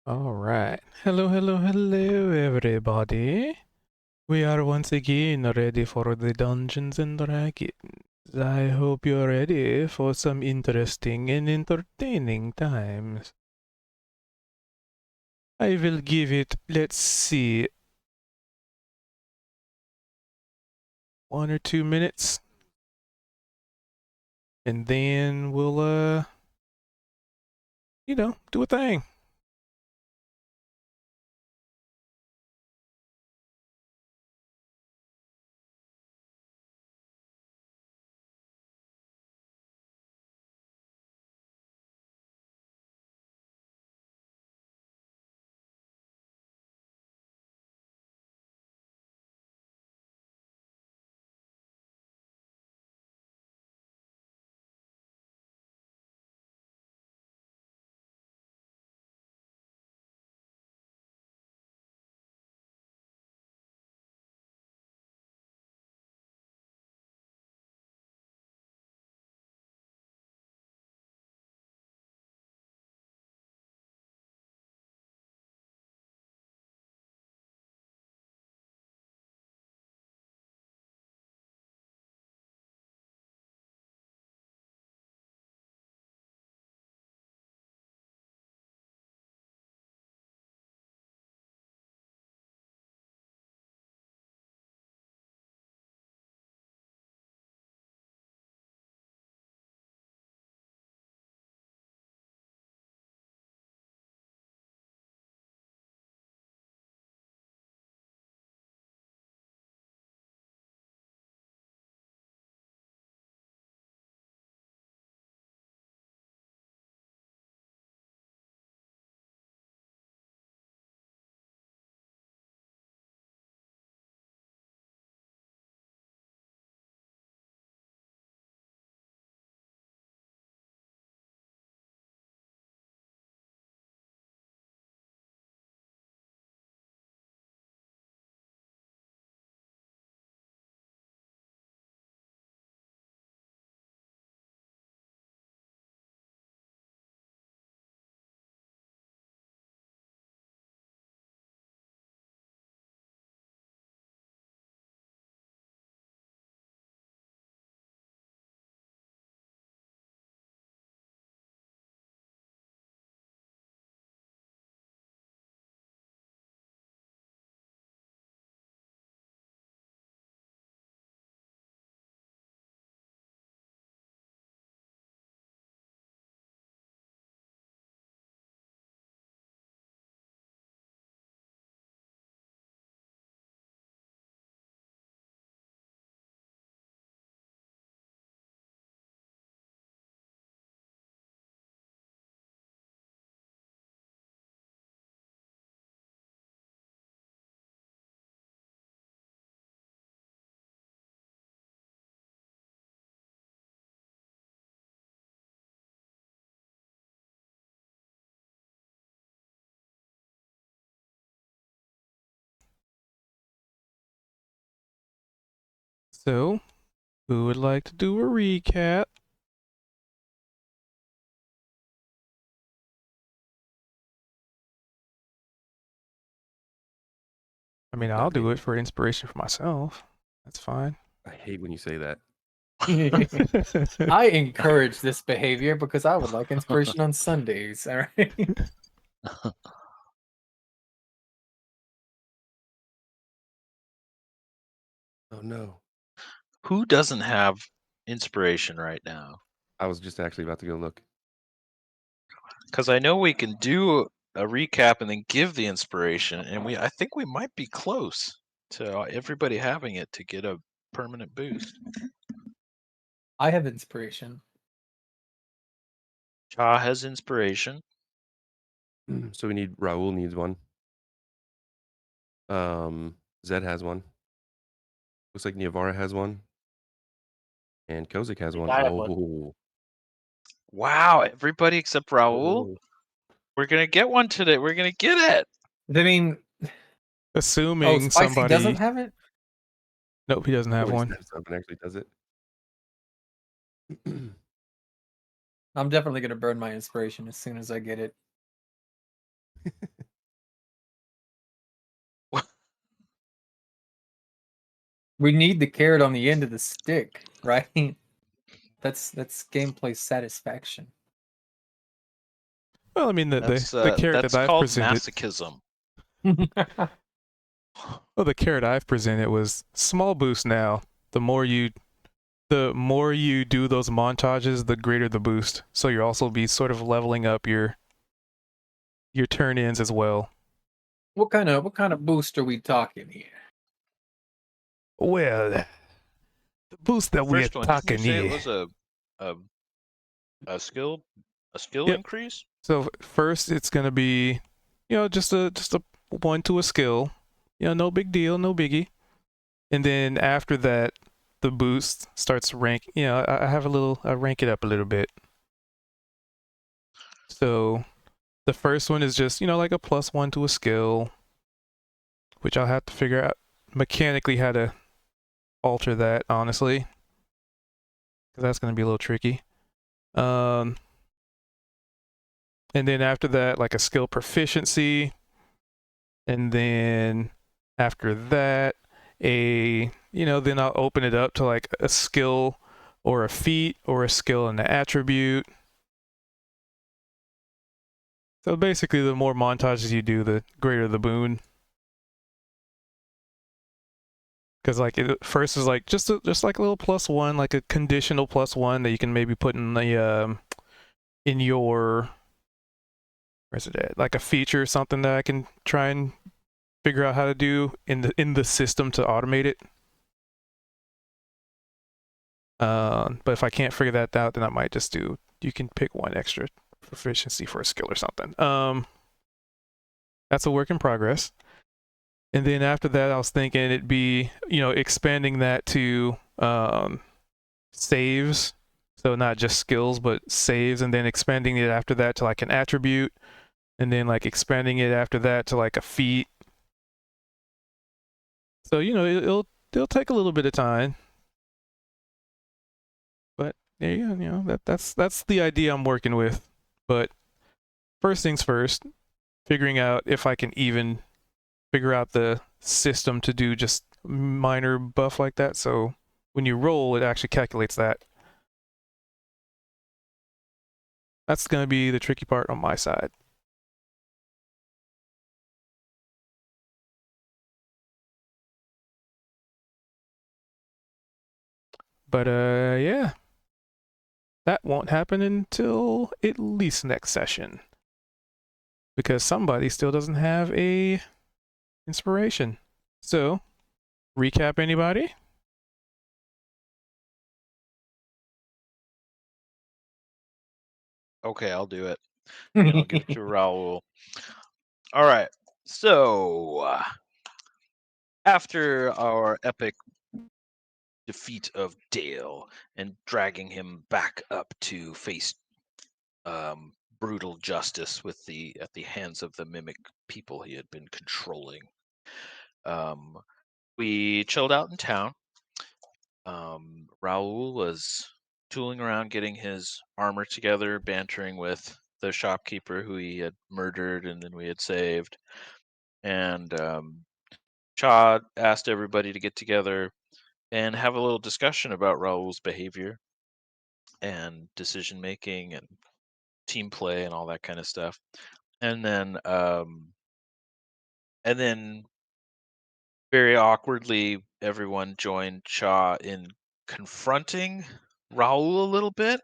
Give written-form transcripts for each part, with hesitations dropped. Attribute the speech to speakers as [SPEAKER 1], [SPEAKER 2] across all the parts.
[SPEAKER 1] All right. Hello, hello, hello, everybody. We are once again ready for the Dungeons and Dragons. I hope you're ready for some interesting and entertaining times. I will give it, let's see, 1 or 2 minutes. And then we'll, do a thing. So, who would like to do a recap? I mean, I'll
[SPEAKER 2] Not
[SPEAKER 1] do
[SPEAKER 2] me.
[SPEAKER 1] it for inspiration for myself. That's fine.
[SPEAKER 2] I hate when you say that.
[SPEAKER 3] I encourage this behavior because I would like inspiration on Sundays. All right.
[SPEAKER 2] Oh no.
[SPEAKER 4] Who doesn't have inspiration right now?
[SPEAKER 2] I was just actually about to go look.
[SPEAKER 4] Because I know we can do a recap and then give the inspiration, and I think we might be close to everybody having it to get a permanent boost.
[SPEAKER 3] I have inspiration.
[SPEAKER 4] Cha has inspiration.
[SPEAKER 2] So we need Raul needs one. Zed has one. Looks like Niavara has one. And Kozik has one.
[SPEAKER 3] I have one.
[SPEAKER 2] Oh.
[SPEAKER 4] Wow, everybody except Raul?
[SPEAKER 2] Oh.
[SPEAKER 4] We're gonna get one today. We're gonna get it.
[SPEAKER 3] I mean,
[SPEAKER 1] Assuming
[SPEAKER 3] Spicy doesn't
[SPEAKER 1] somebody.
[SPEAKER 3] have it?
[SPEAKER 1] Nope, he doesn't have
[SPEAKER 2] Nobody
[SPEAKER 1] one.
[SPEAKER 2] steps up and actually does it.
[SPEAKER 3] I'm definitely going to burn my inspiration as soon as I get it. We need the carrot on the end of the stick, right? That's gameplay satisfaction.
[SPEAKER 1] Well, I mean, the carrot
[SPEAKER 4] That's
[SPEAKER 1] that I've
[SPEAKER 4] called
[SPEAKER 1] presented.
[SPEAKER 4] masochism.
[SPEAKER 1] Well, the carrot I've presented was small boost. Now, the more you do those montages, the greater the boost. So you'll also be sort of leveling up your turn-ins as well.
[SPEAKER 3] What kind of boost are we talking here?
[SPEAKER 1] Well, the boost that we're
[SPEAKER 4] First one, didn't you
[SPEAKER 1] talking
[SPEAKER 4] say
[SPEAKER 1] here.
[SPEAKER 4] it was a skill
[SPEAKER 1] Yep.
[SPEAKER 4] increase?
[SPEAKER 1] So first, it's gonna be, just a 1 to a skill. No big deal, no biggie. And then after that, the boost starts rank. I rank it up a little bit. So the first one is just, like a +1 to a skill, which I'll have to figure out mechanically how to alter that, honestly, because that's going to be a little tricky. And then after that, like a skill proficiency. And then after that, then I'll open it up to like a skill or a feat or a skill and an attribute. So basically, the more montages you do, the greater the boon. Because like first is like just like a little +1, like a conditional +1 that you can maybe put in the in your, where's it at? Like a feature or something that I can try and figure out how to do in the system to automate it. But if I can't figure that out, then I might just do. You can pick one extra proficiency for a skill or something. That's a work in progress. And then after that, I was thinking it'd be, expanding that to saves. So not just skills, but saves, and then expanding it after that to like an attribute, and then like expanding it after that to like a feat. So it'll take a little bit of time, but there you go. That's the idea I'm working with. But first things first, figuring out if I can even figure out the system to do just minor buff like that. So when you roll, it actually calculates that. That's going to be the tricky part on my side. But yeah, that won't happen until at least next session, because somebody still doesn't have a inspiration. So, recap, anybody?
[SPEAKER 4] Okay, I'll do it. And I'll give it to Raul. All right. So, after our epic defeat of Dale and dragging him back up to face brutal justice at the hands of the mimic people he had been controlling, we chilled out in town. Raul was tooling around getting his armor together, bantering with the shopkeeper who he had murdered and then we had saved. And Chad asked everybody to get together and have a little discussion about Raul's behavior and decision making and team play and all that kind of stuff. And then very awkwardly, everyone joined Cha in confronting Raul a little bit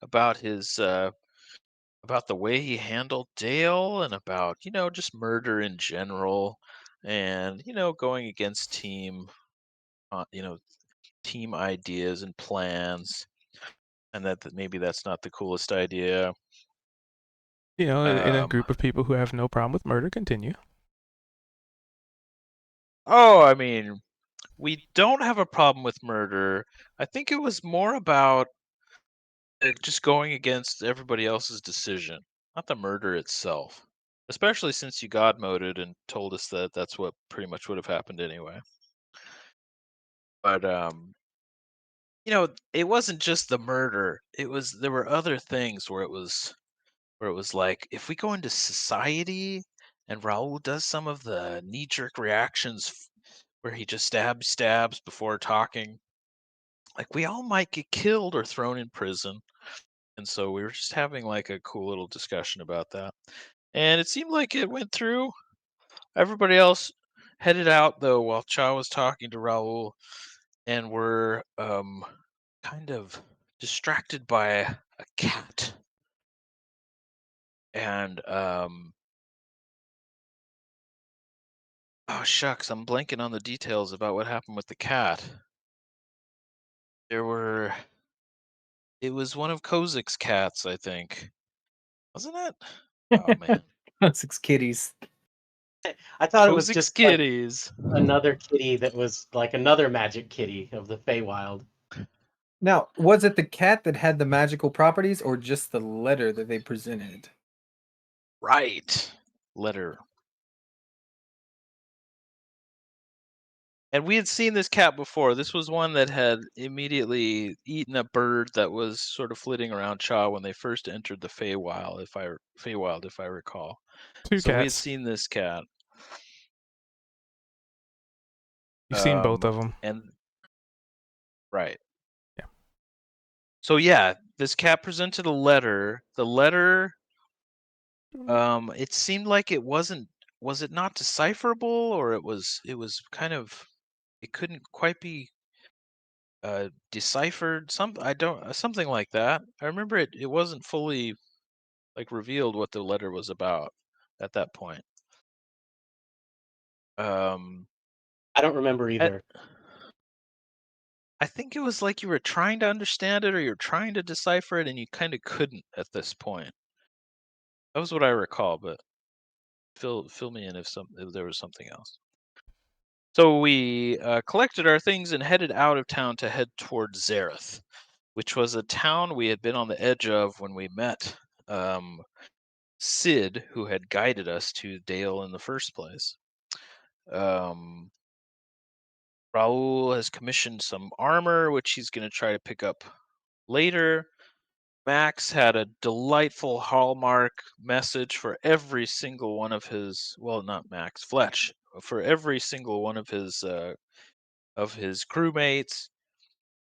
[SPEAKER 4] about his about the way he handled Dale and about just murder in general, and going against team ideas and plans, and that maybe that's not the coolest idea.
[SPEAKER 1] In a group of people who have no problem with murder, continue.
[SPEAKER 4] Oh, I mean, we don't have a problem with murder. I think it was more about just going against everybody else's decision, not the murder itself. Especially since you God moded and told us that that's what pretty much would have happened anyway. But it wasn't just the murder. There were other things where where it was like, if we go into society and Raul does some of the knee-jerk reactions where he just stabs before talking, like we all might get killed or thrown in prison. And so we were just having like a cool little discussion about that. And it seemed like it went through. Everybody else headed out though while Cha was talking to Raul, and were kind of distracted by a cat. And oh shucks, I'm blanking on the details about what happened with the cat. It was one of Kozik's cats, I think. Wasn't it? Oh man.
[SPEAKER 3] 6 kitties.
[SPEAKER 5] I thought it was
[SPEAKER 4] Kozik's
[SPEAKER 5] just like
[SPEAKER 4] kitties.
[SPEAKER 5] another kitty that was like another magic kitty of the Feywild.
[SPEAKER 3] Now, was it the cat that had the magical properties, or just the letter that they presented?
[SPEAKER 4] Right. Letter. And we had seen this cat before. This was one that had immediately eaten a bird that was sort of flitting around Cha when they first entered the Feywild, if I recall.
[SPEAKER 1] Two
[SPEAKER 4] So we had
[SPEAKER 1] cats.
[SPEAKER 4] seen this cat.
[SPEAKER 1] You've seen both of them.
[SPEAKER 4] And right.
[SPEAKER 1] Yeah.
[SPEAKER 4] So yeah, this cat presented a letter. The letter, it seemed like it wasn't. Was it not decipherable, or it was kind of, it couldn't quite be deciphered, something like that. I remember it wasn't fully like revealed what the letter was about at that point.
[SPEAKER 5] I don't remember either.
[SPEAKER 4] I think it was like you were trying to understand it or you're trying to decipher it and you kind of couldn't at this point. That was what I recall, but fill me in if there was something else. So we collected our things and headed out of town to head towards Zareth, which was a town we had been on the edge of when we met Sid, who had guided us to Dale in the first place. Raul has commissioned some armor, which he's going to try to pick up later. Max had a delightful hallmark message for every single one of his, well, not Max, Fletch, for every single one of his crewmates,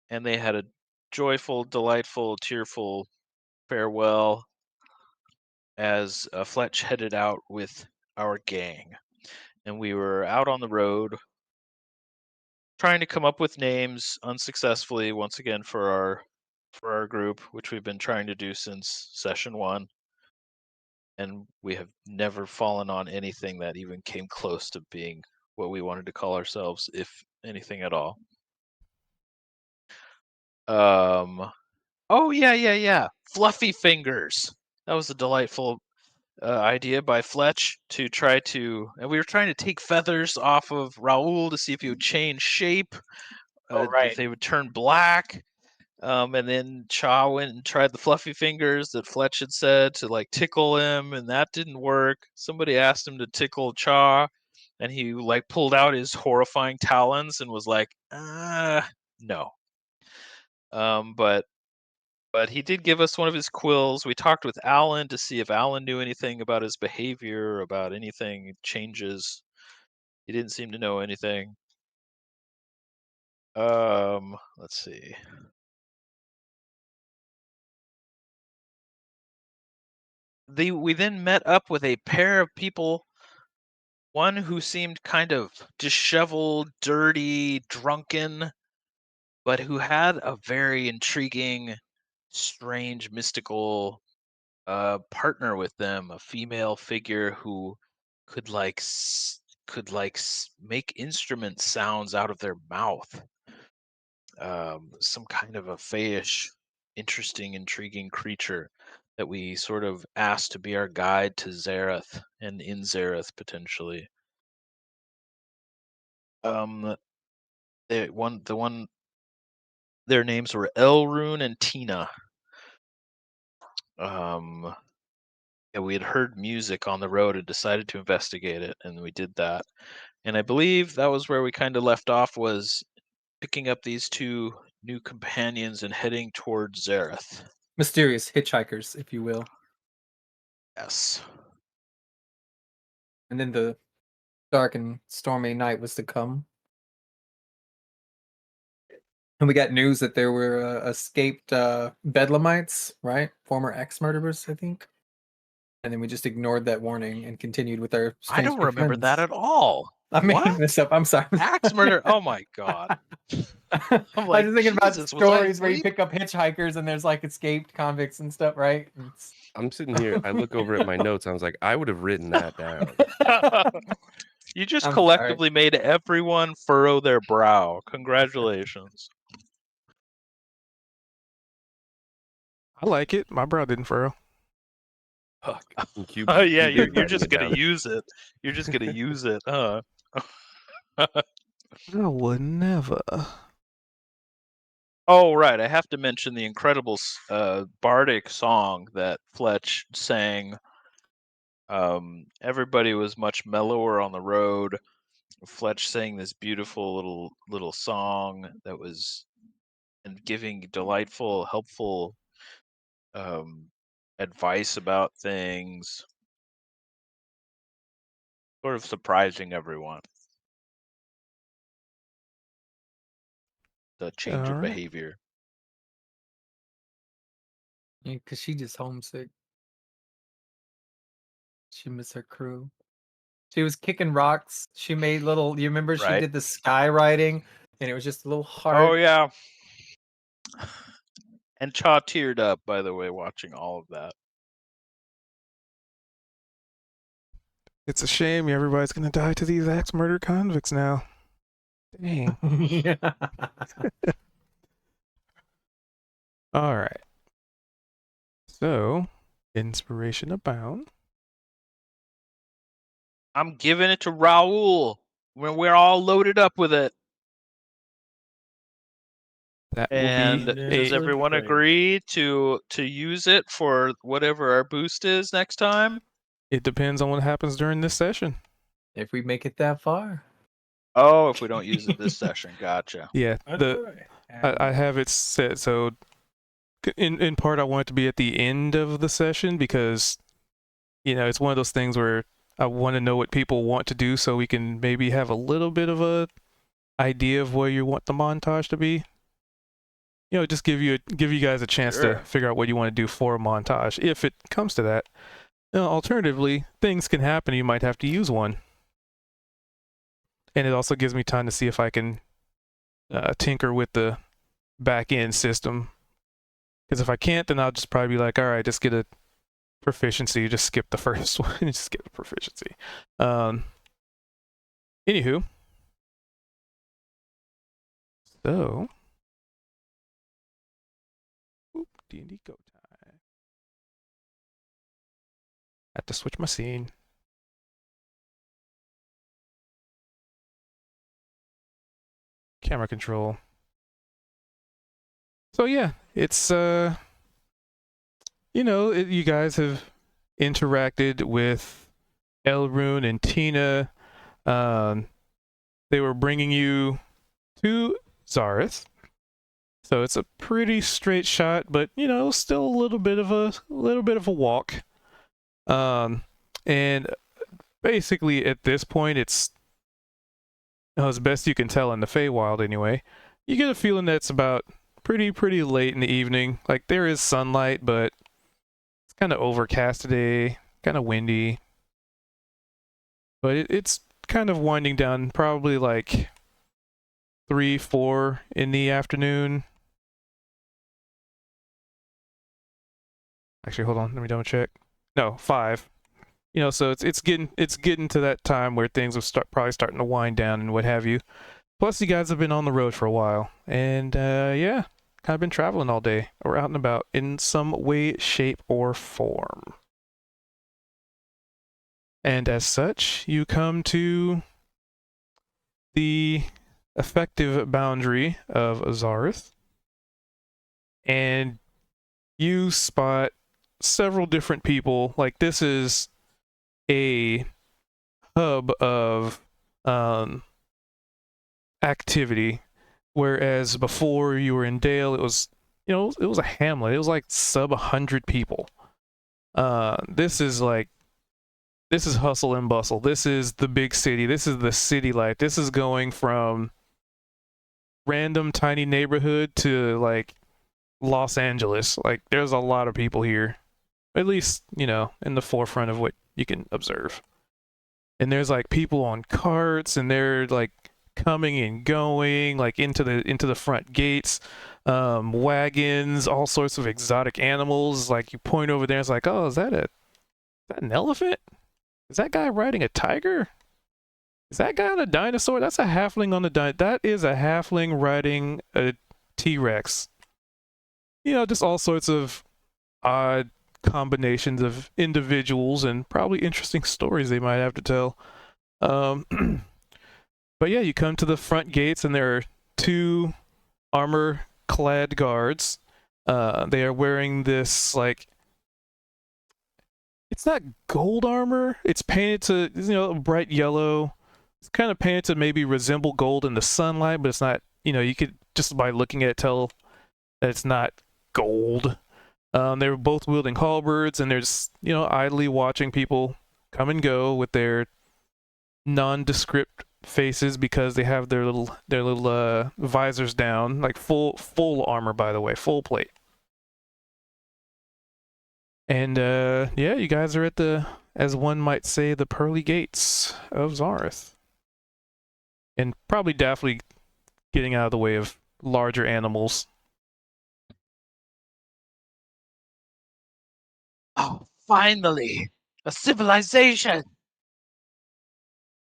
[SPEAKER 4] and they had a joyful, delightful, tearful farewell as Fletch headed out with our gang. And we were out on the road trying to come up with names unsuccessfully once again for our group, which we've been trying to do since session 1. And we have never fallen on anything that even came close to being what we wanted to call ourselves, if anything at all. Oh yeah. Fluffy Fingers. That was a delightful idea by Fletch to try to, and we were trying to take feathers off of Raul to see if he would change shape, if they would turn black. And then Cha went and tried the fluffy fingers that Fletch had said to like tickle him, and that didn't work. Somebody asked him to tickle Cha, and he like pulled out his horrifying talons and was like, no. But he did give us one of his quills. We talked with Alan to see if Alan knew anything about his behavior, about anything changes. He didn't seem to know anything. Let's see. We then met up with a pair of people, one who seemed kind of disheveled, dirty, drunken, but who had a very intriguing, strange, mystical partner with them, a female figure who could make instrument sounds out of their mouth. Some kind of a fayish, interesting, intriguing creature that we sort of asked to be our guide to Zareth and in Zareth potentially. Their names were Elrune and Tina. And we had heard music on the road and decided to investigate it, and we did that. And I believe that was where we kind of left off, was picking up these two new companions and heading towards Zareth.
[SPEAKER 3] Mysterious hitchhikers, if you will.
[SPEAKER 4] Yes.
[SPEAKER 3] And then the dark and stormy night was to come. And we got news that there were escaped Bedlamites, right? Former ex-murderers, I think. And then we just ignored that warning and continued with our
[SPEAKER 4] I
[SPEAKER 3] strange
[SPEAKER 4] don't remember that
[SPEAKER 3] friends.
[SPEAKER 4] at all.
[SPEAKER 3] I'm making
[SPEAKER 4] What?
[SPEAKER 3] this up. I'm sorry.
[SPEAKER 4] Axe murder? Oh my god. I'm
[SPEAKER 3] I
[SPEAKER 4] like,
[SPEAKER 3] was just thinking about
[SPEAKER 4] Jesus, was I
[SPEAKER 3] stories where you
[SPEAKER 4] asleep?
[SPEAKER 3] pick up hitchhikers and there's like escaped convicts and stuff, right?
[SPEAKER 2] I'm sitting here. I look over at my notes. I was like, I would have written that down.
[SPEAKER 4] You just
[SPEAKER 3] I'm
[SPEAKER 4] collectively made everyone furrow their brow. Congratulations.
[SPEAKER 1] I like it. My brow didn't furrow.
[SPEAKER 2] And Cube,
[SPEAKER 4] Oh yeah,
[SPEAKER 2] Cube
[SPEAKER 4] you're
[SPEAKER 2] is writing
[SPEAKER 4] just
[SPEAKER 2] it
[SPEAKER 4] gonna
[SPEAKER 2] down.
[SPEAKER 4] use it. You're just gonna use it, huh?
[SPEAKER 1] I would never.
[SPEAKER 4] Oh right, I have to mention the incredible bardic song that Fletch sang. Everybody was much mellower on the road. Fletch sang this beautiful little song that was and giving delightful, helpful advice about things, sort of surprising everyone. The change of
[SPEAKER 1] Alright.
[SPEAKER 4] behavior.
[SPEAKER 3] Yeah, because she just homesick. She missed her crew. She was kicking rocks. She made little. You remember she
[SPEAKER 4] Right.
[SPEAKER 3] did the skywriting, and it was just a little heart.
[SPEAKER 4] Oh yeah. And Cha teared up, by the way, watching all of that.
[SPEAKER 1] It's a shame everybody's gonna die to these axe murder convicts now. Dang.
[SPEAKER 3] Yeah.
[SPEAKER 1] Alright. So, inspiration abound.
[SPEAKER 4] I'm giving it to Raul when we're all loaded up with it.
[SPEAKER 1] That
[SPEAKER 4] And
[SPEAKER 1] will be
[SPEAKER 4] does
[SPEAKER 1] a
[SPEAKER 4] everyone agree to use it for whatever our boost is next time?
[SPEAKER 1] It depends on what happens during this session.
[SPEAKER 3] If we make it that far.
[SPEAKER 4] Oh, if we don't use it this session, gotcha.
[SPEAKER 1] Yeah, I have it set so in part I want it to be at the end of the session because it's one of those things where I want to know what people want to do so we can maybe have a little bit of a idea of where you want the montage to be. Just give you guys a chance
[SPEAKER 4] Sure.
[SPEAKER 1] to figure out what you want to do for a montage if it comes to that. Alternatively, things can happen. You might have to use one. And it also gives me time to see if I can tinker with the back end system. Because if I can't, then I'll just probably be like, all right, just get a proficiency. Just skip the first one. Just skip the proficiency. Anywho. So. D&D go time. Had to switch my scene. Camera control. So yeah, it's you guys have interacted with Elrune and Tina. They were bringing you to Zareth. So it's a pretty straight shot, but still a little bit of a walk. And basically at this point it's as best you can tell in the Feywild anyway, you get a feeling that it's about pretty late in the evening. Like there is sunlight, but it's kind of overcast today, kind of windy. But it's kind of winding down, probably like 3-4 in the afternoon. Actually, hold on, let me double check. No, 5. So it's getting to that time where things will probably starting to wind down and what have you. Plus, you guys have been on the road for a while, and yeah, kind of been traveling all day or out and about in some way, shape, or form. And as such, you come to the effective boundary of Zareth, and you spot several different people. Like this is a hub of activity, whereas before you were in Dale, it was it was a hamlet. It was like sub 100 people. This is hustle and bustle. This is the big city. This is the city life. This is going from random tiny neighborhood to like Los Angeles. Like there's a lot of people here. At least, in the forefront of what you can observe. And there's like people on carts and they're like coming and going like into the front gates, wagons, all sorts of exotic animals. Like you point over there, it's like, oh, is that an elephant? Is that guy riding a tiger? Is that guy on a dinosaur? That's a halfling on the that is a halfling riding a T-Rex. Just all sorts of odd combinations of individuals and probably interesting stories they might have to tell. But yeah, you come to the front gates and there are 2 armor-clad guards. They are wearing this like, it's not gold armor. It's painted to bright yellow. It's kind of painted to maybe resemble gold in the sunlight, but it's not. You could just by looking at it tell that it's not gold. They were both wielding halberds, and they're just idly watching people come and go with their nondescript faces because they have their little visors down, like full armor, by the way, full plate. And yeah, you guys are at the, as one might say, the pearly gates of Zareth, and probably definitely getting out of the way of larger animals.
[SPEAKER 4] Oh, finally! A civilization!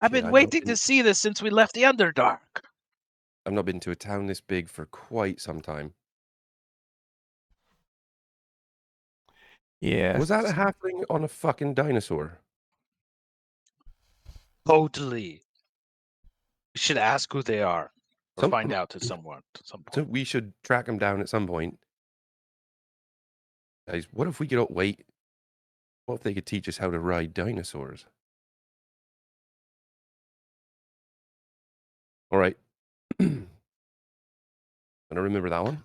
[SPEAKER 4] I've
[SPEAKER 2] Yeah,
[SPEAKER 4] been
[SPEAKER 2] I've not
[SPEAKER 4] waiting
[SPEAKER 2] been-
[SPEAKER 4] to see this since we left the Underdark.
[SPEAKER 2] I've not been to a town this big for quite some time.
[SPEAKER 1] Yeah.
[SPEAKER 2] Was that a halfling on a fucking dinosaur?
[SPEAKER 4] Totally. We should ask who they are. Or
[SPEAKER 2] Some-
[SPEAKER 4] find out at some point.
[SPEAKER 2] So we should track him down at some point. Guys, what if we could wait? What if they could teach us how to ride dinosaurs? All right. Gonna remember that one.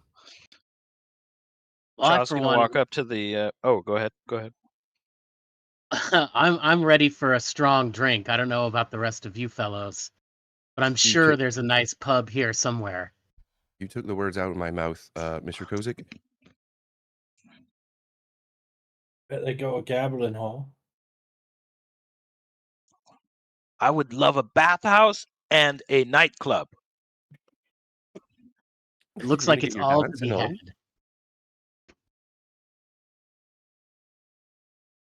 [SPEAKER 5] Well, I,
[SPEAKER 4] Shaw's
[SPEAKER 5] for
[SPEAKER 4] gonna
[SPEAKER 5] one,
[SPEAKER 4] walk up to the oh, go ahead. Go ahead.
[SPEAKER 5] I'm ready for a strong drink. I don't know about the rest of you fellows, but I'm sure there's a nice pub here somewhere.
[SPEAKER 2] You took the words out of my mouth, Mr. Kozik.
[SPEAKER 6] Bet they go a gambling hall.
[SPEAKER 4] I would love a bathhouse and a nightclub.
[SPEAKER 5] It looks
[SPEAKER 2] You're
[SPEAKER 5] like
[SPEAKER 2] gonna
[SPEAKER 5] it's
[SPEAKER 2] get your
[SPEAKER 5] all to
[SPEAKER 2] dancing
[SPEAKER 5] be
[SPEAKER 2] on.
[SPEAKER 5] had.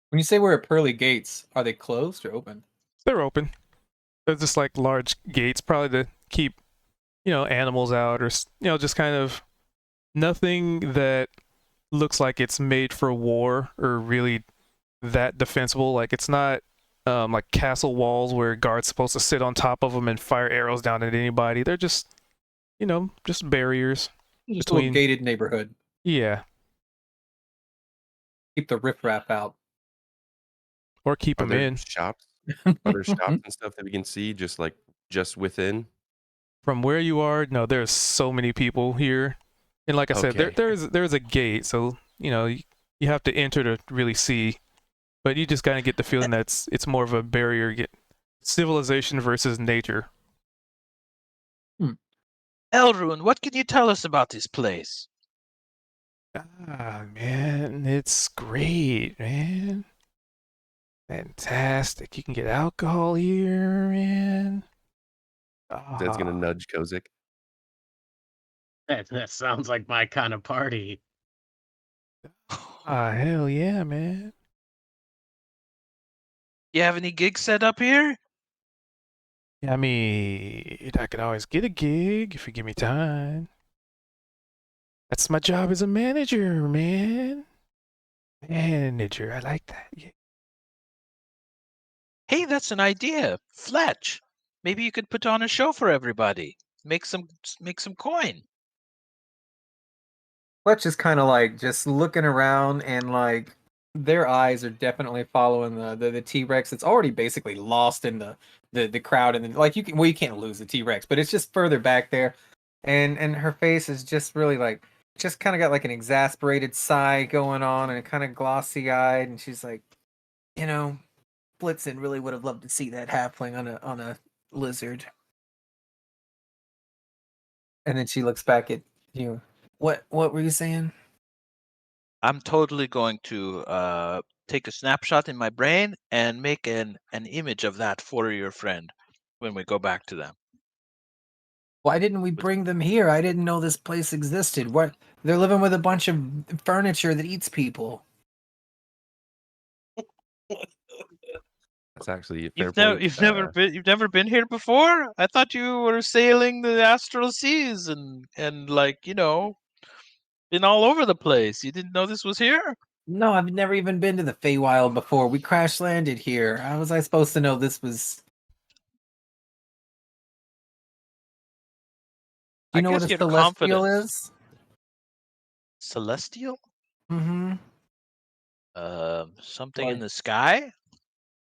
[SPEAKER 3] When you say we're at pearly gates, are they closed or open?
[SPEAKER 1] They're open. They're just like large gates, probably to keep, animals out, or just kind of nothing that looks like it's made for war or really that defensible. Like it's not like castle walls where guards supposed to sit on top of them and fire arrows down at anybody. They're just, just barriers.
[SPEAKER 3] Just a little gated neighborhood.
[SPEAKER 1] Yeah,
[SPEAKER 3] Keep the riffraff out.
[SPEAKER 1] or keep
[SPEAKER 2] Are
[SPEAKER 1] them
[SPEAKER 2] there
[SPEAKER 1] in.
[SPEAKER 2] shops? Are there shops and stuff that we can see just within?
[SPEAKER 1] From where you are, no, there's so many people here, and like I said,
[SPEAKER 2] Okay.
[SPEAKER 1] there's a gate, so you have to enter to really see, but you just kind of get the feeling that it's more of a barrier, civilization versus nature.
[SPEAKER 4] Elrune, what can you tell us about this place?
[SPEAKER 1] Ah, man, it's great, man. Fantastic. You can get alcohol here, man.
[SPEAKER 2] That's gonna
[SPEAKER 1] Ah.
[SPEAKER 2] nudge Kozik.
[SPEAKER 5] That sounds like my kind of party.
[SPEAKER 1] Ah, hell yeah, man.
[SPEAKER 4] You have any gigs set up here?
[SPEAKER 1] Yeah, I mean, I could always get a gig if you give me time. That's my job as a manager, man. Manager, I like that. Yeah.
[SPEAKER 4] Hey, that's an idea. Fletch. Maybe you could put on a show for everybody. Make some coin.
[SPEAKER 3] Fletch is kind of like just looking around, and like their eyes are definitely following the T-Rex. It's already basically lost in the crowd, and like you can't lose the T-Rex, but it's just further back there, and her face is just really like just kind of got like an exasperated sigh going on and kind of glossy eyed, and she's like, Blitzen really would have loved to see that halfling on a lizard. And then she looks back at you. What were you saying?
[SPEAKER 4] I'm totally going to take a snapshot in my brain and make an image of that for your friend when we go back to them.
[SPEAKER 3] Why didn't we bring them here? I didn't know this place existed. What? They're living with a bunch of furniture that eats people.
[SPEAKER 2] That's actually a fair point.
[SPEAKER 4] You've never been here before? I thought you were sailing the astral seas and like, been all over the place. You didn't know this was here?
[SPEAKER 3] No, I've never even been to the Feywild before. We crash landed here. How was I supposed to know this was? Do you know what a
[SPEAKER 4] your
[SPEAKER 3] celestial
[SPEAKER 4] confidence.
[SPEAKER 3] is?
[SPEAKER 4] Celestial?
[SPEAKER 3] Mm-hmm.
[SPEAKER 4] Something in
[SPEAKER 6] Like-
[SPEAKER 4] the sky?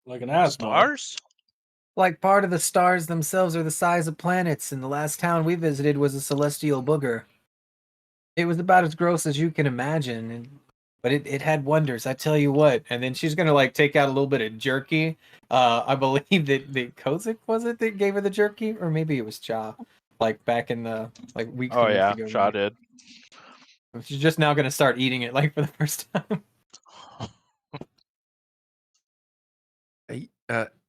[SPEAKER 6] Like an asthma.
[SPEAKER 4] Stars?
[SPEAKER 3] Like part of the stars themselves are the size of planets, and the last town we visited was a celestial booger. It was about as gross as you can imagine, but it had wonders, I tell you what. And then she's gonna like take out a little bit of jerky. I believe that Kozik was it that gave her the jerky, or maybe it was Cha, like back in the like weeks
[SPEAKER 4] Oh
[SPEAKER 3] and weeks
[SPEAKER 4] yeah,
[SPEAKER 3] ago.
[SPEAKER 4] Shaw did.
[SPEAKER 3] She's just now gonna start eating it like for the first time.
[SPEAKER 2] Hey,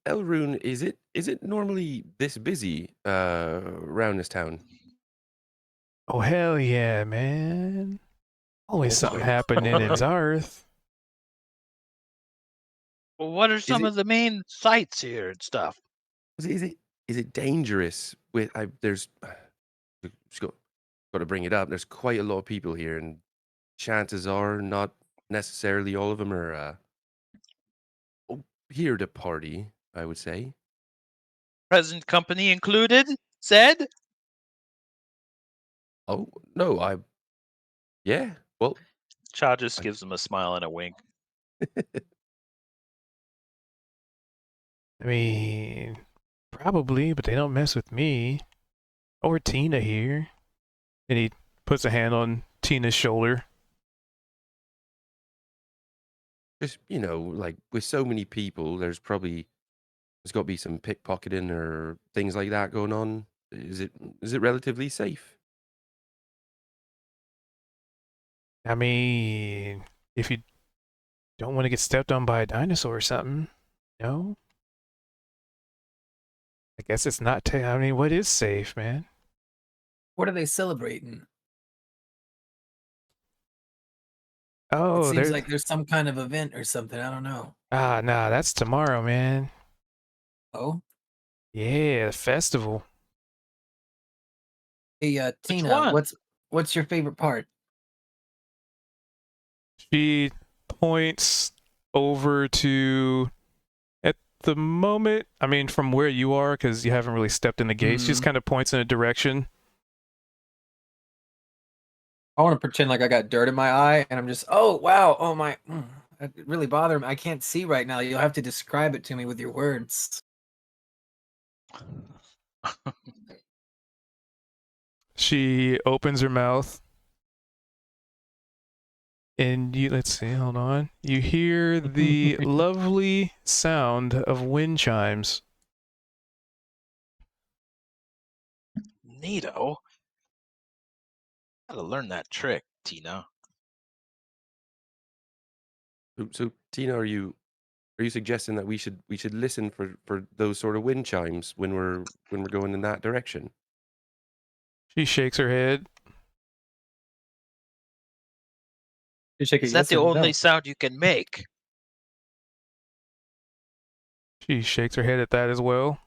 [SPEAKER 2] Elrune, is it normally this busy around this town?
[SPEAKER 1] Oh hell yeah, man! Always
[SPEAKER 2] Oh,
[SPEAKER 1] something
[SPEAKER 2] boy.
[SPEAKER 1] happening in Zarth.
[SPEAKER 4] Well, what are some
[SPEAKER 2] it-
[SPEAKER 4] of the main sites here and stuff?
[SPEAKER 2] Is it dangerous? There's just got to bring it up. There's quite a lot of people here, and chances are not necessarily all of them are here to party. I would say.
[SPEAKER 4] Present company included, said?
[SPEAKER 2] Oh no, yeah. Well,
[SPEAKER 4] Cha just gives him a smile and a wink.
[SPEAKER 1] I mean, probably, but they don't mess with me. Or Tina here. And he puts a hand on Tina's shoulder.
[SPEAKER 2] just like with so many people, there's got to be some pickpocketing or things like that going on. Is it relatively safe?
[SPEAKER 1] I mean, if you don't want to get stepped on by a dinosaur or something, no? I guess it's not. I mean, what is safe, man?
[SPEAKER 3] What are they celebrating? It
[SPEAKER 1] Oh,
[SPEAKER 3] seems like there's some kind of event or something. I don't know.
[SPEAKER 1] nah, that's tomorrow, man.
[SPEAKER 3] Oh,
[SPEAKER 1] Yeah, festival.
[SPEAKER 3] hey, Tina,
[SPEAKER 4] one?
[SPEAKER 3] what's your favorite part?
[SPEAKER 1] She points over to, at the moment, I mean, from where you are, because you haven't really stepped in the gate, she just kind of points in a direction.
[SPEAKER 3] I want to pretend like I got dirt in my eye, and I'm just, oh wow, oh my, it really bothered me. I can't see right now. You'll have to describe it to me with your words.
[SPEAKER 1] She opens her mouth. And let's see, hold on. You hear the lovely sound of wind chimes.
[SPEAKER 4] Neato. Gotta learn that trick, Tina.
[SPEAKER 2] So Tina, are you suggesting that we should listen for those sort of wind chimes when we're going in that direction?
[SPEAKER 1] She shakes her head.
[SPEAKER 3] You shake it
[SPEAKER 4] Is that
[SPEAKER 3] yes
[SPEAKER 4] the
[SPEAKER 3] or
[SPEAKER 4] only
[SPEAKER 3] no.
[SPEAKER 4] sound you can make?
[SPEAKER 1] She shakes her head at that as well.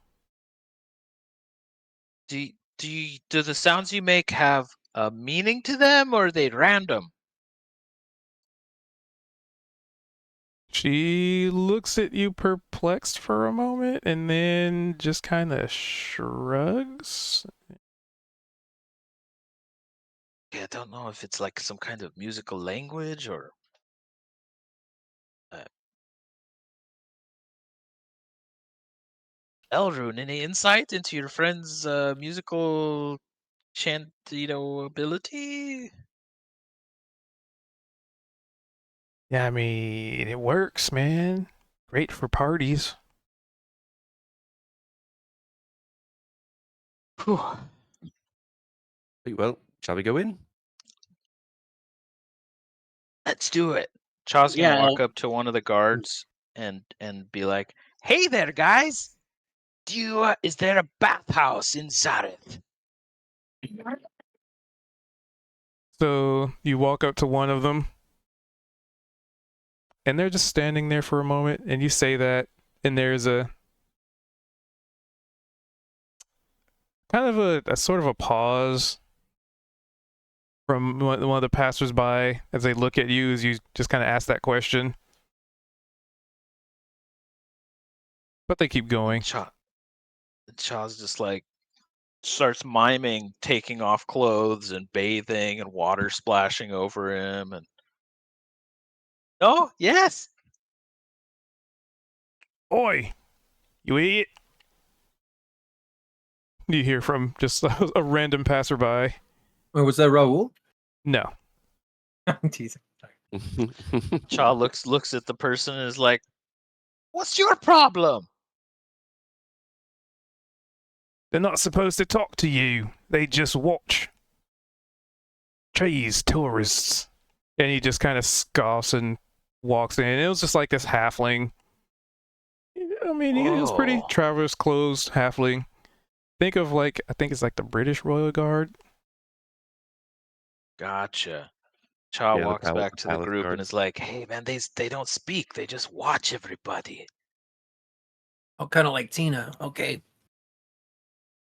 [SPEAKER 4] Do the sounds you make have a meaning to them, or are they random?
[SPEAKER 1] She looks at you perplexed for a moment and then just kind of shrugs.
[SPEAKER 4] Yeah, I don't know if it's like some kind of musical language or. Elrune, any insight into your friend's musical chant, ability?
[SPEAKER 1] Yeah, I mean, it works, man. Great for parties.
[SPEAKER 5] Whew.
[SPEAKER 2] Right, well, shall we go in?
[SPEAKER 4] Let's do it. Chaw's gonna
[SPEAKER 5] Yeah,
[SPEAKER 4] walk up to one of the guards and be like, "Hey there, guys! Do you is there a bathhouse in Zareth?"
[SPEAKER 1] So you walk up to one of them, and they're just standing there for a moment, and you say that, and there's a kind of a sort of a pause from one of the passersby as they look at you as you just kind of ask that question. But they keep going.
[SPEAKER 4] Chaw's just like starts miming taking off clothes and bathing and water splashing over him and oh yes.
[SPEAKER 1] Oi, you idiot! You hear from just a random passerby.
[SPEAKER 3] Or was that Raul?
[SPEAKER 1] No.
[SPEAKER 3] I'm teasing.
[SPEAKER 4] Chaw looks at the person and is like, "What's your problem?"
[SPEAKER 1] They're not supposed to talk to you. They just watch. Jeez, tourists. And he just kind of scoffs and walks in. It was just like this halfling. I mean, he was pretty
[SPEAKER 4] Whoa.
[SPEAKER 1] traveler's clothes halfling. Think of like, I think it's like the British Royal Guard.
[SPEAKER 4] Gotcha. Chaw
[SPEAKER 2] Yeah,
[SPEAKER 4] walks back
[SPEAKER 2] the
[SPEAKER 4] to the
[SPEAKER 2] palace
[SPEAKER 4] group
[SPEAKER 2] guard.
[SPEAKER 4] and is like, "Hey man, they don't speak. They just watch everybody."
[SPEAKER 3] Oh, kind of like Tina. Okay.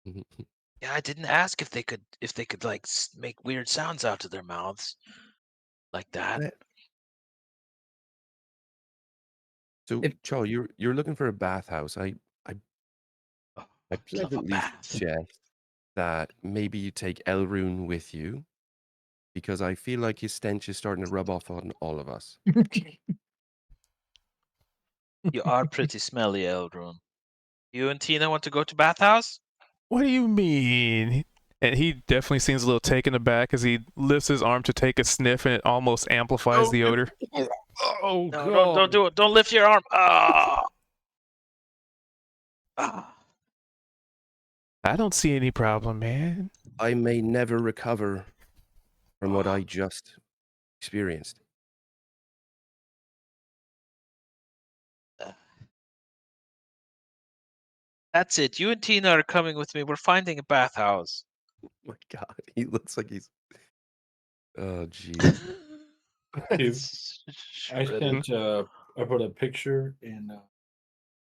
[SPEAKER 4] Yeah, I didn't ask if they could like make weird sounds out of their mouths like that.
[SPEAKER 2] So,
[SPEAKER 3] If-
[SPEAKER 2] Chaw, you're looking for a bathhouse. I
[SPEAKER 4] Oh,
[SPEAKER 2] I
[SPEAKER 4] I'd love a
[SPEAKER 2] pleasantly
[SPEAKER 4] bath.
[SPEAKER 2] suggest that maybe you take Elrune with you, because I feel like his stench is starting to rub off on all of us.
[SPEAKER 4] You are pretty smelly, Eldrun. You and Tina want to go to bathhouse?
[SPEAKER 1] What do you mean? And he definitely seems a little taken aback as he lifts his arm to take a sniff, and it almost amplifies the odor.
[SPEAKER 2] Oh,
[SPEAKER 4] No, don't do it. Don't lift your arm. Ah. Ah.
[SPEAKER 1] I don't see any problem, man.
[SPEAKER 2] I may never recover from what I just experienced.
[SPEAKER 4] That's it. You and Tina are coming with me. We're finding a bathhouse.
[SPEAKER 2] Oh my God, he looks like he's. Oh, jeez.
[SPEAKER 6] I sent I put a picture in the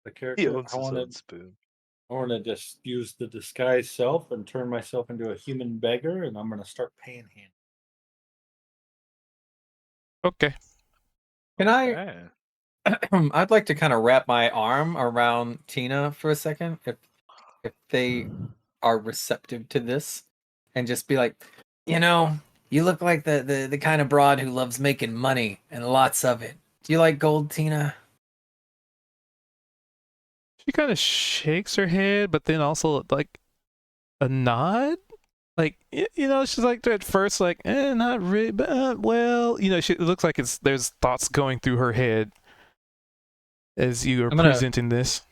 [SPEAKER 4] He
[SPEAKER 6] character.
[SPEAKER 4] owns his own spoon.
[SPEAKER 6] I want to just use the disguise self and turn myself into a human beggar, and I'm going to start panhandling.
[SPEAKER 1] Okay.
[SPEAKER 3] Can I?
[SPEAKER 4] Okay.
[SPEAKER 3] I'd like to kind of wrap my arm around Tina for a second, if they are receptive to this, and just be like, you look like the kind of broad who loves making money and lots of it. Do you like gold, Tina?
[SPEAKER 1] She kind of shakes her head, but then also like a nod. Like she's like at first like, not really, but well, it looks like there's thoughts going through her head as you are presenting this.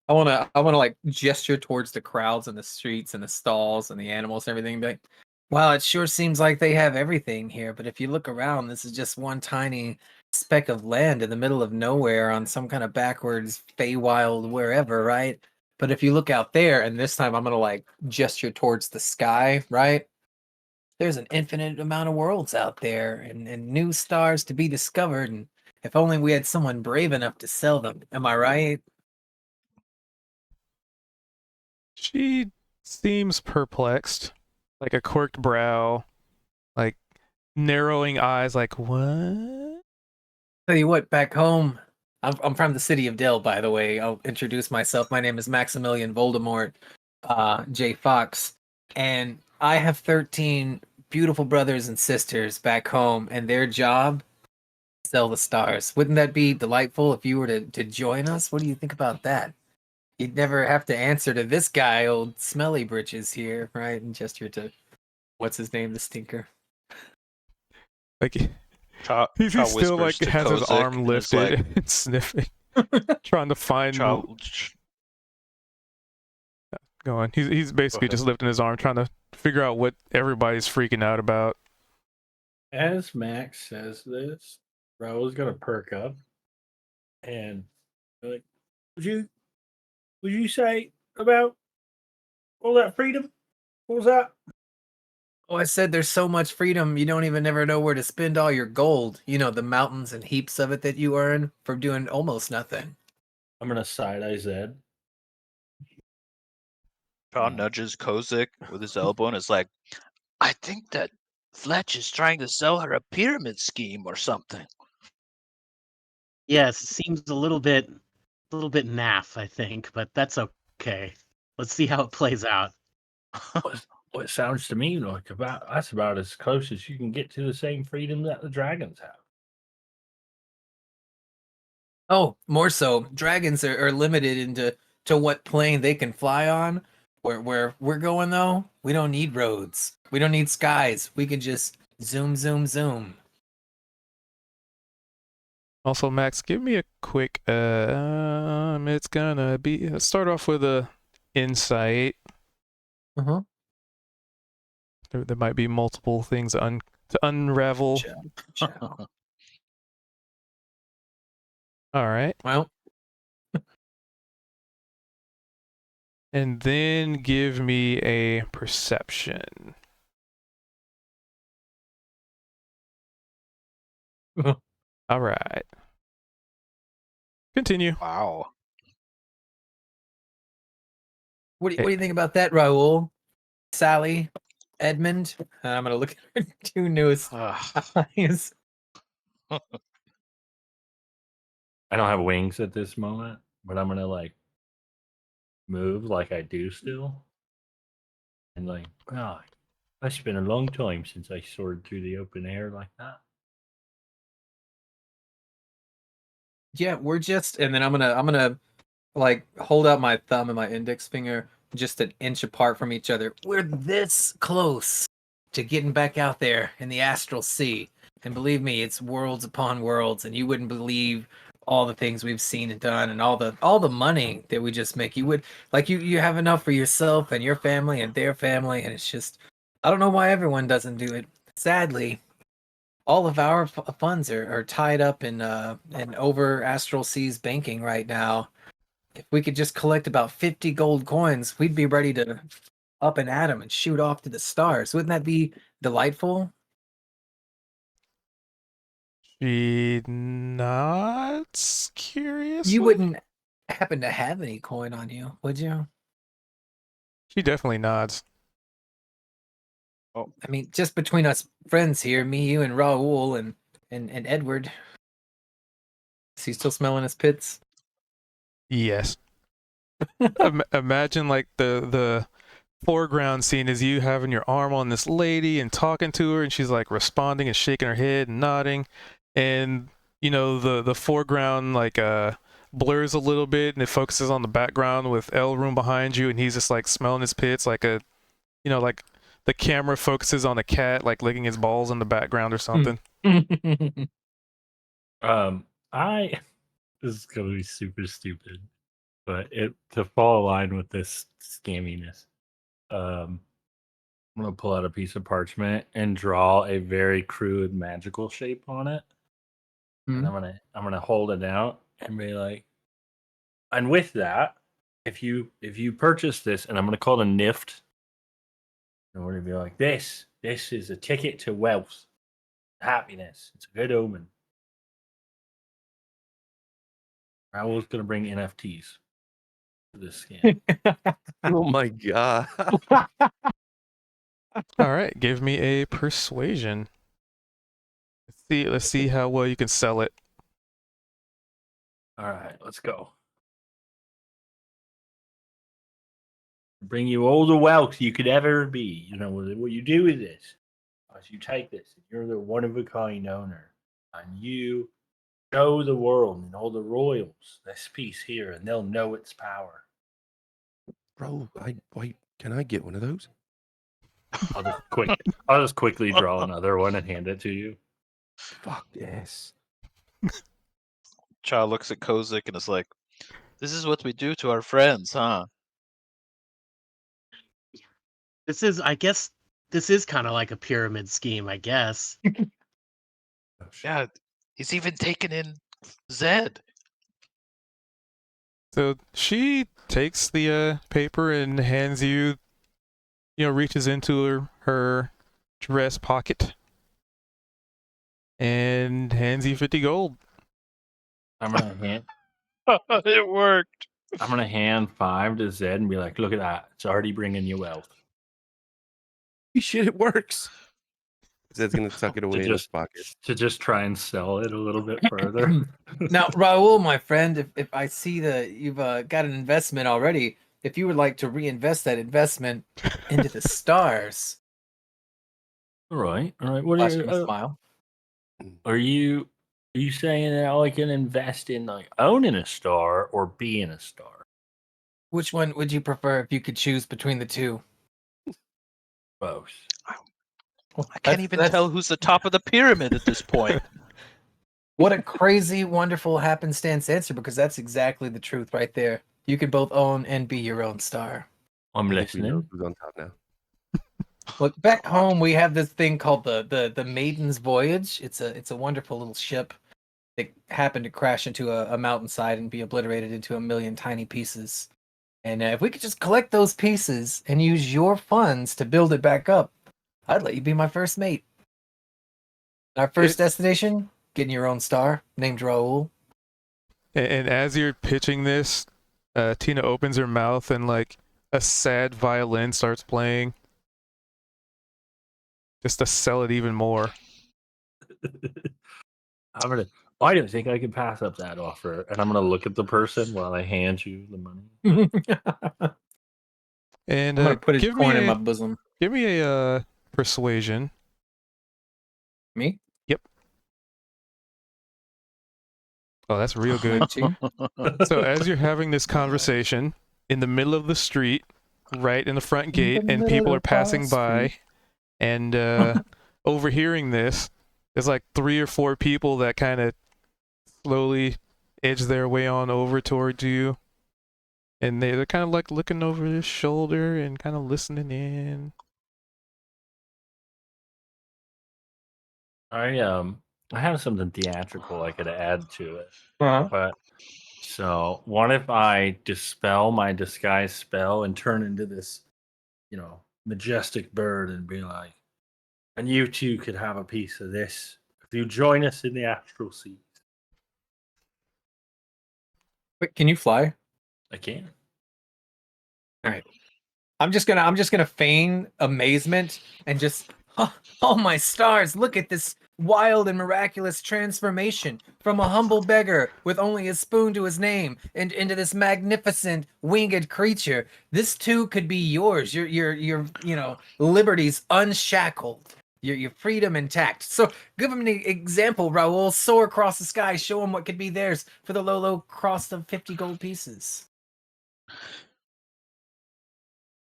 [SPEAKER 3] I wanna like gesture towards the crowds and the streets and the stalls and the animals and everything. Be like, wow, it sure seems like they have everything here, but if you look around, this is just one tiny speck of land in the middle of nowhere on some kind of backwards Feywild wherever, right? But if you look out there, and this time I'm gonna like gesture towards the sky, right? There's an infinite amount of worlds out there and new stars to be discovered, and if only we had someone brave enough to sell them. Am I right?
[SPEAKER 1] She seems perplexed, like a quirked brow, like narrowing eyes, like what?
[SPEAKER 3] Tell you what, back home, I'm from the city of Dell, by the way. I'll introduce myself. My name is Maximilian Voldemort, J. Fox, and I have 13 beautiful brothers and sisters back home, and their job, sell the stars. Wouldn't that be delightful if you were to join us? What do you think about that? You'd never have to answer to this guy, old Smelly Britches here, right? And gesture to, what's his name, the stinker.
[SPEAKER 1] Like He's
[SPEAKER 4] Cha
[SPEAKER 1] still like
[SPEAKER 4] whispers to
[SPEAKER 1] has his
[SPEAKER 4] Kozik
[SPEAKER 1] arm
[SPEAKER 4] and is
[SPEAKER 1] lifted
[SPEAKER 4] like,
[SPEAKER 1] and sniffing, trying to find. Go on. He's basically just lifting his arm, trying to figure out what everybody's freaking out about.
[SPEAKER 6] As Max says this, Raul's gonna perk up and like, would you say about all that freedom? What was that?
[SPEAKER 3] Oh, I said there's so much freedom, you don't even ever know where to spend all your gold. You know, the mountains and heaps of it that you earn from doing almost nothing.
[SPEAKER 6] I'm gonna side eye Zed.
[SPEAKER 4] Cha nudges Kozik with his elbow and is like, I think that Fletch is trying to sell her a pyramid scheme or something.
[SPEAKER 5] Yes, it seems a little bit naff, I think, but that's okay. Let's see how it plays out.
[SPEAKER 6] What sounds to me like that's about as close as you can get to the same freedom that the dragons have.
[SPEAKER 3] Oh, more so. Dragons are limited to what plane they can fly on. Where we're going though, we don't need roads. We don't need skies. We can just zoom, zoom, zoom.
[SPEAKER 1] Also, Max, give me a quick. It's gonna be. Let's start off with a insight.
[SPEAKER 3] Uh-huh.
[SPEAKER 1] There might be multiple things to unravel.
[SPEAKER 3] Ciao.
[SPEAKER 1] All right,
[SPEAKER 3] Well,
[SPEAKER 1] and then give me a perception. All right. Continue.
[SPEAKER 4] Wow.
[SPEAKER 3] what do you think about that, Raul? Sally, Edmund? I'm gonna look at her two newest eyes.
[SPEAKER 6] I don't have wings at this moment, but I'm gonna like move like I do still. And like, wow, it's been a long time since I soared through the open air like that.
[SPEAKER 3] Yeah, we're just, and then I'm gonna like hold out my thumb and my index finger just an inch apart from each other. We're this close to getting back out there in the astral sea. And believe me, it's worlds upon worlds, and you wouldn't believe all the things we've seen and done and all the money that we just make. You would like you have enough for yourself and your family and their family, and it's just I don't know why everyone doesn't do it. Sadly, all of our funds are tied up in over astral seas banking right now. If we could just collect about 50 gold coins, we'd be ready to up and at 'em and shoot off to the stars. Wouldn't that be delightful?
[SPEAKER 1] She nods curiously.
[SPEAKER 3] You wouldn't happen to have any coin on you, would you?
[SPEAKER 1] She definitely nods.
[SPEAKER 3] I mean, just between us friends here, me, you, and Raoul and Edward. Is he still smelling his pits?
[SPEAKER 1] Yes. Imagine like the foreground scene is you having your arm on this lady and talking to her, and she's like responding and shaking her head and nodding, and you know the foreground like blurs a little bit and it focuses on the background with Elroom behind you, and he's just like smelling his pits like a, you know, like the camera focuses on a cat like licking his balls in the background or something.
[SPEAKER 6] I this is gonna be super stupid, but it to fall in line with this scamminess. I'm gonna pull out a piece of parchment and draw a very crude magical shape on it. And I'm gonna hold it out and be like, and with that, if you purchase this, and I'm gonna call it a NIFT, and we're gonna be like, this is a ticket to wealth, happiness. It's a good omen. Raul's gonna bring NFTs to this scam.
[SPEAKER 2] Oh my god.
[SPEAKER 1] All right, give me a persuasion. Let's see how well you can sell it.
[SPEAKER 6] All right, let's go. Bring you all the wealth you could ever be. You know what you do with this is you take this, and you're the one of a kind owner, and you show the world and all the royals this piece here, and they'll know its power.
[SPEAKER 2] Bro, can I get one of those?
[SPEAKER 6] I'll just quickly draw another one and hand it to you.
[SPEAKER 2] Fuck yes.
[SPEAKER 4] Cha looks at Kozik and is like, "This is what we do to our friends, huh?"
[SPEAKER 5] I guess, this is kind of like a pyramid scheme, I guess.
[SPEAKER 2] Oh, shit.
[SPEAKER 4] Yeah, he's even taken in Zed.
[SPEAKER 1] So she takes the paper and hands you, reaches into her dress pocket and hands you 50 gold.
[SPEAKER 6] I'm gonna hand
[SPEAKER 4] It worked.
[SPEAKER 6] 5 to Zed and be like, "Look at that! It's already bringing you wealth."
[SPEAKER 2] Holy shit, it works. Zed's gonna tuck it away in his
[SPEAKER 6] just
[SPEAKER 2] pocket.
[SPEAKER 6] to just try and sell it a little bit further.
[SPEAKER 3] Now, Raul, my friend, if I see that you've got an investment already, if you would like to reinvest that investment into the stars,
[SPEAKER 6] all right. What
[SPEAKER 3] flash him a smile.
[SPEAKER 6] are you saying that I can invest in like owning a star or being a star?
[SPEAKER 3] Which one would you prefer if you could choose between the two?
[SPEAKER 6] Both.
[SPEAKER 4] I can't even tell who's the top of the pyramid at this point.
[SPEAKER 3] What a crazy, wonderful happenstance answer, because that's exactly the truth right there. You can both own and be your own star.
[SPEAKER 6] I'm
[SPEAKER 2] I think we know
[SPEAKER 6] listening.
[SPEAKER 2] who's on top now.
[SPEAKER 3] Look, back home we have this thing called the Maiden's Voyage. It's a wonderful little ship that happened to crash into a mountainside and be obliterated into a million tiny pieces. And if we could just collect those pieces and use your funds to build it back up, I'd let you be my first mate. Our first destination, getting your own star, named Raul.
[SPEAKER 1] And as you're pitching this, Tina opens her mouth and like a sad violin starts playing. Just to sell it even more.
[SPEAKER 6] I didn't think I could pass up that offer, and I'm gonna look at the person while I hand you the money.
[SPEAKER 1] And
[SPEAKER 3] I'm gonna put his
[SPEAKER 1] give
[SPEAKER 3] coin
[SPEAKER 1] me
[SPEAKER 3] in my bosom.
[SPEAKER 1] Give me a persuasion.
[SPEAKER 3] Me?
[SPEAKER 1] Yep. Oh, that's real good.
[SPEAKER 3] 19.
[SPEAKER 1] So as you're having this conversation in the middle of the street, right in the front gate, and people are passing by, and overhearing this, there's like 3 or 4 people that kind of slowly edge their way on over towards you, and they're kind of like looking over their shoulder and kind of listening in.
[SPEAKER 6] I have something theatrical I could add to it.
[SPEAKER 3] Uh-huh.
[SPEAKER 6] But so what if I dispel my disguise spell and turn into this, majestic bird and be like, and you too could have a piece of this if you join us in the astral seas.
[SPEAKER 3] Wait, can you fly?
[SPEAKER 6] I can.
[SPEAKER 3] All right. I'm just gonna feign amazement and just, oh my stars, look at this wild and miraculous transformation from a humble beggar with only a spoon to his name and into this magnificent winged creature. This too could be yours. Your liberties unshackled. Your freedom intact. So give him an example, Raul. Soar across the sky, show him what could be theirs for the low cost of 50 gold pieces.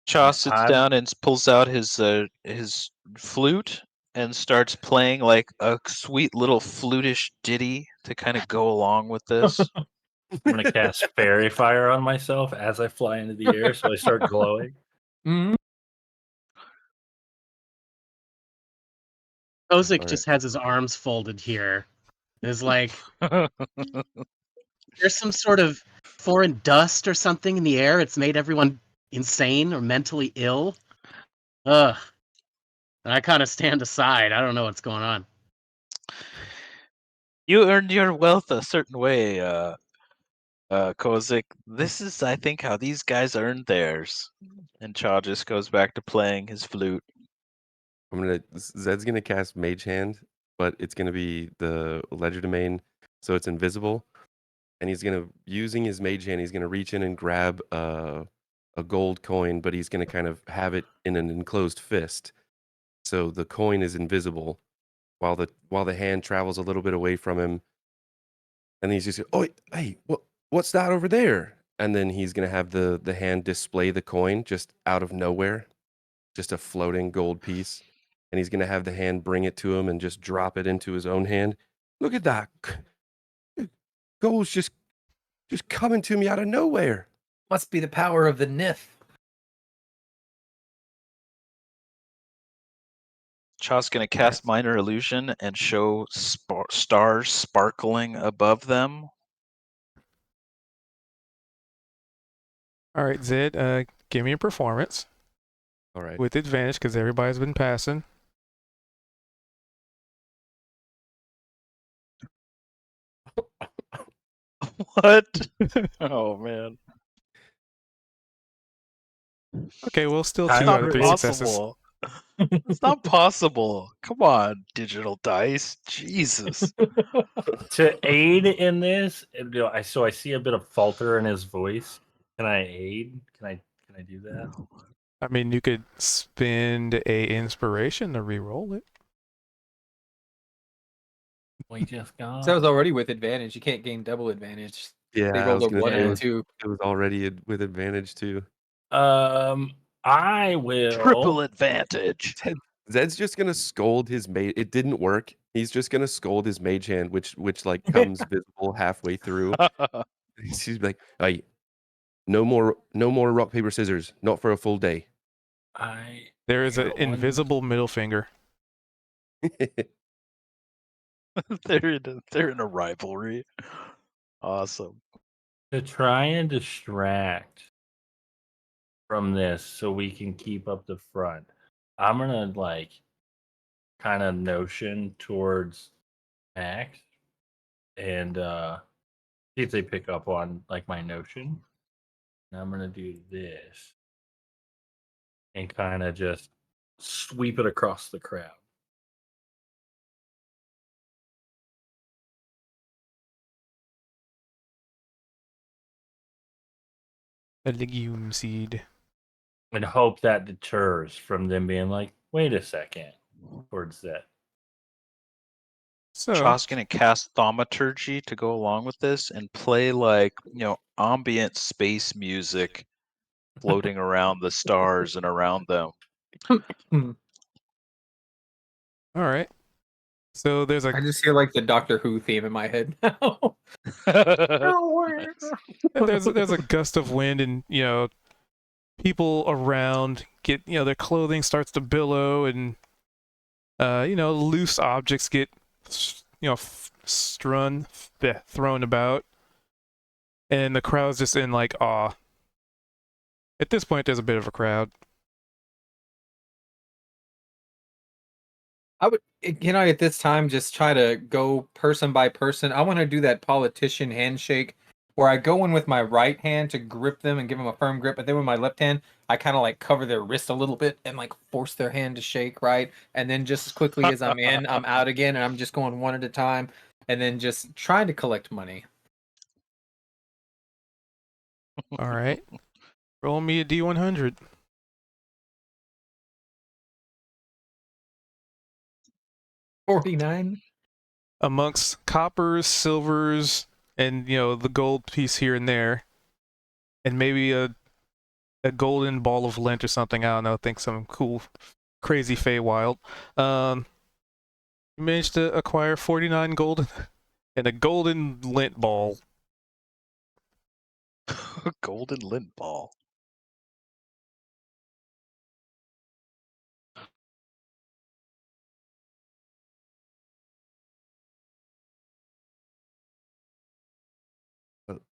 [SPEAKER 4] Cha sits down and pulls out his flute and starts playing like a sweet little flutish ditty to kind of go along with this.
[SPEAKER 6] I'm gonna cast fairy fire on myself as I fly into the air, so I start glowing.
[SPEAKER 3] Mm-hmm.
[SPEAKER 5] Kozik just has his arms folded here. There's like there's some sort of foreign dust or something in the air. It's made everyone insane or mentally ill. Ugh. And I kind of stand aside. I don't know what's going on.
[SPEAKER 4] You earned your wealth a certain way, Kozik. This is, I think, how these guys earned theirs. And Cha just goes back to playing his flute.
[SPEAKER 2] Zed's gonna cast Mage Hand, but it's gonna be the legerdemain, so it's invisible. And he's gonna, using his Mage Hand, he's gonna reach in and grab a gold coin, but he's gonna kind of have it in an enclosed fist, so the coin is invisible, while the hand travels a little bit away from him. And he's just, oh hey, what's that over there? And then he's gonna have the hand display the coin just out of nowhere, just a floating gold piece. and he's gonna have the hand bring it to him and just drop it into his own hand. Look at that. Gold's just coming to me out of nowhere.
[SPEAKER 3] Must be the power of the Nith.
[SPEAKER 4] Chaw's gonna cast minor illusion and show stars sparkling above them.
[SPEAKER 1] All right, Zed, give me a performance
[SPEAKER 2] All right.
[SPEAKER 1] with advantage because everybody's been passing.
[SPEAKER 4] What? Oh man.
[SPEAKER 1] Okay, well, still
[SPEAKER 6] It's
[SPEAKER 1] 2
[SPEAKER 6] not
[SPEAKER 1] out of 3 successes.
[SPEAKER 4] Possible. It's not possible. Come on, digital dice. Jesus.
[SPEAKER 6] To aid in this, so I see a bit of falter in his voice. Can I aid? Can I do that?
[SPEAKER 1] I mean, you could spend a inspiration to re-roll it.
[SPEAKER 6] We just got.
[SPEAKER 3] So I was already with advantage. You can't gain double advantage.
[SPEAKER 2] Yeah,
[SPEAKER 3] They
[SPEAKER 2] I
[SPEAKER 3] rolled
[SPEAKER 2] was
[SPEAKER 3] a
[SPEAKER 2] gonna
[SPEAKER 3] 1
[SPEAKER 2] say
[SPEAKER 3] and
[SPEAKER 2] it
[SPEAKER 3] a
[SPEAKER 2] was,
[SPEAKER 3] 2.
[SPEAKER 2] it was already with advantage too.
[SPEAKER 6] I will
[SPEAKER 4] Triple advantage.
[SPEAKER 2] Zed's just gonna scold his mage. It didn't work. He's just gonna scold his mage hand, which like comes visible halfway through. She's like, "Hey, no more rock paper scissors. Not for a full day."
[SPEAKER 1] There is an
[SPEAKER 6] got one.
[SPEAKER 1] invisible middle finger.
[SPEAKER 4] they're in a rivalry. Awesome.
[SPEAKER 6] To try and distract from this so we can keep up the front. I'm gonna like kind of notion towards Max and see if they pick up on like my notion. And I'm gonna do this and kind of just sweep it across the crowd.
[SPEAKER 1] A legume seed.
[SPEAKER 6] And hope that deters from them being like, wait a second, towards that.
[SPEAKER 1] So,
[SPEAKER 4] Chaw's gonna cast thaumaturgy to go along with this and play like, ambient space music floating around the stars and around them.
[SPEAKER 1] all right. So there's
[SPEAKER 3] I
[SPEAKER 1] a
[SPEAKER 3] just hear like the Doctor Who theme in my head now.
[SPEAKER 1] there's a gust of wind, and people around get their clothing starts to billow, and loose objects get thrown about, and the crowd's just in like awe. At this point, there's a bit of a crowd.
[SPEAKER 3] I would, at this time, just try to go person by person. I want to do that politician handshake where I go in with my right hand to grip them and give them a firm grip, but then with my left hand, I kind of like cover their wrist a little bit and like force their hand to shake, right? And then just as quickly as I'm in, I'm out again, and I'm just going one at a time, and then just trying to collect money.
[SPEAKER 1] All right. Roll me a D100.
[SPEAKER 3] 49.
[SPEAKER 1] Amongst coppers, silvers, and the gold piece here and there, and maybe a golden ball of lint or something. I don't know. Think some cool, crazy Feywild. You managed to acquire 49 gold and a golden lint ball.
[SPEAKER 4] Golden lint ball.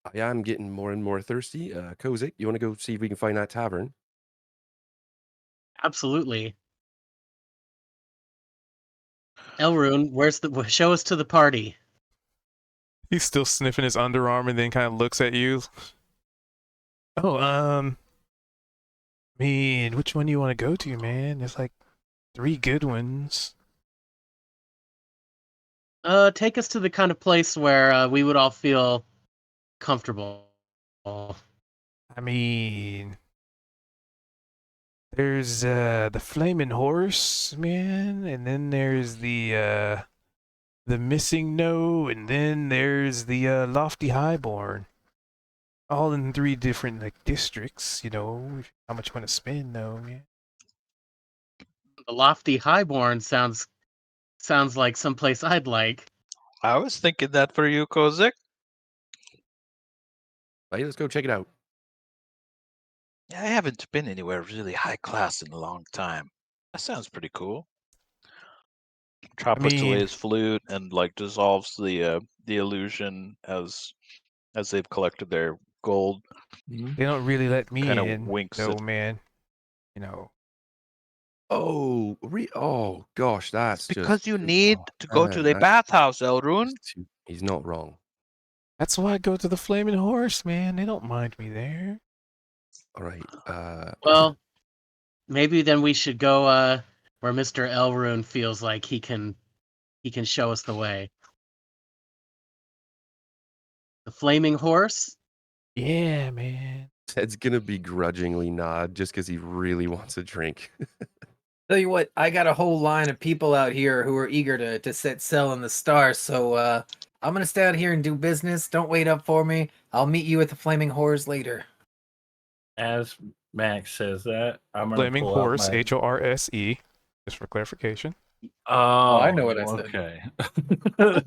[SPEAKER 2] I am getting more and more thirsty. Kozik, you want to go see if we can find that tavern?
[SPEAKER 5] Absolutely. Elrune, show us to the party.
[SPEAKER 1] He's still sniffing his underarm and then kind of looks at you. Oh, man, which one do you want to go to, man? There's like 3 good ones.
[SPEAKER 5] Take us to the kind of place where we would all feel comfortable.
[SPEAKER 1] I mean, there's the Flaming Horse, man, and then there's the Missing No, and then there's the Lofty Highborn. All in 3 different like districts, how much you want to spend though, man.
[SPEAKER 5] The Lofty Highborn sounds like someplace I'd like.
[SPEAKER 4] I was thinking that for you, Kozik.
[SPEAKER 2] Hey, let's go check it out.
[SPEAKER 4] I haven't been anywhere really high class in a long time. That sounds pretty cool. Chop puts away
[SPEAKER 1] mean-
[SPEAKER 4] his flute and like dissolves the illusion as they've collected their gold.
[SPEAKER 1] They don't really let me
[SPEAKER 4] Kinda
[SPEAKER 1] in.
[SPEAKER 4] winks
[SPEAKER 1] No,
[SPEAKER 4] at-
[SPEAKER 1] man. You know.
[SPEAKER 2] Oh, oh gosh, that's
[SPEAKER 4] Because
[SPEAKER 2] just
[SPEAKER 4] you
[SPEAKER 2] too-
[SPEAKER 4] need
[SPEAKER 2] oh,
[SPEAKER 4] to go to
[SPEAKER 2] man,
[SPEAKER 4] the
[SPEAKER 2] that's
[SPEAKER 4] bathhouse, Elrune.
[SPEAKER 2] just too- He's not wrong.
[SPEAKER 1] That's why I go to the Flaming Horse, man. They don't mind me there.
[SPEAKER 2] All right.
[SPEAKER 5] Well, maybe then we should go where Mr. Elrune feels like he can show us the way. The Flaming Horse?
[SPEAKER 1] Yeah, man.
[SPEAKER 2] Ted's gonna begrudgingly nod just because he really wants a drink.
[SPEAKER 3] Tell you what, I got a whole line of people out here who are eager to set sail in the stars. So I'm gonna stay out here and do business. Don't wait up for me. I'll meet you at the Flaming Whores later.
[SPEAKER 6] As Max says that, I'm gonna
[SPEAKER 1] Flaming
[SPEAKER 6] pull
[SPEAKER 1] Horse,
[SPEAKER 6] out my...
[SPEAKER 1] HORSE, just for clarification.
[SPEAKER 6] Oh,
[SPEAKER 3] I know what I said.
[SPEAKER 6] Okay.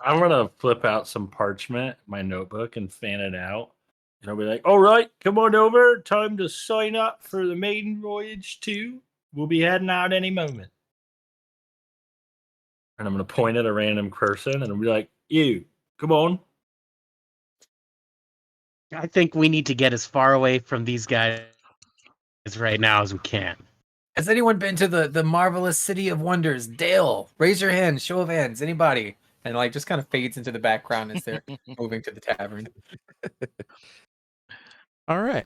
[SPEAKER 6] I'm gonna flip out some parchment, my notebook, and fan it out. And I'll be like, all right, come on over. Time to sign up for the maiden voyage 2. We'll be heading out any moment. And I'm gonna point at a random person and I'll be like, you, come on.
[SPEAKER 5] I think we need to get as far away from these guys right now as we can.
[SPEAKER 3] Has anyone been to the marvelous city of wonders? Dale, raise your hand. Show of hands. Anybody? And like just kind of fades into the background as they're moving to the tavern.
[SPEAKER 1] All right.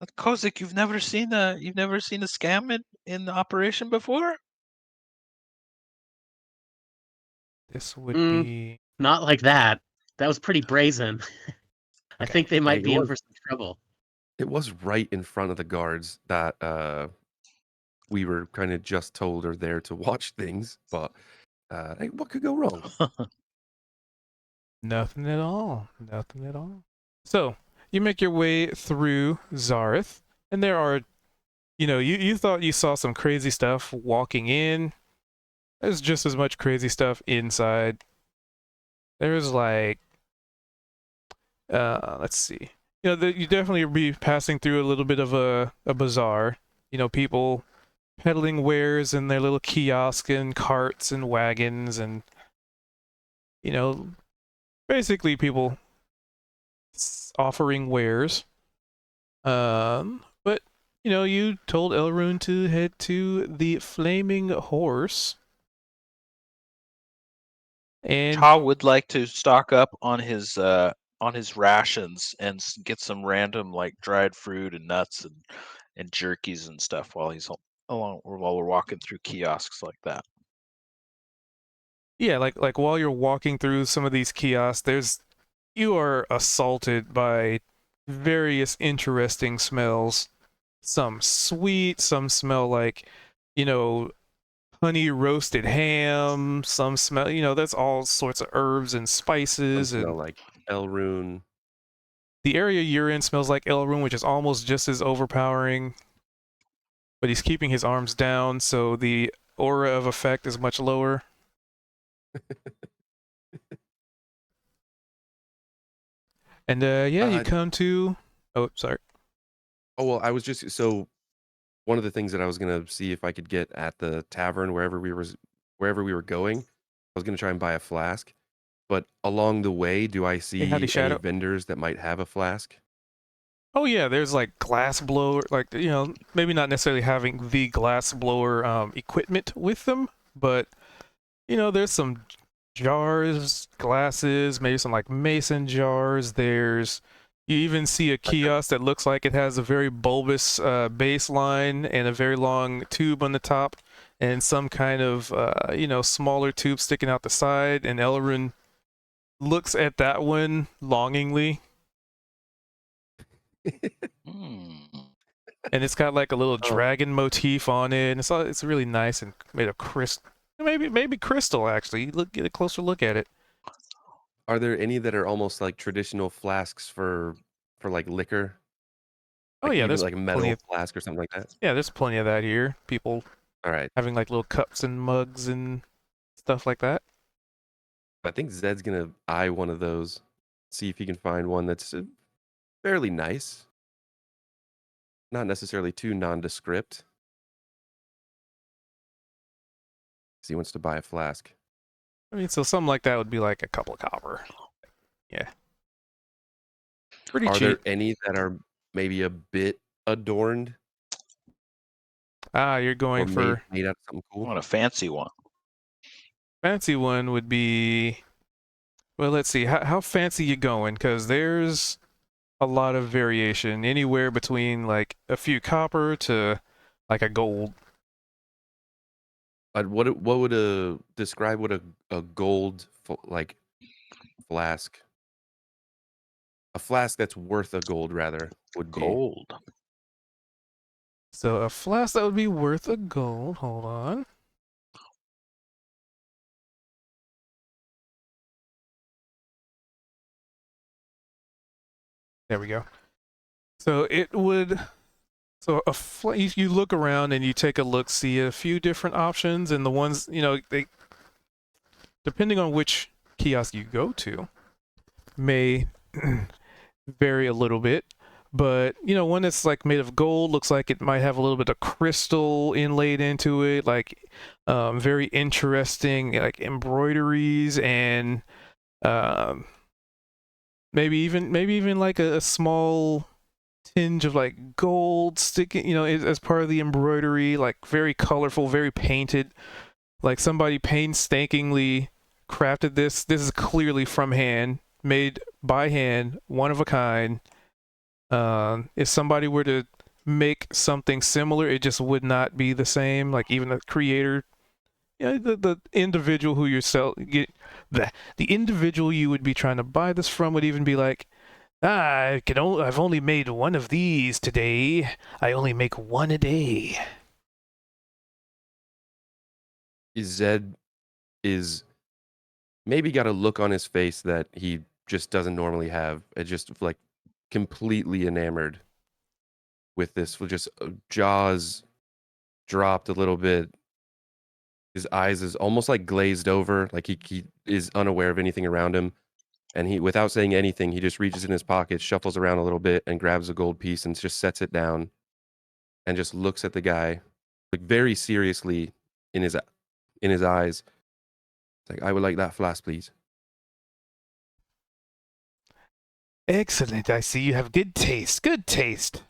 [SPEAKER 4] But Kozik, you've never seen a scam in operation before?
[SPEAKER 1] This would
[SPEAKER 5] Mm.
[SPEAKER 1] be.
[SPEAKER 5] Not like that. That was pretty brazen. I
[SPEAKER 2] Okay.
[SPEAKER 5] think they might
[SPEAKER 2] It
[SPEAKER 5] be in
[SPEAKER 2] was-
[SPEAKER 5] for some trouble.
[SPEAKER 2] It was right in front of the guards that we were kind of just told are there to watch things, but hey, what could go wrong?
[SPEAKER 1] Nothing at all. Nothing at all. So, you make your way through Zareth, and there are, you thought you saw some crazy stuff walking in. There's just as much crazy stuff inside. There's like, let's see. You definitely be passing through a little bit of a bazaar. People peddling wares in their little kiosks and carts and wagons and, basically people offering wares. But you told Elrune to head to the Flaming Horse. And
[SPEAKER 4] Cha would like to stock up on his rations and get some random like dried fruit and nuts and jerkies and stuff while we're walking through kiosks like that.
[SPEAKER 1] yeah, like while you're walking through some of these kiosks, you are assaulted by various interesting smells. Some sweet, some smell like, honey roasted ham, some smell, that's all sorts of herbs and spices.
[SPEAKER 2] Some smell
[SPEAKER 1] And
[SPEAKER 2] like Elrune.
[SPEAKER 1] the area you're in smells like Elrune, which is almost just as overpowering. But he's keeping his arms down, so the aura of effect is much lower. And you come to. Oh, sorry.
[SPEAKER 2] Oh well, I was just so one of the things that I was gonna see if I could get at the tavern wherever we were going. I was gonna try and buy a flask, but along the way, do I see
[SPEAKER 1] howdy,
[SPEAKER 2] any
[SPEAKER 1] Shadow.
[SPEAKER 2] vendors that might have a flask?
[SPEAKER 1] Oh yeah, there's like glass blower, like maybe not necessarily having the glass blower equipment with them, but there's some jars, glasses, maybe some like mason jars. You even see a kiosk that looks like it has a very bulbous baseline and a very long tube on the top, and some kind of smaller tube sticking out the side. And Elrune looks at that one longingly. And it's got like a little dragon motif on it, and it's really nice and made of crystal. Maybe crystal actually. Get a closer look at it.
[SPEAKER 2] Are there any that are almost like traditional flasks for like liquor?
[SPEAKER 1] Oh
[SPEAKER 2] Like
[SPEAKER 1] yeah,
[SPEAKER 2] even
[SPEAKER 1] there's
[SPEAKER 2] like a
[SPEAKER 1] plenty
[SPEAKER 2] metal
[SPEAKER 1] of
[SPEAKER 2] flask or something like that.
[SPEAKER 1] there's plenty of that here. People
[SPEAKER 2] All right.
[SPEAKER 1] having like little cups and mugs and stuff like that.
[SPEAKER 2] I think Zed's gonna eye one of those, see if he can find one that's fairly nice, not necessarily too nondescript. 'Cause he wants to buy a flask.
[SPEAKER 1] I mean, so something like that would be like a couple of copper. Yeah. Pretty
[SPEAKER 2] Are
[SPEAKER 1] cheap.
[SPEAKER 2] there any that are maybe a bit adorned
[SPEAKER 1] You're
[SPEAKER 2] or
[SPEAKER 1] going for
[SPEAKER 2] made out of something
[SPEAKER 4] I
[SPEAKER 2] cool?
[SPEAKER 4] want a fancy one.
[SPEAKER 1] fancy one would be, well, let's see, how fancy you going? Because there's a lot of variation, anywhere between like a few copper to like a gold.
[SPEAKER 2] What would describe what a gold like flask, a flask that's worth a gold rather would be?
[SPEAKER 4] Gold.
[SPEAKER 1] So a flask that would be worth a gold. Hold on. There we go. So it would. So you look around and you take a look, see a few different options, and the ones they, depending on which kiosk you go to, may vary a little bit. But one that's like made of gold looks like it might have a little bit of crystal inlaid into it, like very interesting like embroideries and maybe even like a small tinge of like gold sticking, as part of the embroidery, like very colorful, very painted, like somebody painstakingly crafted this. This is clearly from hand, made by hand, one of a kind. If somebody were to make something similar, it just would not be the same. Like even the creator, the individual who the individual you would be trying to buy this from would even be like, I've only made one of these today. I only make one a day.
[SPEAKER 2] Zed is maybe got a look on his face that he just doesn't normally have. It just like completely enamored with this, with just jaws dropped a little bit. His eyes is almost like glazed over, like he is unaware of anything around him. And he, without saying anything, he just reaches in his pocket, shuffles around a little bit, and grabs a gold piece and just sets it down, and just looks at the guy, like very seriously in his eyes. It's like, I would like that flask, please.
[SPEAKER 1] Excellent. I see you have good taste. Good taste.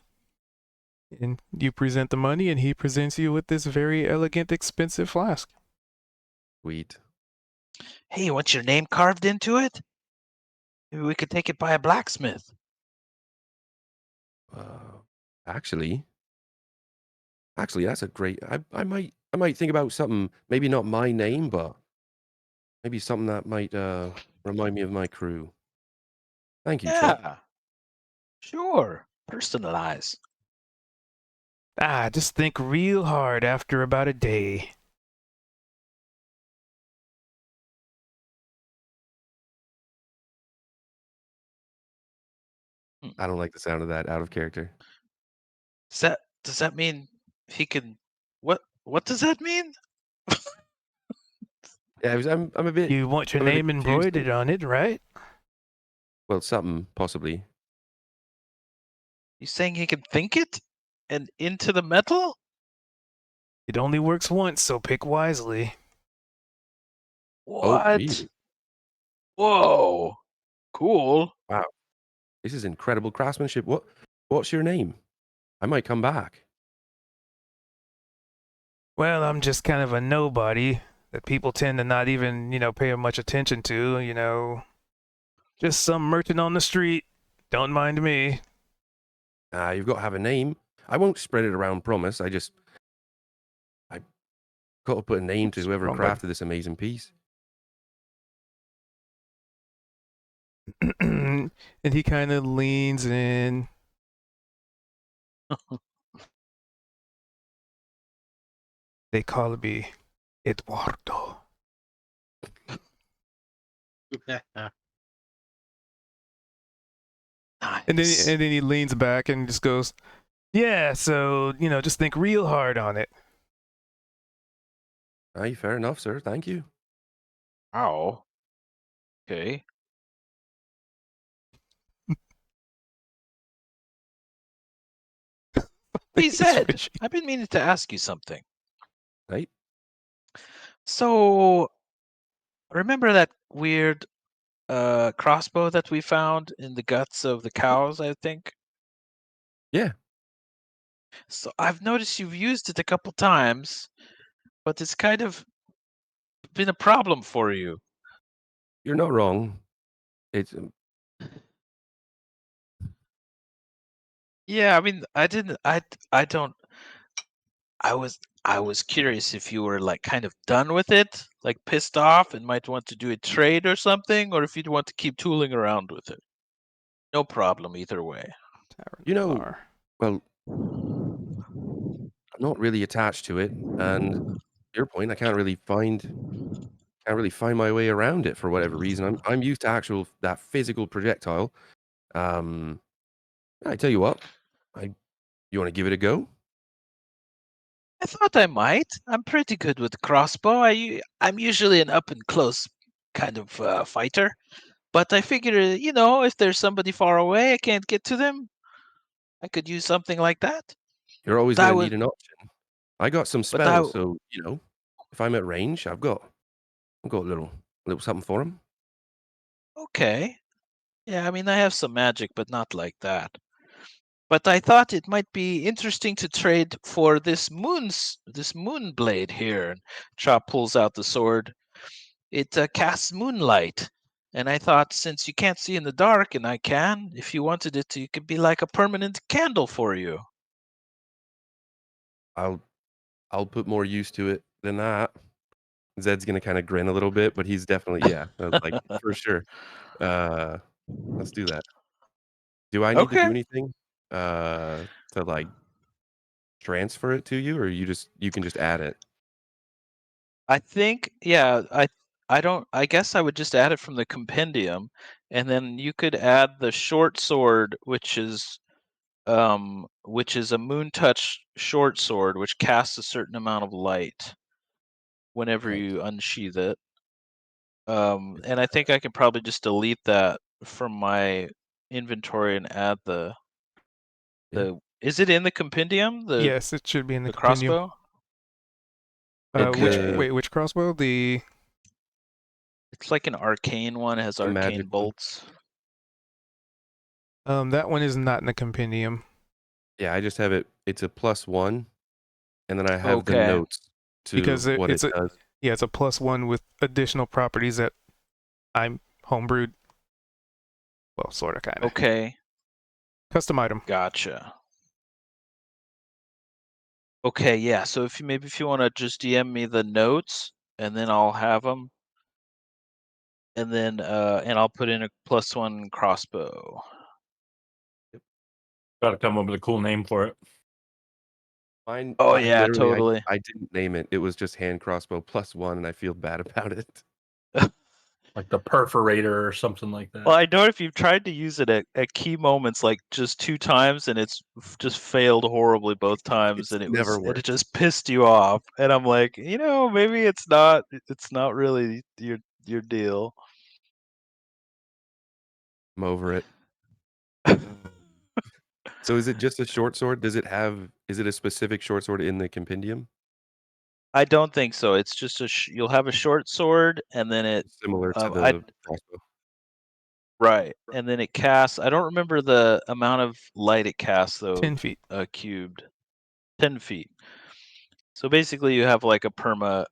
[SPEAKER 1] And you present the money, and he presents you with this very elegant, expensive flask.
[SPEAKER 2] Sweet.
[SPEAKER 4] Hey, you want your name carved into it? Maybe we could take it by a blacksmith.
[SPEAKER 2] Actually, that's a great. I might think about something. Maybe not my name, but maybe something that might remind me of my crew. Thank you, Chuck.
[SPEAKER 4] Yeah, sure. Personalize.
[SPEAKER 1] Just think real hard after about a day.
[SPEAKER 2] I don't like the sound of that. Out of character.
[SPEAKER 4] Does that mean he can? What does that mean?
[SPEAKER 2] Yeah, I'm a bit.
[SPEAKER 1] You want your
[SPEAKER 2] I'm a bit
[SPEAKER 1] name
[SPEAKER 2] confused.
[SPEAKER 1] embroidered on it, right?
[SPEAKER 2] Well, something possibly.
[SPEAKER 4] You saying he can think it and into the metal?
[SPEAKER 1] It only works once, so pick wisely.
[SPEAKER 2] Oh,
[SPEAKER 4] What?
[SPEAKER 2] really?
[SPEAKER 4] Whoa. Cool.
[SPEAKER 2] Wow. This is incredible craftsmanship. What's your name? I might come back.
[SPEAKER 1] Well, I'm just kind of a nobody that people tend to not even, pay much attention to, Just some merchant on the street. Don't mind me.
[SPEAKER 2] You've got to have a name. I won't spread it around, promise. I got to put a name to whoever
[SPEAKER 1] Wrong button.
[SPEAKER 2] crafted this amazing piece.
[SPEAKER 1] And he kind of leans in. They call me Eduardo.
[SPEAKER 4] Nice.
[SPEAKER 1] And then he leans back and just goes, Yeah, so, just think real hard on it.
[SPEAKER 2] Aye, fair enough, sir. Thank you.
[SPEAKER 4] Ow. Okay. Hey,
[SPEAKER 1] He's
[SPEAKER 4] Zed,
[SPEAKER 1] fishy.
[SPEAKER 4] I've been meaning to ask you something.
[SPEAKER 2] Right?
[SPEAKER 4] So, remember that weird crossbow that we found in the guts of the cows, I think?
[SPEAKER 2] Yeah.
[SPEAKER 4] So, I've noticed you've used it a couple times, but it's kind of been a problem for you.
[SPEAKER 2] You're not wrong. It's
[SPEAKER 4] Yeah, I mean, I don't. I was curious if you were like kind of done with it, like pissed off and might want to do a trade or something, or if you'd want to keep tooling around with it. No problem either way.
[SPEAKER 1] Tavern
[SPEAKER 2] you know,
[SPEAKER 1] bar.
[SPEAKER 2] well, I'm not really attached to it, and to your point, I can't really find my way around it for whatever reason. I'm used to that physical projectile. Um, I tell you what, you want to give it a go?
[SPEAKER 4] I thought I might. I'm pretty good with the crossbow. I'm usually an up and close kind of fighter, but I figure, if there's somebody far away, I can't get to them. I could use something like that.
[SPEAKER 2] You're always
[SPEAKER 4] But I
[SPEAKER 2] going to
[SPEAKER 4] would,
[SPEAKER 2] need an option. I got some
[SPEAKER 4] but I
[SPEAKER 2] spells, so if I'm at range, I've got a little something for him.
[SPEAKER 4] okay. Yeah, I mean, I have some magic, but not like that. But I thought it might be interesting to trade for this moon blade here. And Chop pulls out the sword. It casts moonlight, and I thought since you can't see in the dark, and I can, if you wanted it to, it could be like a permanent candle for you.
[SPEAKER 2] I'll put more use to it than that. Zed's gonna kind of grin a little bit, but he's definitely like for sure. Let's do that. Do I need to do
[SPEAKER 4] Okay.
[SPEAKER 2] anything to like transfer it to you, or you can just add it?
[SPEAKER 4] I think, yeah, I don't. I guess I would just add it from the compendium, and then you could add the short sword, which is a moon touch short sword, which casts a certain amount of light whenever
[SPEAKER 2] Right.
[SPEAKER 4] you unsheath it. And I think I can probably just delete that from my inventory and add the
[SPEAKER 2] Yeah.
[SPEAKER 4] Is it in the compendium?
[SPEAKER 1] Yes, it should be in the
[SPEAKER 4] The
[SPEAKER 1] compendium.
[SPEAKER 4] crossbow?
[SPEAKER 1] Which
[SPEAKER 4] Okay.
[SPEAKER 1] which crossbow? The
[SPEAKER 4] It's like an arcane one, it has
[SPEAKER 2] The magic
[SPEAKER 4] arcane
[SPEAKER 2] one.
[SPEAKER 4] bolts.
[SPEAKER 1] that one is not in the compendium.
[SPEAKER 2] Yeah, I just have it. It's a +1, and then I have the
[SPEAKER 4] Okay.
[SPEAKER 2] notes to
[SPEAKER 1] Because
[SPEAKER 2] what it
[SPEAKER 1] it's a
[SPEAKER 2] does.
[SPEAKER 1] it's a +1 with additional properties that I'm homebrewed. Well, sort of, kind of.
[SPEAKER 4] Okay.
[SPEAKER 1] Custom item.
[SPEAKER 4] Gotcha. Okay, yeah. So if you want to just DM me the notes, and then I'll have them, and then and I'll put in a +1 crossbow.
[SPEAKER 6] Got to come up with a cool name for it.
[SPEAKER 2] Mine
[SPEAKER 4] Oh yeah,
[SPEAKER 2] literally,
[SPEAKER 4] totally.
[SPEAKER 2] I didn't name it. It was just hand crossbow +1, and I feel bad about it.
[SPEAKER 6] Like the perforator or something like that.
[SPEAKER 4] Well, I know if you've tried to use it at key moments, like just 2 times, and it's just failed horribly both times,
[SPEAKER 2] It's
[SPEAKER 4] and
[SPEAKER 2] never
[SPEAKER 4] it
[SPEAKER 2] worked.
[SPEAKER 4] just pissed you off. And I'm like, maybe it's not really your deal.
[SPEAKER 2] I'm over it. So is it just a short sword? Is it a specific short sword in the compendium?
[SPEAKER 4] I don't think so. It's just you'll have a short sword, and then
[SPEAKER 2] Similar to
[SPEAKER 4] I
[SPEAKER 2] the crossbow.
[SPEAKER 4] right, and then it casts. I don't remember the amount of light it casts though.
[SPEAKER 1] 10 feet.
[SPEAKER 4] Cubed, 10 feet. So basically, you have like a perma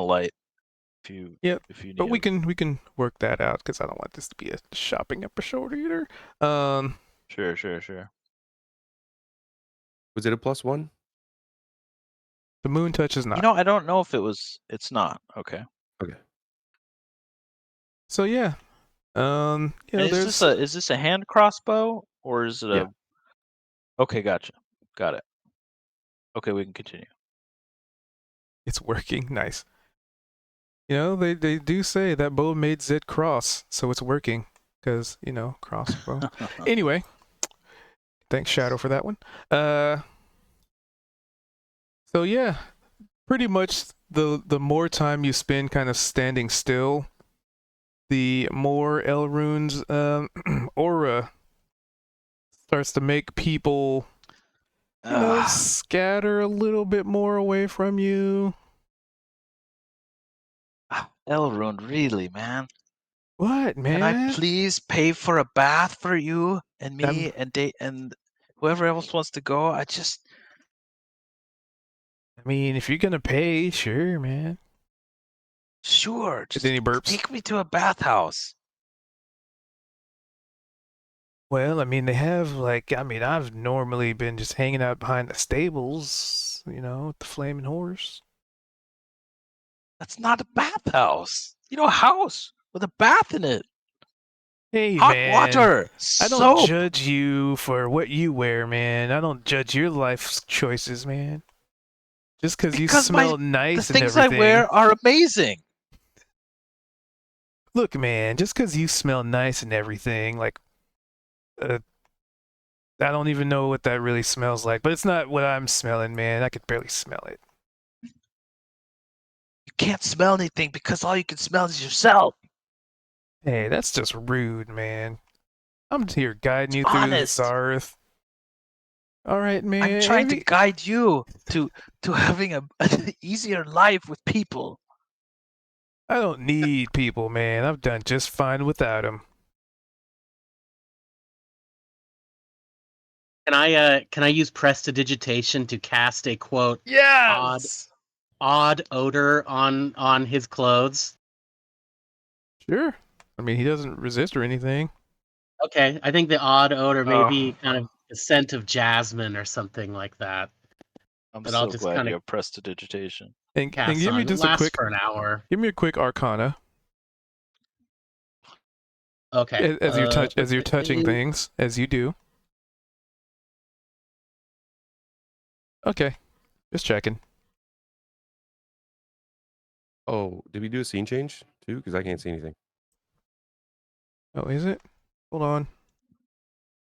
[SPEAKER 4] light
[SPEAKER 1] Yep.
[SPEAKER 4] if you
[SPEAKER 1] But
[SPEAKER 4] need
[SPEAKER 1] we
[SPEAKER 4] it.
[SPEAKER 1] can work that out because I don't want this to be a shopping episode either.
[SPEAKER 4] Sure.
[SPEAKER 2] Was it a +1?
[SPEAKER 1] The moon touch is not.
[SPEAKER 4] I don't know if it's not. Okay.
[SPEAKER 2] Okay.
[SPEAKER 1] So yeah.
[SPEAKER 4] And
[SPEAKER 1] There's
[SPEAKER 4] is this a hand crossbow or is it
[SPEAKER 2] Yeah.
[SPEAKER 4] Okay, gotcha. Got it. Okay, we can continue.
[SPEAKER 1] it's working. Nice. They do say that bow made Zed cross, so it's working. Because, crossbow. Anyway, Thanks, Shadow, for that one. So yeah, pretty much the more time you spend kind of standing still, the more Elrune's aura starts to make people, scatter a little bit more away from you.
[SPEAKER 4] Elrond, really, man?
[SPEAKER 1] What,
[SPEAKER 4] Can I
[SPEAKER 1] man?
[SPEAKER 4] please pay for a bath for you and
[SPEAKER 1] I'm-
[SPEAKER 4] me and whoever else wants to go?
[SPEAKER 1] I mean, if you're gonna pay, sure, man.
[SPEAKER 4] Sure,
[SPEAKER 1] Then he
[SPEAKER 4] just
[SPEAKER 1] burps.
[SPEAKER 4] take me to a bathhouse.
[SPEAKER 1] Well, I mean, they have I've normally been just hanging out behind the stables, with the flaming horse.
[SPEAKER 4] That's not a bathhouse. A house with a bath in it.
[SPEAKER 1] Hey,
[SPEAKER 4] Hot
[SPEAKER 1] man.
[SPEAKER 4] water,
[SPEAKER 1] I don't
[SPEAKER 4] soap.
[SPEAKER 1] judge you for what you wear, man. I don't judge your life choices, man. Just because you smell
[SPEAKER 4] the
[SPEAKER 1] nice and
[SPEAKER 4] things I
[SPEAKER 1] everything.
[SPEAKER 4] wear are amazing.
[SPEAKER 1] Look, man, just because you smell nice and everything, I don't even know what that really smells like, but it's not what I'm smelling, man. I could barely smell it.
[SPEAKER 4] You can't smell anything because all you can smell is yourself.
[SPEAKER 1] Hey, that's just rude, man. I'm here guiding you through
[SPEAKER 4] Honest.
[SPEAKER 1] Zarth. All right, man.
[SPEAKER 4] I'm trying to guide you to having an easier life with people.
[SPEAKER 1] I don't need people, man. I've done just fine without them.
[SPEAKER 5] Can I use prestidigitation to cast a quote
[SPEAKER 4] Yes.
[SPEAKER 5] odd odor on his clothes?
[SPEAKER 1] Sure. I mean, he doesn't resist or anything.
[SPEAKER 5] Okay, I think the odd odor may be kind of a scent of jasmine or something like that.
[SPEAKER 4] I'm
[SPEAKER 5] But
[SPEAKER 4] so
[SPEAKER 5] I'll just
[SPEAKER 4] glad
[SPEAKER 5] kinda
[SPEAKER 4] you have prestidigitation.
[SPEAKER 1] And
[SPEAKER 5] cast
[SPEAKER 1] give me
[SPEAKER 5] on. It
[SPEAKER 1] just a
[SPEAKER 5] lasts
[SPEAKER 1] quick,
[SPEAKER 5] for an hour.
[SPEAKER 1] give me a quick Arcana
[SPEAKER 5] Okay.
[SPEAKER 1] as you're touching things, as you do. Okay, just checking.
[SPEAKER 2] Oh, did we do a scene change too? Because I can't see anything.
[SPEAKER 1] Oh, is it? Hold on.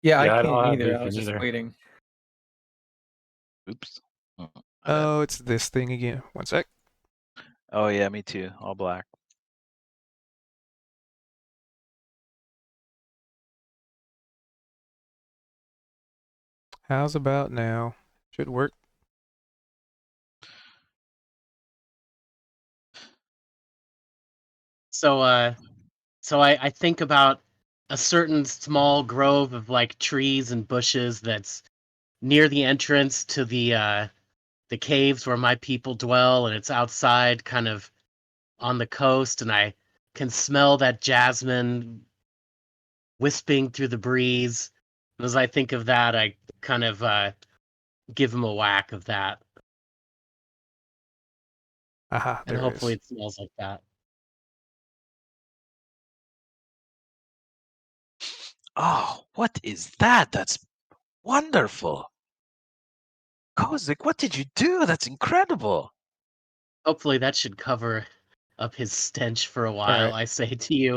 [SPEAKER 3] Yeah,
[SPEAKER 6] Yeah, I
[SPEAKER 3] I
[SPEAKER 6] don't
[SPEAKER 3] can't
[SPEAKER 6] have
[SPEAKER 3] either. I
[SPEAKER 6] anything
[SPEAKER 3] was just
[SPEAKER 6] either.
[SPEAKER 3] waiting.
[SPEAKER 4] Oops. My bad.
[SPEAKER 1] Oh, it's this thing again. One sec.
[SPEAKER 4] Oh yeah, me too. All black.
[SPEAKER 1] How's about now? Should work.
[SPEAKER 5] So I think about a certain small grove of like trees and bushes that's near the entrance to the caves where my people dwell, and it's outside kind of on the coast, and I can smell that jasmine wisping through the breeze. And as I think of that, I kind of give him a whack of that.
[SPEAKER 1] Aha,
[SPEAKER 5] And
[SPEAKER 1] there
[SPEAKER 5] hopefully
[SPEAKER 1] it is.
[SPEAKER 5] it smells like that.
[SPEAKER 4] Oh, what is that? That's wonderful. Kozik, what did you do? That's incredible.
[SPEAKER 5] Hopefully that should cover up his stench for a while,
[SPEAKER 1] right.
[SPEAKER 5] I say to you,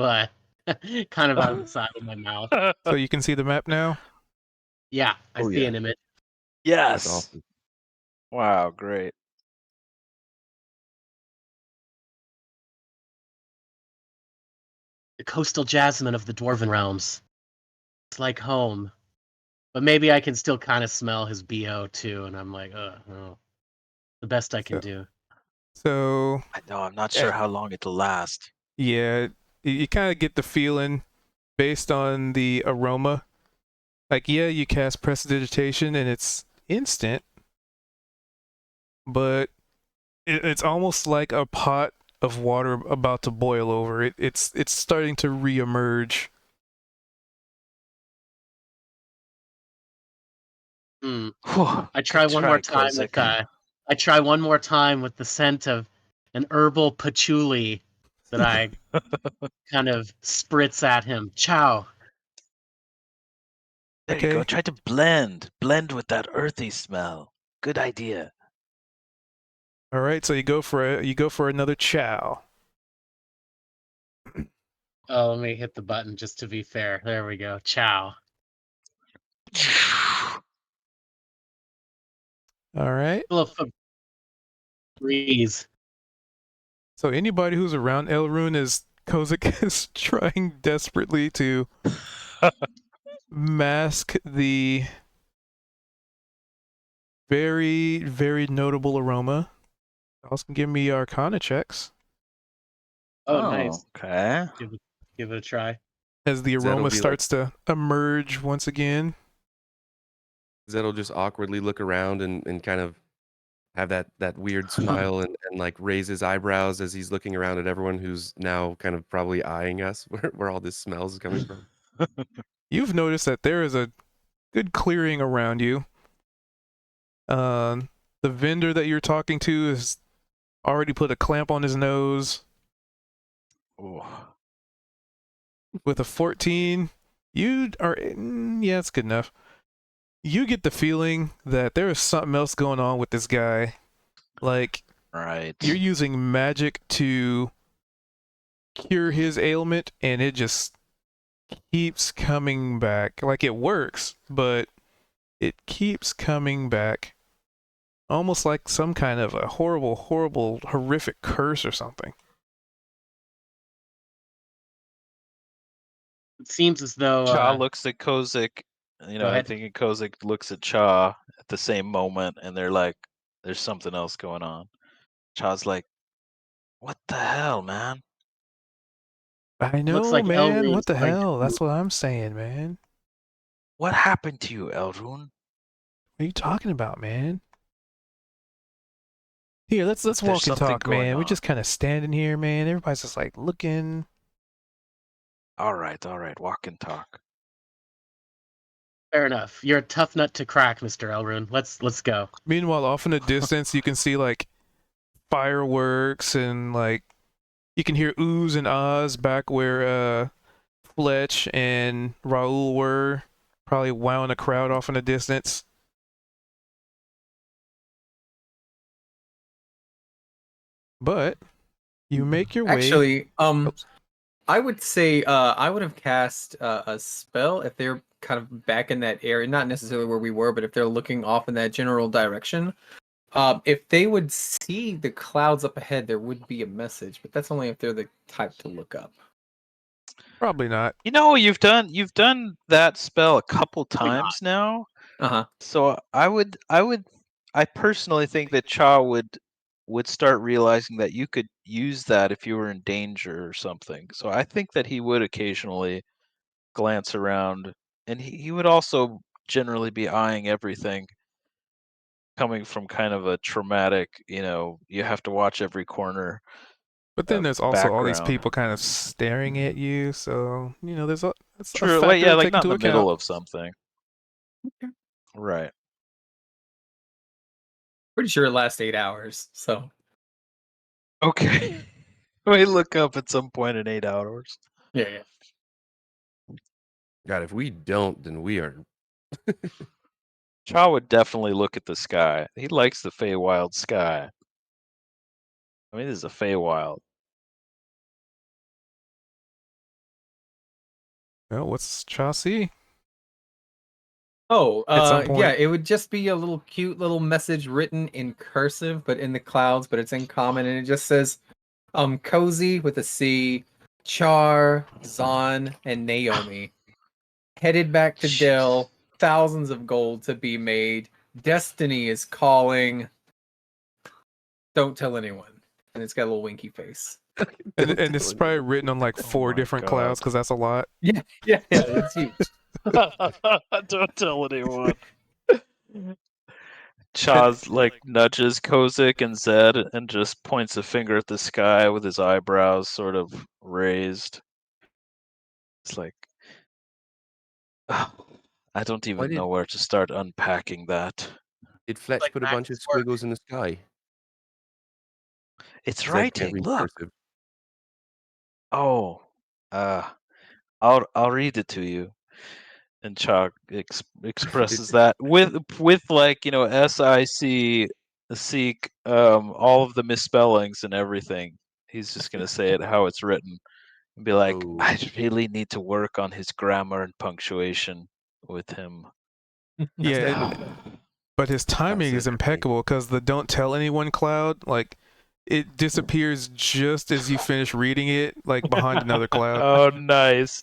[SPEAKER 5] kind of out of the side of my mouth.
[SPEAKER 1] So you can see the map now?
[SPEAKER 5] Yeah, I see an image.
[SPEAKER 4] Yes.
[SPEAKER 2] That's awesome.
[SPEAKER 4] Wow, great.
[SPEAKER 5] The coastal jasmine of the Dwarven realms. It's like home. But maybe I can still kind of smell his BO too, and I'm like, oh, the best I can do.
[SPEAKER 1] So
[SPEAKER 4] I know, I'm not sure how long it'll last.
[SPEAKER 1] yeah, you kind of get the feeling based on the aroma. Like, yeah, you cast prestidigitation and it's instant, but it's almost like a pot of water about to boil over. It's starting to reemerge.
[SPEAKER 4] Whew,
[SPEAKER 5] I try
[SPEAKER 4] good
[SPEAKER 5] one more
[SPEAKER 4] try,
[SPEAKER 5] time with
[SPEAKER 4] Kozik.
[SPEAKER 5] I try one more time with the scent of an herbal patchouli that I kind of spritz at him. Ciao.
[SPEAKER 4] There you go.
[SPEAKER 1] Okay.
[SPEAKER 4] Try to blend with that earthy smell. Good idea.
[SPEAKER 1] All right, so you go for another chow.
[SPEAKER 5] Oh, let me hit the button just to be fair. There we go. Ciao.
[SPEAKER 1] All right.
[SPEAKER 5] Full of breeze.
[SPEAKER 1] So anybody who's around Elrune is Kozik is trying desperately to mask the very, very notable aroma. Also can give me Arcana checks
[SPEAKER 5] Oh, nice.
[SPEAKER 4] Okay.
[SPEAKER 5] Give it a try.
[SPEAKER 1] as the
[SPEAKER 2] Zet'll
[SPEAKER 1] aroma
[SPEAKER 2] be
[SPEAKER 1] starts to emerge once again.
[SPEAKER 2] Zet'll just awkwardly look around and kind of have that weird smile and like raise his eyebrows as he's looking around at everyone who's now kind of probably eyeing us where all this smells is coming from.
[SPEAKER 1] You've noticed that there is a good clearing around you. The vendor that you're talking to has already put a clamp on his nose.
[SPEAKER 4] Ooh.
[SPEAKER 1] With a 14, you are, yeah, it's good enough. You get the feeling that there is something else going on with this guy. Like,
[SPEAKER 4] Right.
[SPEAKER 1] you're using magic to cure his ailment, and it just keeps coming back. Like, it works, but it keeps coming back. Almost like some kind of a horrible, horrible, horrific curse or something.
[SPEAKER 5] It seems as though
[SPEAKER 4] Cha looks at Kozik. You know,
[SPEAKER 5] Go
[SPEAKER 4] I
[SPEAKER 5] ahead.
[SPEAKER 4] think Kozik looks at Cha at the same moment, and they're like, "There's something else going on." Cha's like, "What the hell, man?
[SPEAKER 1] I know,
[SPEAKER 5] looks like
[SPEAKER 1] man. What
[SPEAKER 5] Elrune's
[SPEAKER 1] the
[SPEAKER 5] going
[SPEAKER 1] hell?
[SPEAKER 5] to
[SPEAKER 1] That's what I'm saying, man.
[SPEAKER 4] What happened to you, Elrune?"
[SPEAKER 1] What are you talking about, man? Here, let's
[SPEAKER 4] There's
[SPEAKER 1] walk and
[SPEAKER 4] something
[SPEAKER 1] talk,
[SPEAKER 4] going
[SPEAKER 1] man. We're
[SPEAKER 4] on.
[SPEAKER 1] just kind of standing here, man. Everybody's just like looking.
[SPEAKER 4] All right, walk and talk.
[SPEAKER 5] Fair enough. You're a tough nut to crack, Mr. Elrune. Let's go.
[SPEAKER 1] Meanwhile, off in the distance, you can see like fireworks and like you can hear oohs and ahs back where Fletch and Raoul were, probably wowing a crowd off in the distance. But you make your way.
[SPEAKER 3] Actually,
[SPEAKER 1] Oops.
[SPEAKER 3] I would say I would have cast a spell if they're kind of back in that area, not necessarily where we were, but if they're looking off in that general direction. If they would see the clouds up ahead, there would be a message, but that's only if they're the type to look up.
[SPEAKER 1] Probably not.
[SPEAKER 4] You know, you've done that spell a couple times now.
[SPEAKER 3] Uh-huh.
[SPEAKER 4] So I personally think that Cha would start realizing that you could use that if you were in danger or something. So I think that he would occasionally glance around, and he would also generally be eyeing everything, coming from kind of a traumatic, you have to watch every corner
[SPEAKER 1] But then there's also all these
[SPEAKER 4] background.
[SPEAKER 1] people kind of staring at you, so there's a
[SPEAKER 4] True,
[SPEAKER 1] factor
[SPEAKER 4] like, yeah,
[SPEAKER 1] to
[SPEAKER 4] like
[SPEAKER 1] take
[SPEAKER 4] not in
[SPEAKER 1] into
[SPEAKER 4] the middle
[SPEAKER 1] account.
[SPEAKER 4] of something. Right.
[SPEAKER 3] Pretty sure it lasts 8 hours, so.
[SPEAKER 4] Okay. We look up at some point in 8 hours.
[SPEAKER 3] Yeah.
[SPEAKER 2] God, if we don't, then we are.
[SPEAKER 4] Cha would definitely look at the sky. He likes the Feywild sky. I mean, this is a Feywild.
[SPEAKER 1] Well, what's Chaucy?
[SPEAKER 3] Oh,
[SPEAKER 1] At some point.
[SPEAKER 3] yeah, it would just be a little cute little message written in cursive, but in the clouds, but it's in common, and it just says, Cozy with a C, Char, Zon, and Naomi. Headed back to Dell, thousands of gold to be made. Destiny is calling. Don't tell anyone. And it's got a little winky face.
[SPEAKER 1] And it's probably written on like 4
[SPEAKER 4] my
[SPEAKER 1] different
[SPEAKER 4] God.
[SPEAKER 1] clouds because that's a lot.
[SPEAKER 3] Yeah, it's huge.
[SPEAKER 4] Don't tell anyone. Chaz like nudges Kozik and Zed and just points a finger at the sky with his eyebrows sort of raised. It's like, I don't even
[SPEAKER 2] did-
[SPEAKER 4] know where to start unpacking that.
[SPEAKER 2] Did Fletch
[SPEAKER 5] Like
[SPEAKER 2] put a bunch of
[SPEAKER 5] Max's work.
[SPEAKER 2] squiggles in the sky?
[SPEAKER 4] It's
[SPEAKER 2] Zed can't
[SPEAKER 4] writing.
[SPEAKER 2] read
[SPEAKER 4] Look.
[SPEAKER 2] cursive.
[SPEAKER 4] Oh, I'll read it to you. And Chalk expresses that with like SIC seek all of the misspellings and everything. He's just gonna say it how it's written and be like,
[SPEAKER 2] Oh.
[SPEAKER 4] I really need to work on his grammar and punctuation with him.
[SPEAKER 1] Yeah,
[SPEAKER 2] That's
[SPEAKER 1] but But his timing is impeccable because the "don't tell anyone" cloud, like, it disappears just as you finish reading it, like behind another cloud.
[SPEAKER 4] Oh, nice.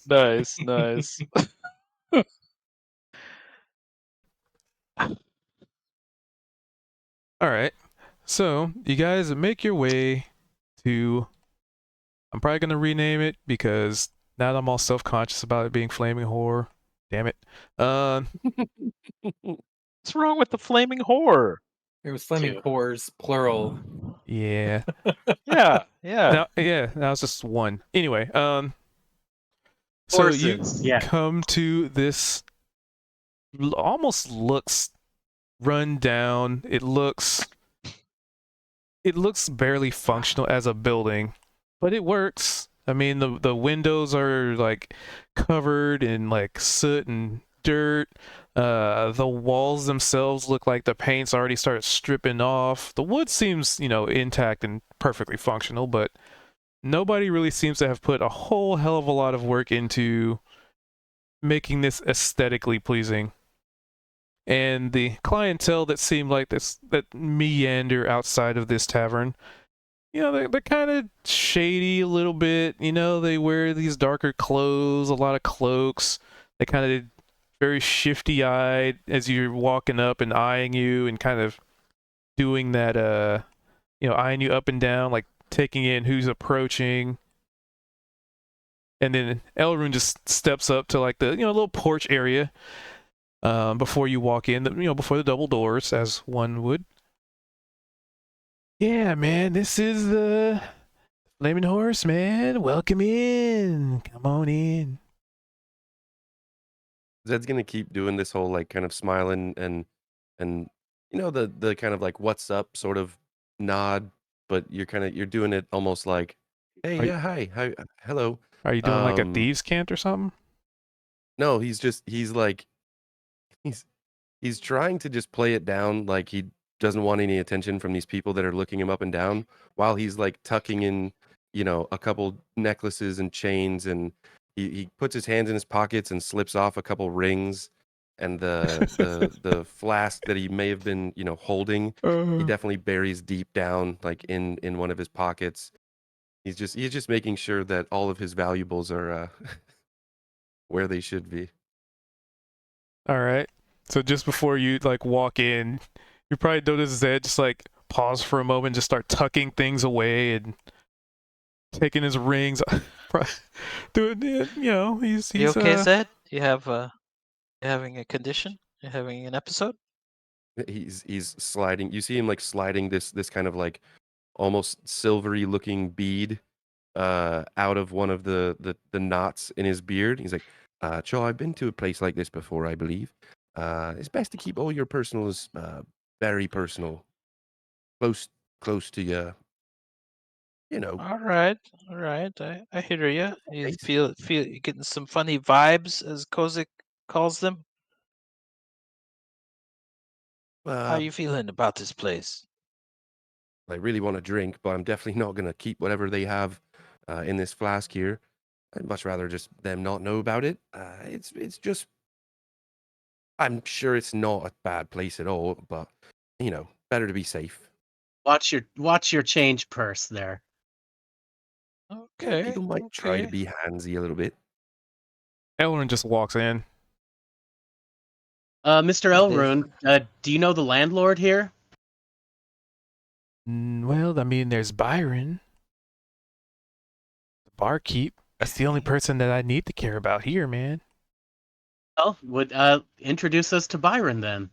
[SPEAKER 1] All right, so you guys make your way to. I'm probably gonna rename it because now that I'm all self-conscious about it being flaming horror. Damn it.
[SPEAKER 4] What's wrong with the flaming horror?
[SPEAKER 3] It was flaming
[SPEAKER 5] Two.
[SPEAKER 3] whores, plural.
[SPEAKER 1] Yeah.
[SPEAKER 4] Yeah.
[SPEAKER 1] Now it's just one. Anyway, so
[SPEAKER 5] Horses,
[SPEAKER 1] you
[SPEAKER 5] yeah.
[SPEAKER 1] come to this almost looks run down. It looks barely functional as a building, but it works. I mean, the windows are like covered in like soot and dirt. The walls themselves look like the paint's already started stripping off. The wood seems, intact and perfectly functional, but nobody really seems to have put a whole hell of a lot of work into making this aesthetically pleasing. And the clientele that seemed like that meander outside of this tavern, they're kind of shady a little bit. They wear these darker clothes, a lot of cloaks. They kind of very shifty-eyed as you're walking up and eyeing you and kind of doing that, eyeing you up and down, like taking in who's approaching. And then Elrune just steps up to like the little porch area before you walk in, before the double doors, as one would. Yeah, man, this is the Flaming Horse, man. Welcome in. Come on in.
[SPEAKER 2] Zed's gonna keep doing this whole like kind of smiling and the kind of like what's up sort of nod, but you're doing it almost like, hey, yeah, hi, hello.
[SPEAKER 1] Are you doing like a thieves' cant or something?
[SPEAKER 2] No, he's trying to just play it down like he doesn't want any attention from these people that are looking him up and down while he's like tucking in, a couple necklaces and chains, and he puts his hands in his pockets and slips off a couple rings, and the flask that he may have been, holding, he definitely buries deep down like in one of his pockets. He's just making sure that all of his valuables are where they should be.
[SPEAKER 1] All right. So just before you like walk in, you probably notice Zed just like pause for a moment, just start tucking things away and taking his rings. Doing it, he's
[SPEAKER 4] You okay, Zed? You having a condition? You having an episode?
[SPEAKER 2] He's sliding. You see him like sliding this kind of like almost silvery looking bead out of one of the knots in his beard. He's like, Cho, I've been to a place like this before, I believe. It's best to keep all your personals very personal, close to you.
[SPEAKER 4] All right. I hear you. You
[SPEAKER 2] Right.
[SPEAKER 4] feel you getting some funny vibes, as Kozik calls them. How are you feeling about this place?
[SPEAKER 2] I really want to drink, but I'm definitely not gonna keep whatever they have in this flask here. I'd much rather just them not know about it. It's just, I'm sure it's not a bad place at all, but better to be safe.
[SPEAKER 5] Watch your change purse there.
[SPEAKER 4] Okay.
[SPEAKER 2] People might try to be handsy a little bit.
[SPEAKER 1] Elrond just walks in.
[SPEAKER 5] Mr. Elrune, do you know the landlord here?
[SPEAKER 1] Well, I mean, there's Byron, the barkeep. That's the only person that I need to care about here, man.
[SPEAKER 5] Well, would introduce us to Byron then.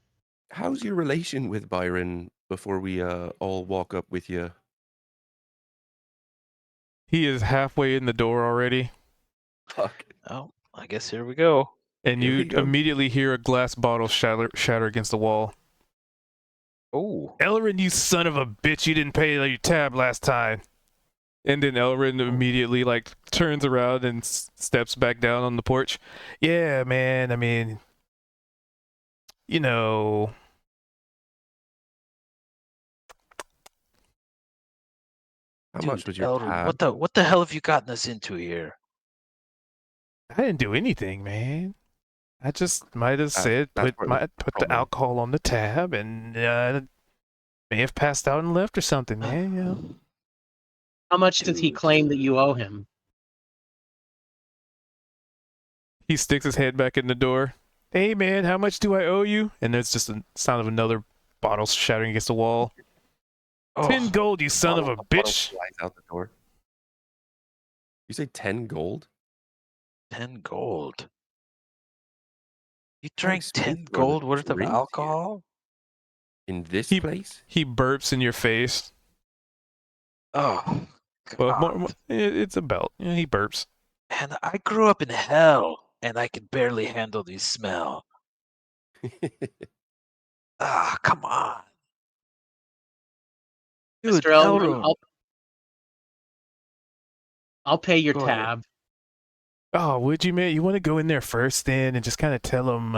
[SPEAKER 2] How's your relation with Byron before we all walk up with you?
[SPEAKER 1] He is halfway in the door already.
[SPEAKER 2] Fuck.
[SPEAKER 4] Oh, I guess here we go.
[SPEAKER 1] And
[SPEAKER 2] Here
[SPEAKER 1] you
[SPEAKER 2] we go.
[SPEAKER 1] immediately hear a glass bottle shatter against the wall.
[SPEAKER 4] Oh.
[SPEAKER 1] Elrond, you son of a bitch, you didn't pay your tab last time. And then Elrond immediately like turns around and steps back down on the porch. Yeah, man, I mean,
[SPEAKER 2] How
[SPEAKER 4] Dude,
[SPEAKER 2] much was your
[SPEAKER 4] Elrond,
[SPEAKER 2] tab?
[SPEAKER 4] what the hell have you gotten us into here?
[SPEAKER 1] I didn't do anything, man. I just might have said
[SPEAKER 2] that's
[SPEAKER 1] put
[SPEAKER 2] part of the
[SPEAKER 1] the
[SPEAKER 2] problem.
[SPEAKER 1] alcohol on the tab and may have passed out and left or something, man. You know.
[SPEAKER 5] How much does he claim that you owe him?
[SPEAKER 1] He sticks his head back in the door. Hey man, how much do I owe you? And there's just a sound of another bottle shattering against the wall.
[SPEAKER 4] Oh,
[SPEAKER 1] 10 gold, you son of a
[SPEAKER 2] Bottle
[SPEAKER 1] bitch.
[SPEAKER 2] flies out the door. You say 10 gold?
[SPEAKER 4] 10 gold. You
[SPEAKER 2] How
[SPEAKER 4] drank 10
[SPEAKER 2] expensive are the
[SPEAKER 4] gold worth of
[SPEAKER 2] drinks here?
[SPEAKER 4] alcohol?
[SPEAKER 2] In this
[SPEAKER 1] He-
[SPEAKER 2] place?
[SPEAKER 1] He burps in your face.
[SPEAKER 4] Oh,
[SPEAKER 1] Well,
[SPEAKER 4] God.
[SPEAKER 1] it's a belt. Yeah, he burps.
[SPEAKER 4] And I grew up in hell, and I can barely handle the smell. Ah, come on. Dude,
[SPEAKER 5] Mr. Elrond,
[SPEAKER 4] Elrond.
[SPEAKER 5] I'll pay your
[SPEAKER 4] Go ahead.
[SPEAKER 5] tab.
[SPEAKER 1] Oh, would you, man? You want to go in there first then and just kind of tell him,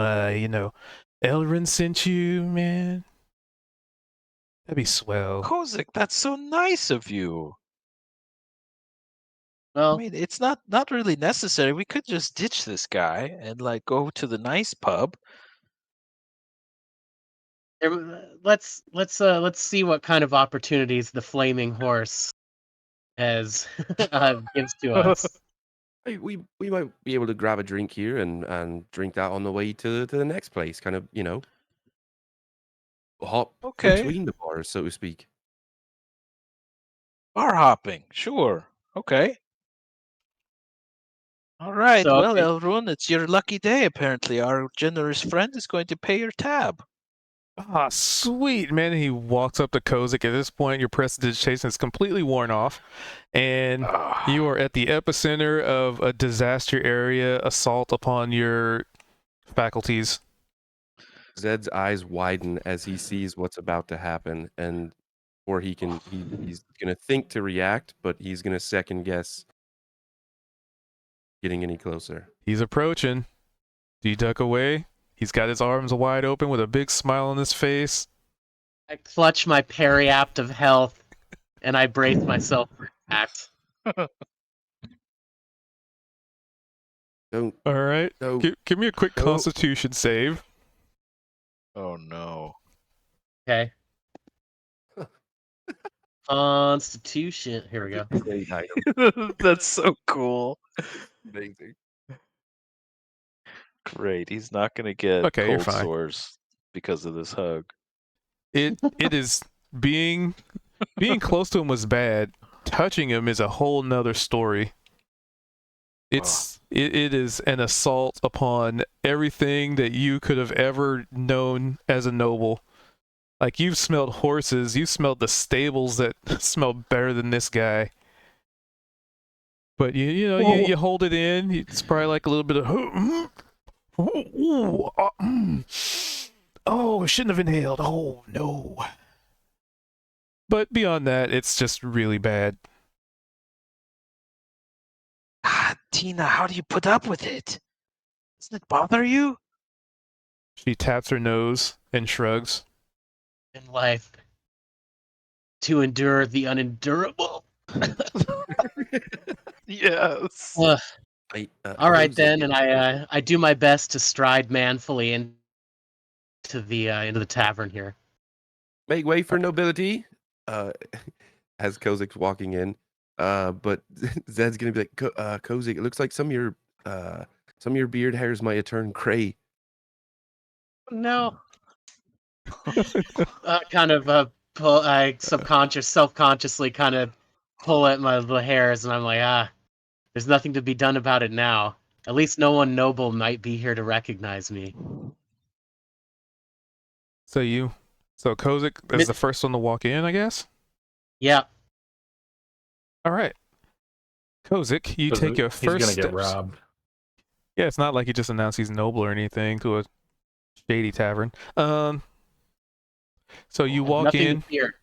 [SPEAKER 1] Elrin sent you, man? That'd be swell.
[SPEAKER 4] Kozik, that's so nice of you. I
[SPEAKER 5] Well,
[SPEAKER 4] mean, it's not really necessary. We could just ditch this guy and like go to the nice pub.
[SPEAKER 5] let's see what kind of opportunities the flaming horse has gives to us.
[SPEAKER 2] Hey, we might be able to grab a drink here and drink that on the way to the next place. Kind of, hop
[SPEAKER 4] Okay.
[SPEAKER 2] between the bars, so to speak.
[SPEAKER 4] Bar hopping, sure. Okay. All right.
[SPEAKER 5] So,
[SPEAKER 4] Well,
[SPEAKER 5] okay.
[SPEAKER 4] Elrond, it's your lucky day, apparently. Our generous friend is going to pay your tab.
[SPEAKER 1] Ah, sweet, man. He walks up to Kozik. At this point, your prestidigitation is completely worn off, and
[SPEAKER 4] Ah,
[SPEAKER 1] you are at the epicenter of a disaster area assault upon your faculties.
[SPEAKER 2] Zed's eyes widen as he sees what's about to happen, and or he's gonna think to react, but he's gonna second guess getting any closer.
[SPEAKER 1] He's approaching. Do you duck away? He's got his arms wide open with a big smile on his face.
[SPEAKER 5] I clutch my periapt of health, and I brace myself for act.
[SPEAKER 2] Don't
[SPEAKER 1] All right.
[SPEAKER 2] no
[SPEAKER 1] Give me a quick
[SPEAKER 2] No.
[SPEAKER 1] Constitution save.
[SPEAKER 4] oh no.
[SPEAKER 5] Okay. Constitution. Here we go.
[SPEAKER 2] great item.
[SPEAKER 4] That's so cool.
[SPEAKER 2] Amazing.
[SPEAKER 4] Great. He's not going to get
[SPEAKER 1] Okay, you're
[SPEAKER 4] cold
[SPEAKER 1] fine.
[SPEAKER 4] sores because of this hug.
[SPEAKER 1] It is being close to him was bad. Touching him is a whole nother story. It is an assault upon everything that you could have ever known as a noble. Like, you've smelled horses, you smelled the stables that smell better than this guy. But you hold it in. It's probably like a little bit of oh, shouldn't have inhaled. Oh no. But beyond that, it's just really bad.
[SPEAKER 4] Ah, Tina, how do you put up with it? Doesn't it bother you?
[SPEAKER 1] She taps her nose and shrugs.
[SPEAKER 5] In life, to endure the unendurable.
[SPEAKER 4] Yes.
[SPEAKER 5] Ugh. All right
[SPEAKER 2] Jose,
[SPEAKER 5] then, and I do my best to stride manfully into the tavern here.
[SPEAKER 2] make way for nobility. As Kozik's walking in, but Zed's gonna be like, Kozik, it looks like some of your beard hairs might have turned gray.
[SPEAKER 5] No. Kind of pull. I self-consciously kind of pull at the hairs, and I'm like, there's nothing to be done about it now. At least no one noble might be here to recognize me.
[SPEAKER 1] So Kozik is the first one to walk in, I guess?
[SPEAKER 5] Yeah.
[SPEAKER 1] All right. Kozik, you take your first
[SPEAKER 6] He's gonna
[SPEAKER 1] steps.
[SPEAKER 6] get robbed.
[SPEAKER 1] Yeah, it's not like he just announced he's noble or anything to a shady tavern. So you walk
[SPEAKER 5] Nothing
[SPEAKER 1] in.
[SPEAKER 5] to fear.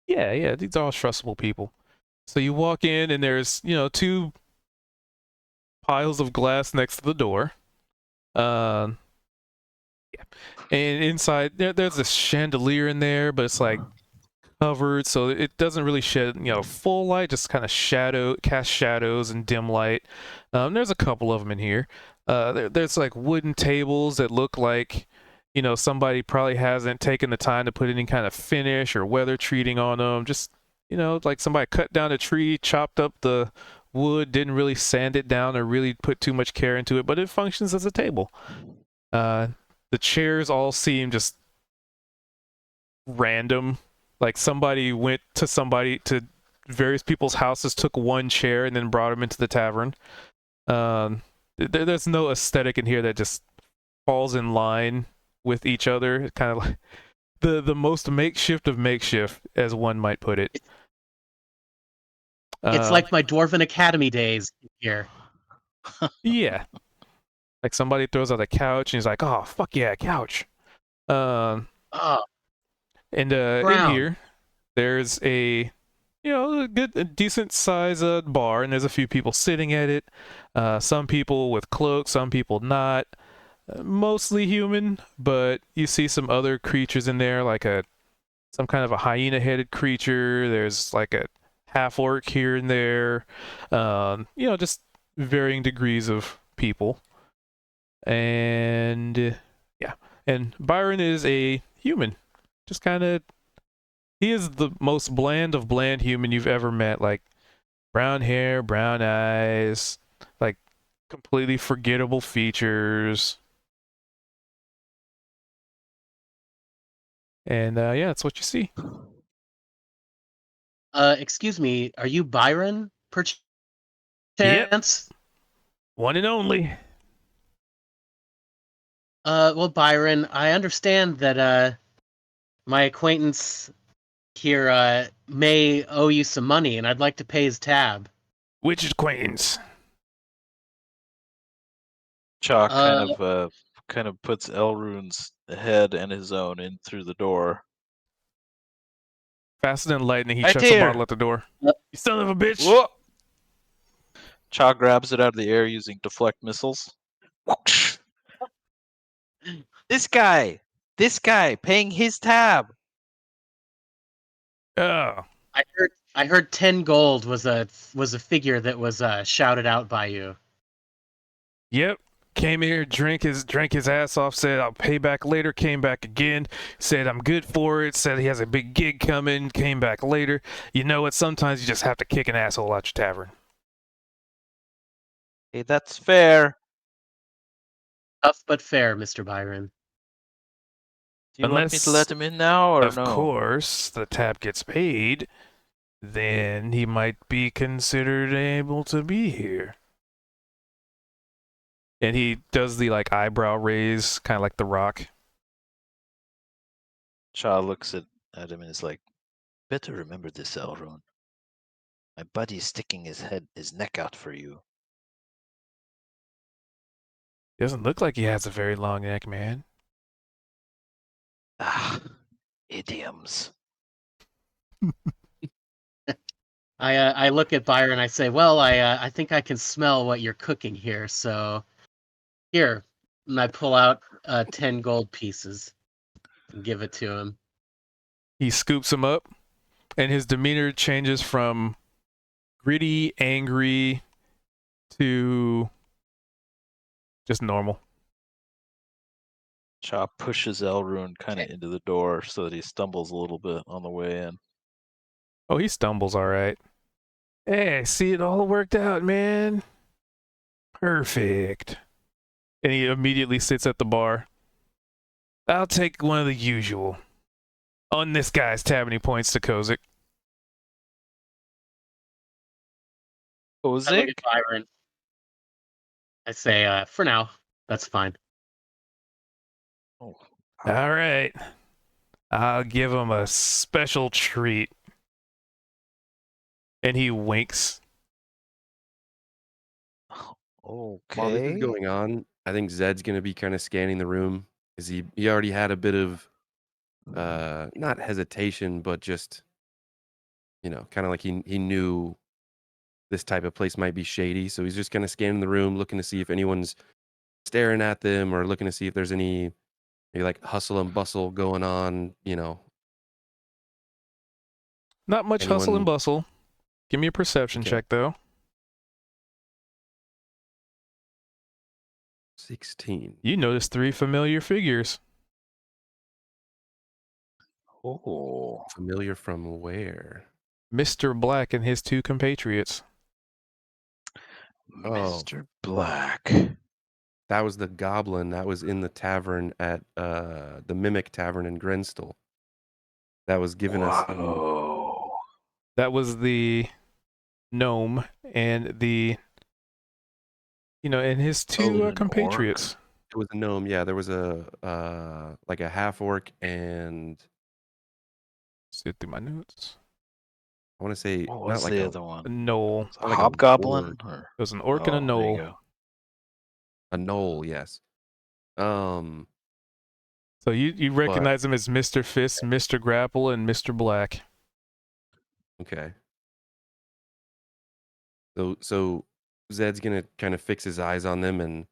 [SPEAKER 1] Yeah, these are all trustable people. So you walk in, and there's, two piles of glass next to the door. Yeah. And inside, there's a chandelier in there, but it's like covered, so it doesn't really shed, full light, just kind of cast shadows and dim light. There's a couple of them in here. There's like wooden tables that look like, somebody probably hasn't taken the time to put any kind of finish or weather treating on them. Just, like somebody cut down a tree, chopped up the wood, didn't really sand it down or really put too much care into it, but it functions as a table. The chairs all seem just random. Like somebody went to various people's houses, took one chair, and then brought them into the tavern. There's no aesthetic in here that just falls in line with each other. Kind of like the most makeshift of makeshift, as one might put it.
[SPEAKER 5] It's like my Dwarven Academy days here.
[SPEAKER 1] Yeah. Like somebody throws out a couch and he's like, "Oh, fuck yeah, couch."
[SPEAKER 5] Oh,
[SPEAKER 1] And in
[SPEAKER 5] brown.
[SPEAKER 1] here, there's a decent size bar, and there's a few people sitting at it. Some people with cloaks, some people not. Mostly human, but you see some other creatures in there, like some kind of a hyena-headed creature. There's like a half orc here and there. Just varying degrees of people. And yeah, and Byron is a human. Just kind of, he is the most bland of bland human you've ever met. Like brown hair, brown eyes, like completely forgettable features. And yeah, that's what you see.
[SPEAKER 5] Excuse me, are you Byron, perchance?
[SPEAKER 1] Yep. One and only.
[SPEAKER 5] Well, Byron, I understand that my acquaintance here may owe you some money, and I'd like to pay his tab.
[SPEAKER 1] Which acquaintance?
[SPEAKER 4] Chalk kind of puts Elrune's head and his own in through the door.
[SPEAKER 1] Faster than lightning, he
[SPEAKER 4] Right
[SPEAKER 1] chucks
[SPEAKER 4] here.
[SPEAKER 1] a bottle at the door. You son of a bitch!
[SPEAKER 4] Whoa! Chalk grabs it out of the air using deflect missiles. This guy paying his tab.
[SPEAKER 1] Oh,
[SPEAKER 5] I heard 10 gold was a figure that was shouted out by you.
[SPEAKER 1] yep. Came here, drank his ass off, said I'll pay back later, came back again, said I'm good for it, said he has a big gig coming, came back later. You know what? Sometimes you just have to kick an asshole out your tavern.
[SPEAKER 4] Hey, that's fair.
[SPEAKER 5] Tough but fair, Mr. Byron.
[SPEAKER 4] Do you want me to let him in now or
[SPEAKER 1] Of
[SPEAKER 4] no?
[SPEAKER 1] course, the tab gets paid, then he might be considered able to be here. And he does the like eyebrow raise, kind of like the Rock.
[SPEAKER 4] Cha looks at him and is like, better remember this, Elrune. My buddy's sticking his neck out for you.
[SPEAKER 1] Doesn't look like he has a very long neck, man.
[SPEAKER 4] Ah, idioms.
[SPEAKER 5] I look at Byron and I say, well, I think I can smell what you're cooking here, so here. And I pull out 10 gold pieces and give it to him.
[SPEAKER 1] He scoops him up, and his demeanor changes from gritty, angry, to just normal.
[SPEAKER 4] Cha pushes Elrune kind of into the door so that he stumbles a little bit on the way in.
[SPEAKER 1] Oh, he stumbles all right. Hey, see, it all worked out, man. Perfect. And he immediately sits at the bar. I'll take one of the usual. On this guy's tab, and he points to Kozik.
[SPEAKER 5] I look
[SPEAKER 4] Kozik?
[SPEAKER 5] at Byron. I say, for now, that's fine.
[SPEAKER 4] Oh,
[SPEAKER 1] All right. I'll give him a special treat. And he winks.
[SPEAKER 2] While this is
[SPEAKER 4] okay.
[SPEAKER 2] going on, I think Zed's gonna be kind of scanning the room because he already had a bit of not hesitation, but just kind of like he knew this type of place might be shady, so he's just kind of scanning the room, looking to see if anyone's staring at them or looking to see if there's any maybe like hustle and bustle going on.
[SPEAKER 1] Not much hustle and
[SPEAKER 2] Anyone?
[SPEAKER 1] bustle. Give me a perception
[SPEAKER 2] Okay.
[SPEAKER 1] check, though.
[SPEAKER 2] 16.
[SPEAKER 1] You notice 3 familiar figures.
[SPEAKER 4] Oh,
[SPEAKER 2] Familiar from where?
[SPEAKER 1] Mr. Black and his 2 compatriots.
[SPEAKER 2] Oh.
[SPEAKER 4] Mr. Black.
[SPEAKER 2] That was the goblin that was in the tavern at the Mimic Tavern in Grenstall. That was giving us.
[SPEAKER 4] Whoa.
[SPEAKER 1] That was the gnome and the, and his 2
[SPEAKER 4] an
[SPEAKER 1] compatriots.
[SPEAKER 2] It was a gnome. Yeah, there was a like a half orc and
[SPEAKER 1] See through my notes.
[SPEAKER 2] I want to say
[SPEAKER 4] What
[SPEAKER 2] not
[SPEAKER 4] was
[SPEAKER 2] like
[SPEAKER 4] the
[SPEAKER 2] a
[SPEAKER 4] other one?
[SPEAKER 1] A gnoll.
[SPEAKER 4] A
[SPEAKER 2] not like a
[SPEAKER 4] hobgoblin?
[SPEAKER 2] ward.
[SPEAKER 4] Or...
[SPEAKER 1] It was an orc and a
[SPEAKER 4] Oh, there you
[SPEAKER 1] gnoll.
[SPEAKER 4] go.
[SPEAKER 2] a knoll. Yes.
[SPEAKER 1] So you recognize him as Mr. Fist, Mr. Grapple, and Mr. Black.
[SPEAKER 2] Okay. So Zed's gonna kind of fix his eyes on them and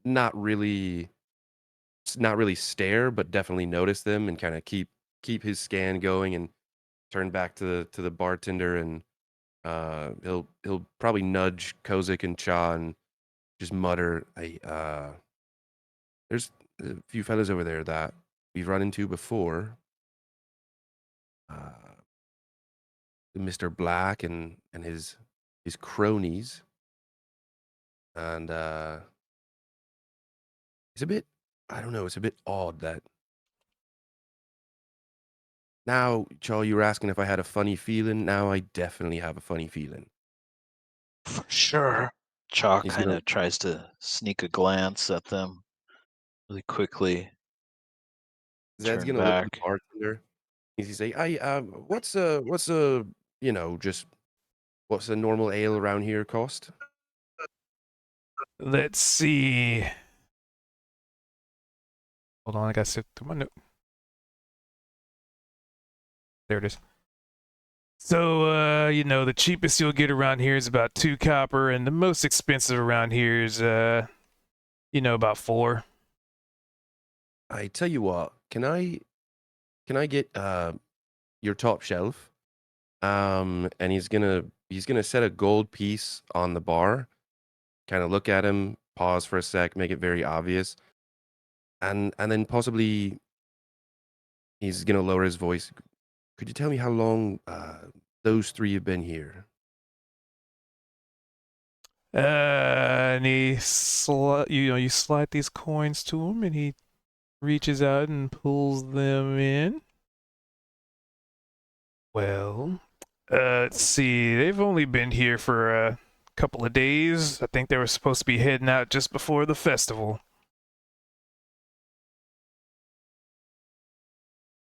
[SPEAKER 2] not really stare, but definitely notice them and kind of keep his scan going and turn back to the bartender and he'll probably nudge Kozik and Cha and just mutter, there's a few fellas over there that we've run into before. Mr. Black and his cronies. And it's a bit, I don't know, it's a bit odd that now, Chaw, you were asking if I had a funny feeling. Now I definitely have a funny feeling.
[SPEAKER 4] For sure. Cha
[SPEAKER 2] He's
[SPEAKER 4] kind
[SPEAKER 2] gonna
[SPEAKER 4] of tries to sneak a glance at them really quickly.
[SPEAKER 2] Zed's
[SPEAKER 4] Turn
[SPEAKER 2] gonna look at the
[SPEAKER 4] back.
[SPEAKER 2] bartender. He's gonna say, what's just what's a normal ale around here cost?
[SPEAKER 1] Let's see. Hold on, I gotta sit through my note. There it is. So, the cheapest you'll get around here is about 2 copper, and the most expensive around here is, about 4.
[SPEAKER 2] I tell you what, can I get your top shelf? And he's gonna set a gold piece on the bar, kind of look at him, pause for a sec, make it very obvious, and then possibly he's gonna lower his voice. Could you tell me how long those 3 have been here?
[SPEAKER 1] And you slide these coins to him, and he reaches out and pulls them in. Well, let's see. They've only been here for a couple of days. I think they were supposed to be heading out just before the festival.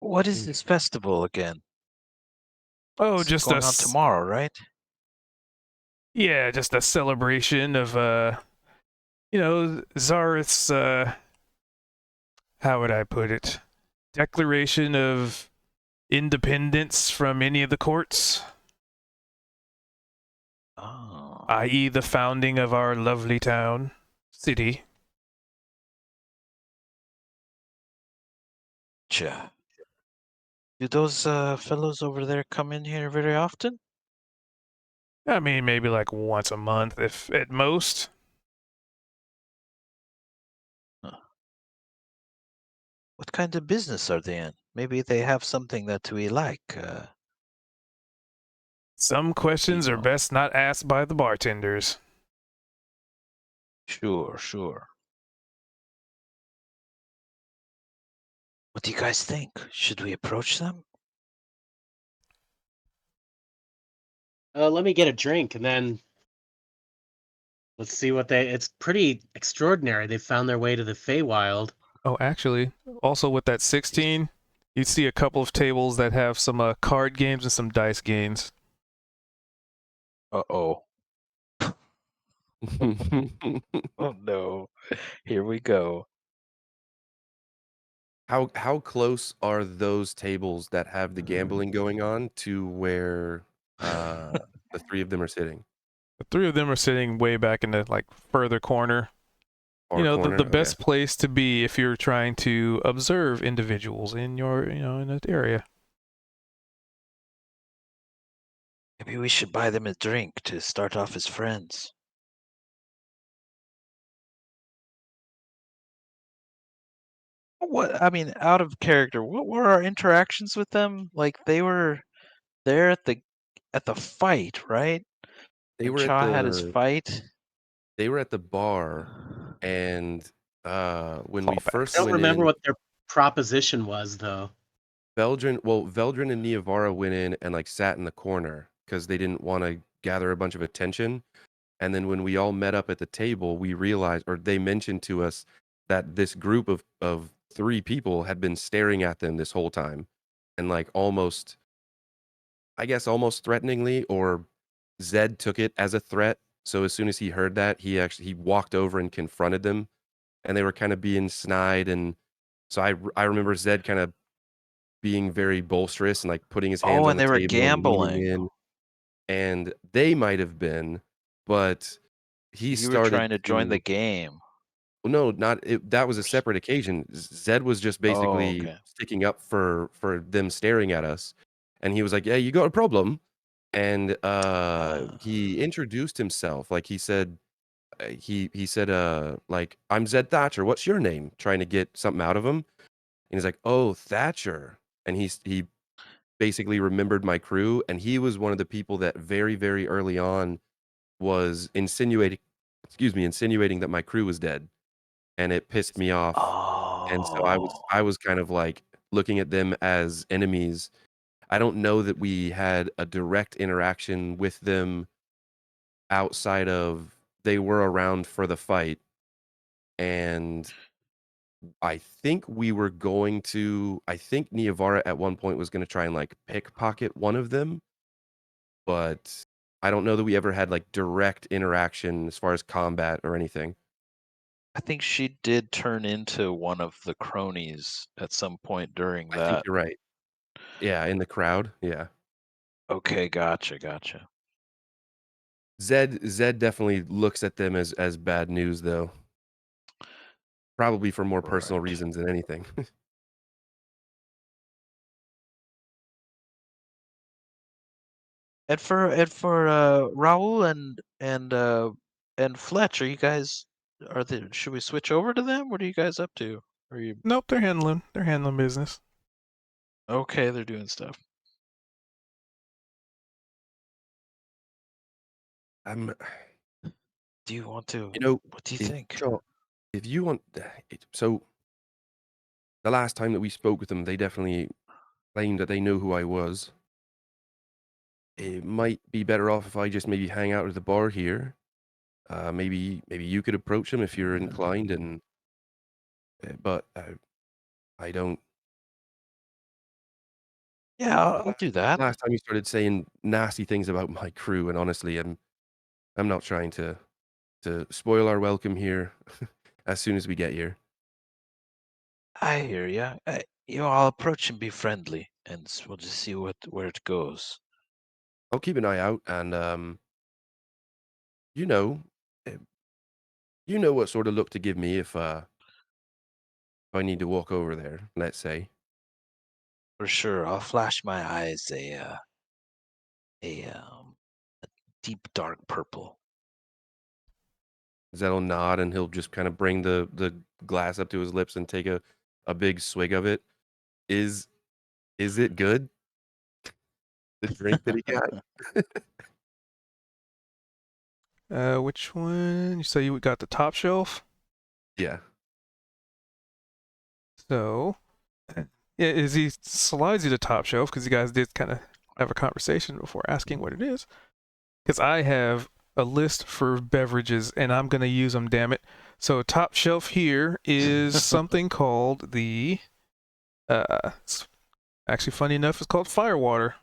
[SPEAKER 4] What is this festival again?
[SPEAKER 1] Oh,
[SPEAKER 4] It's
[SPEAKER 1] just
[SPEAKER 4] going on tomorrow, right?
[SPEAKER 1] Yeah, just a celebration of Zareth's how would I put it? Declaration of independence from any of the courts,
[SPEAKER 4] Oh.
[SPEAKER 1] i.e. the founding of our lovely city.
[SPEAKER 4] Cha. Do those fellows over there come in here very often?
[SPEAKER 1] I mean, maybe like once a month, if at most.
[SPEAKER 4] Huh. What kind of business are they in? Maybe they have something that we like.
[SPEAKER 1] Some questions are
[SPEAKER 4] know.
[SPEAKER 1] best not asked by the bartenders.
[SPEAKER 4] Sure. What do you guys think? Should we approach them?
[SPEAKER 5] Let me get a drink and then let's see what it's pretty extraordinary. They found their way to the Feywild.
[SPEAKER 1] Oh, actually, also with that 16, you see a couple of tables that have some card games and some dice games.
[SPEAKER 4] Uh-oh. Oh no. Here we go.
[SPEAKER 2] How close are those tables that have the gambling going on to where the 3 of them are sitting?
[SPEAKER 1] The 3 of them are sitting way back in the further corner.
[SPEAKER 2] Far corner?
[SPEAKER 1] The
[SPEAKER 2] Okay.
[SPEAKER 1] best place to be if you're trying to observe individuals in your, in that area.
[SPEAKER 4] Maybe we should buy them a drink to start off as friends. What I mean, out of character, what were our interactions with them? Like they were there at the fight, right?
[SPEAKER 2] They
[SPEAKER 4] When
[SPEAKER 2] were at
[SPEAKER 4] Cha had his
[SPEAKER 2] the
[SPEAKER 4] fight.
[SPEAKER 2] they were at the bar, and when we first
[SPEAKER 5] I
[SPEAKER 1] Callbacks.
[SPEAKER 5] don't
[SPEAKER 2] went
[SPEAKER 5] remember
[SPEAKER 2] in,
[SPEAKER 5] what their proposition was, though.
[SPEAKER 2] Veldrin and Niavara went in and like sat in the corner because they didn't want to gather a bunch of attention. And then when we all met up at the table, we realized, or they mentioned to us, that this group of 3 people had been staring at them this whole time, and like almost, I guess, almost threateningly, or Zed took it as a threat. So as soon as he heard that, he walked over and confronted them, and they were kind of being snide. And so I remember Zed kind of being very bolsterous and like putting his hands
[SPEAKER 4] Oh,
[SPEAKER 2] on
[SPEAKER 4] and
[SPEAKER 2] the
[SPEAKER 4] they were
[SPEAKER 2] table and leaning
[SPEAKER 4] gambling.
[SPEAKER 2] in. And they might have been, but he
[SPEAKER 4] You were
[SPEAKER 2] started
[SPEAKER 4] trying to join the
[SPEAKER 2] to.
[SPEAKER 4] game.
[SPEAKER 2] Well, no, not it, that was a separate occasion. Zed was just
[SPEAKER 4] Oh,
[SPEAKER 2] basically
[SPEAKER 4] okay.
[SPEAKER 2] sticking up for them staring at us, and he was like, "Yeah, you got a problem." And he introduced himself, like he said, he said, like, "I'm Zed Thatcher. What's your name?" Trying to get something out of him, and he's like, "Oh, Thatcher," and he basically remembered my crew, and he was one of the people that very very early on was insinuating that my crew was dead, and it pissed me off. And so
[SPEAKER 4] Oh.
[SPEAKER 2] I was kind of like looking at them as enemies. I don't know that we had a direct interaction with them outside of they were around for the fight, and I think Niavara at one point was gonna try and like pickpocket one of them, but I don't know that we ever had like direct interaction as far as combat or anything.
[SPEAKER 4] I think she did turn into one of the cronies at some point during
[SPEAKER 2] I think
[SPEAKER 4] that.
[SPEAKER 2] you're right. Yeah, in the crowd. Yeah.
[SPEAKER 4] Okay, gotcha.
[SPEAKER 2] Zed definitely looks at them as bad news though. Probably for more personal
[SPEAKER 4] Right.
[SPEAKER 2] reasons than anything.
[SPEAKER 4] And for Raul and Fletch, are you guys should we switch over to them? What are you guys up to? Are you
[SPEAKER 1] Nope, they're handling business.
[SPEAKER 4] okay? They're doing stuff.
[SPEAKER 2] I'm
[SPEAKER 4] Do you want to?
[SPEAKER 2] you know,
[SPEAKER 4] What do you
[SPEAKER 2] if
[SPEAKER 4] think?
[SPEAKER 2] Shaw, if you want so the last time that we spoke with them, they definitely claimed that they know who I was. It might be better off if I just maybe hang out at the bar here. Maybe you could approach them if you're inclined, and but I don't.
[SPEAKER 4] Yeah, I'll do that.
[SPEAKER 2] Last time you started saying nasty things about my crew, and honestly, I'm not trying to spoil our welcome here as soon as we get here.
[SPEAKER 4] I hear ya. I'll approach and be friendly, and we'll just see where it goes.
[SPEAKER 2] I'll keep an eye out, and you know, eh, you know what sort of look to give me if I need to walk over there. Let's say.
[SPEAKER 4] For sure, I'll flash my eyes a deep dark purple.
[SPEAKER 2] Zed'll nod, and he'll just kind of bring the glass up to his lips and take a big swig of it. Is it good? The drink that he got?
[SPEAKER 1] Which one? You say you got the top shelf?
[SPEAKER 2] Yeah.
[SPEAKER 1] So, yeah, as he slides you the top shelf, because you guys did kind of have a conversation before asking what it is, because I have a list for beverages and I'm gonna use them. Damn it! So top shelf here is something called the it's actually funny enough, it's called Firewater.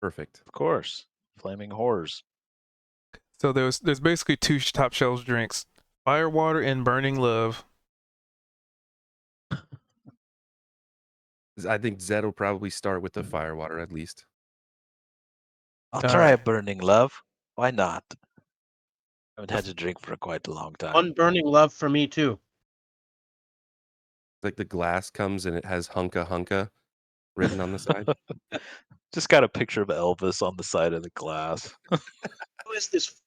[SPEAKER 2] Perfect.
[SPEAKER 4] Of course, flaming horrors.
[SPEAKER 1] So there's basically two top shelf drinks: Firewater and Burning Love.
[SPEAKER 2] I think Zed will probably start with the firewater at least.
[SPEAKER 4] I'll
[SPEAKER 1] All
[SPEAKER 4] try a
[SPEAKER 1] right.
[SPEAKER 4] burning love. Why not? I haven't had to drink for quite a long time.
[SPEAKER 5] One burning love for me too.
[SPEAKER 2] Like the glass comes and it has hunka hunka written on the side.
[SPEAKER 4] Just got a picture of Elvis on the side of the glass.
[SPEAKER 5] Who is this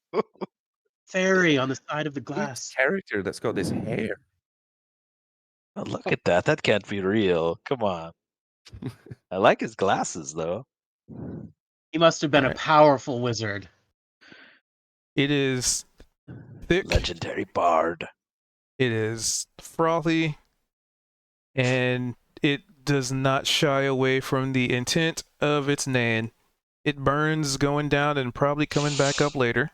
[SPEAKER 5] fairy on the side of the
[SPEAKER 2] Who's this
[SPEAKER 5] glass?
[SPEAKER 2] character that's got this hair?
[SPEAKER 4] Oh, look at that. That can't be real. Come on. I like his glasses, though.
[SPEAKER 5] He must have been a
[SPEAKER 1] Alright.
[SPEAKER 5] powerful wizard.
[SPEAKER 1] It is thick.
[SPEAKER 4] Legendary bard.
[SPEAKER 1] It is frothy, and it does not shy away from the intent of its nan. It burns going down and probably coming back up later.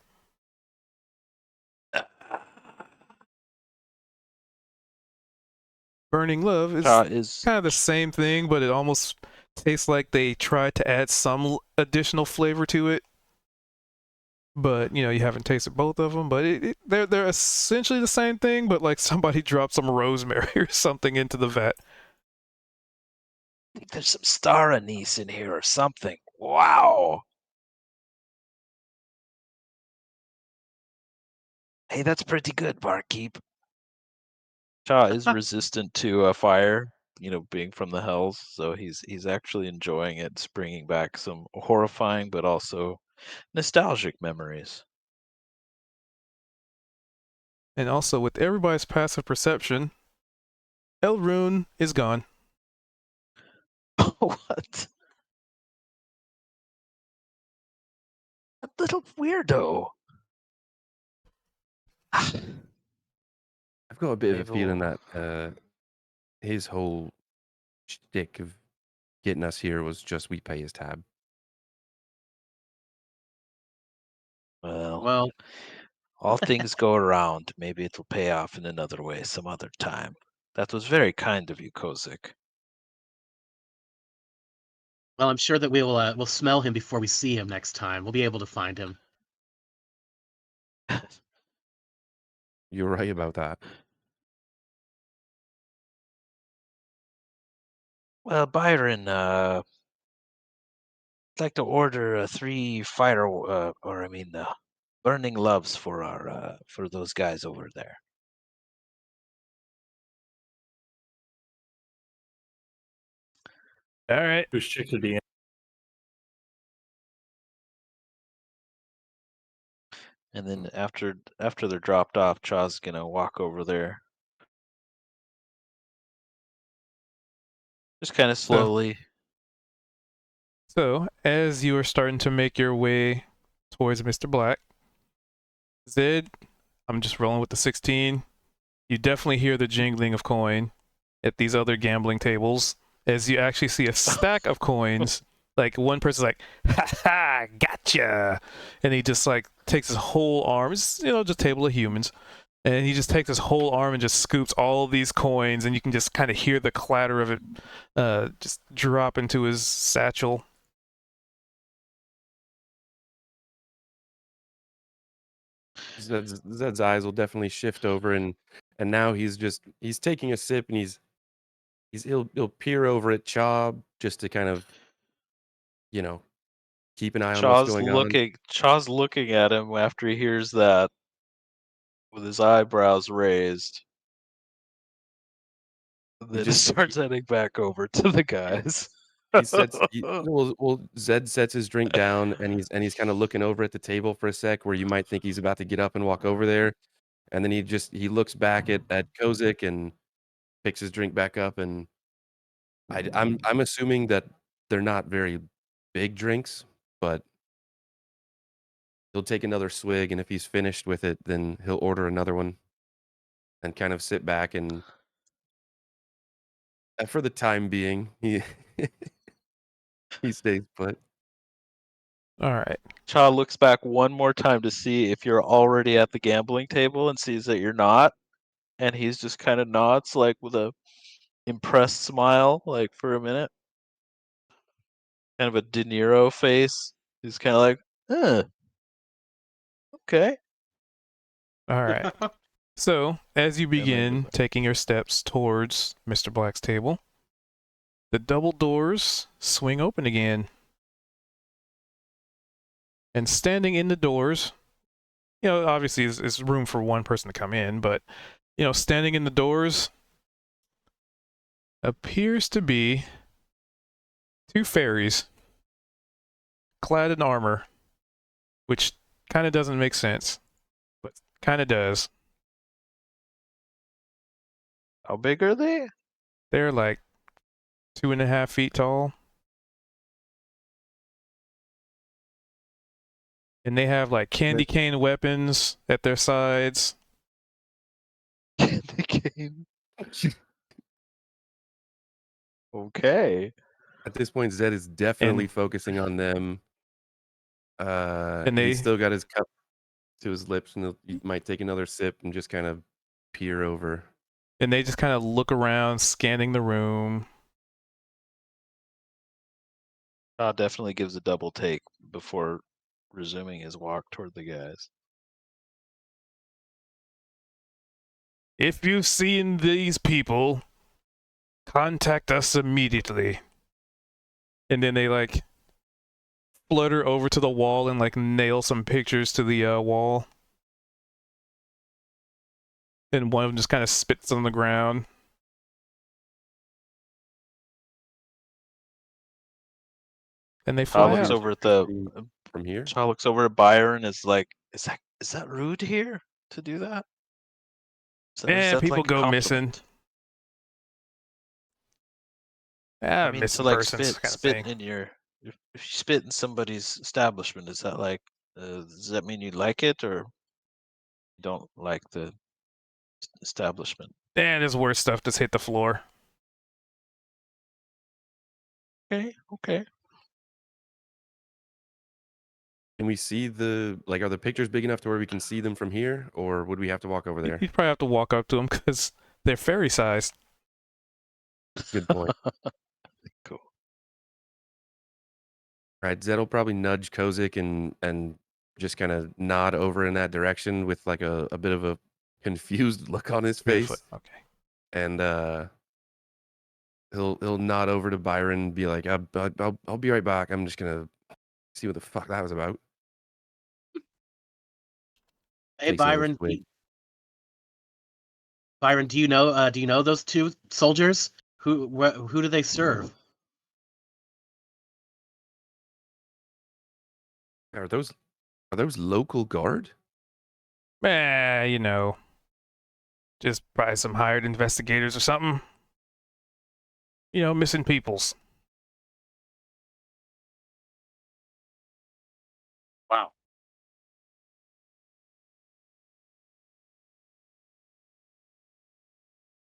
[SPEAKER 1] Burning Love is
[SPEAKER 4] Is
[SPEAKER 1] kind of the same thing, but it almost tastes like they tried to add some additional flavor to it. But you haven't tasted both of them. But they're essentially the same thing, but like somebody dropped some rosemary or something into the vat.
[SPEAKER 4] I think there's some star anise in here or something. Wow. Hey, that's pretty good, barkeep. Cha is resistant to fire, being from the hells, so he's actually enjoying it. It's bringing back some horrifying but also nostalgic memories.
[SPEAKER 1] And also, with everybody's passive perception, Elrune is gone.
[SPEAKER 4] What? That little weirdo.
[SPEAKER 2] I've got a bit of a
[SPEAKER 4] Maybe
[SPEAKER 2] feeling
[SPEAKER 4] we'll-
[SPEAKER 2] that his whole shtick of getting us here was just we pay his tab.
[SPEAKER 5] Well,
[SPEAKER 4] all things go around. Maybe it'll pay off in another way some other time. That was very kind of you, Kozik.
[SPEAKER 5] I'm sure that we'll smell him before we see him next time. We'll be able to find him.
[SPEAKER 2] You're right about that.
[SPEAKER 4] Well, Byron, I'd like to order 3 burning loves for for those guys over there.
[SPEAKER 1] All right.
[SPEAKER 6] Who's chickadee?
[SPEAKER 4] And then after they're dropped off, Cha's gonna walk over there, just kind of slowly.
[SPEAKER 1] So, as you are starting to make your way towards Mr. Black, Zed, I'm just rolling with the 16. You definitely hear the jingling of coin at these other gambling tables as you actually see a stack of coins. Like one person's like, "Ha ha, gotcha," and he just like takes his whole arm. It's just a table of humans, and he just takes his whole arm and just scoops all of these coins, and you can just kind of hear the clatter of it just drop into his satchel.
[SPEAKER 2] Zed's eyes will definitely shift over, and now he's taking a sip, and he'll peer over at Cha just to kind of keep an eye on what's going on.
[SPEAKER 4] Cha's looking at him after he hears that, with his eyebrows raised. Then he starts heading back over to the guys.
[SPEAKER 2] Zed sets his drink down, and he's kind of looking over at the table for a sec, where you might think he's about to get up and walk over there, and then he looks back at Kozik and picks his drink back up, and I'm assuming that they're not very big drinks, but he'll take another swig, and if he's finished with it, then he'll order another one, and kind of sit back and for the time being, he stays put.
[SPEAKER 1] All right.
[SPEAKER 4] Cha looks back one more time to see if you're already at the gambling table and sees that you're not. And he's just kind of nods, like with a impressed smile, like for a minute. Kind of a De Niro face. He's kind of like, okay.
[SPEAKER 1] All right. So, as you
[SPEAKER 4] then
[SPEAKER 1] begin
[SPEAKER 4] goodbye.
[SPEAKER 1] taking your steps towards Mr. Black's table, the double doors swing open again. And standing in the doors, obviously is room for one person to come in, but, standing in the doors appears to be 2 fairies clad in armor, which kind of doesn't make sense, but kind of does.
[SPEAKER 4] How big are they?
[SPEAKER 1] They're like 2.5 feet tall. And they have like candy cane weapons at their sides.
[SPEAKER 4] Candy cane. Okay.
[SPEAKER 2] At this point, Zed is definitely
[SPEAKER 1] And-
[SPEAKER 2] focusing on them.
[SPEAKER 1] And they
[SPEAKER 2] He's still got his cup to his lips, and he might take another sip and just kind of peer over.
[SPEAKER 1] just kind of look around, scanning the room.
[SPEAKER 4] Todd definitely gives a double take before resuming his walk toward the guys.
[SPEAKER 1] If you've seen these people, contact us immediately. And then they like flutter over to the wall and like nail some pictures to the wall. And one of them just kind of spits on the ground. And they
[SPEAKER 4] Todd
[SPEAKER 1] fly
[SPEAKER 4] looks
[SPEAKER 1] out.
[SPEAKER 4] over at the
[SPEAKER 2] From here?
[SPEAKER 4] Todd looks over at Byron and is like, is that rude here to do that? Is that
[SPEAKER 1] People
[SPEAKER 4] like a
[SPEAKER 1] go missing.
[SPEAKER 4] compliment?
[SPEAKER 1] Ah,
[SPEAKER 4] I mean,
[SPEAKER 1] missing
[SPEAKER 4] to like
[SPEAKER 1] persons kind of
[SPEAKER 4] spit
[SPEAKER 1] thing.
[SPEAKER 4] in your if you spit in somebody's establishment, is that like does that mean you like it or you don't like the establishment?
[SPEAKER 1] And there's worse stuff just hit the floor.
[SPEAKER 4] Okay.
[SPEAKER 2] Can we see are the pictures big enough to where we can see them from here, or would we have to walk over there?
[SPEAKER 1] You'd probably have to walk up to them because they're fairy sized.
[SPEAKER 2] Good point.
[SPEAKER 4] Cool.
[SPEAKER 2] Right, Zed will probably nudge Kozik and just kind of nod over in that direction with like a bit of a confused look on his face.
[SPEAKER 1] Okay.
[SPEAKER 2] And he'll nod over to Byron and be like, I'll be right back. I'm just gonna see what the fuck that was about.
[SPEAKER 5] Hey,
[SPEAKER 2] Chase another
[SPEAKER 5] Byron.
[SPEAKER 2] twig.
[SPEAKER 5] Byron, do you know those two soldiers? Who do they serve?
[SPEAKER 2] Are those local guard?
[SPEAKER 1] You know, just probably some hired investigators or something. You know, missing peoples.
[SPEAKER 5] Wow.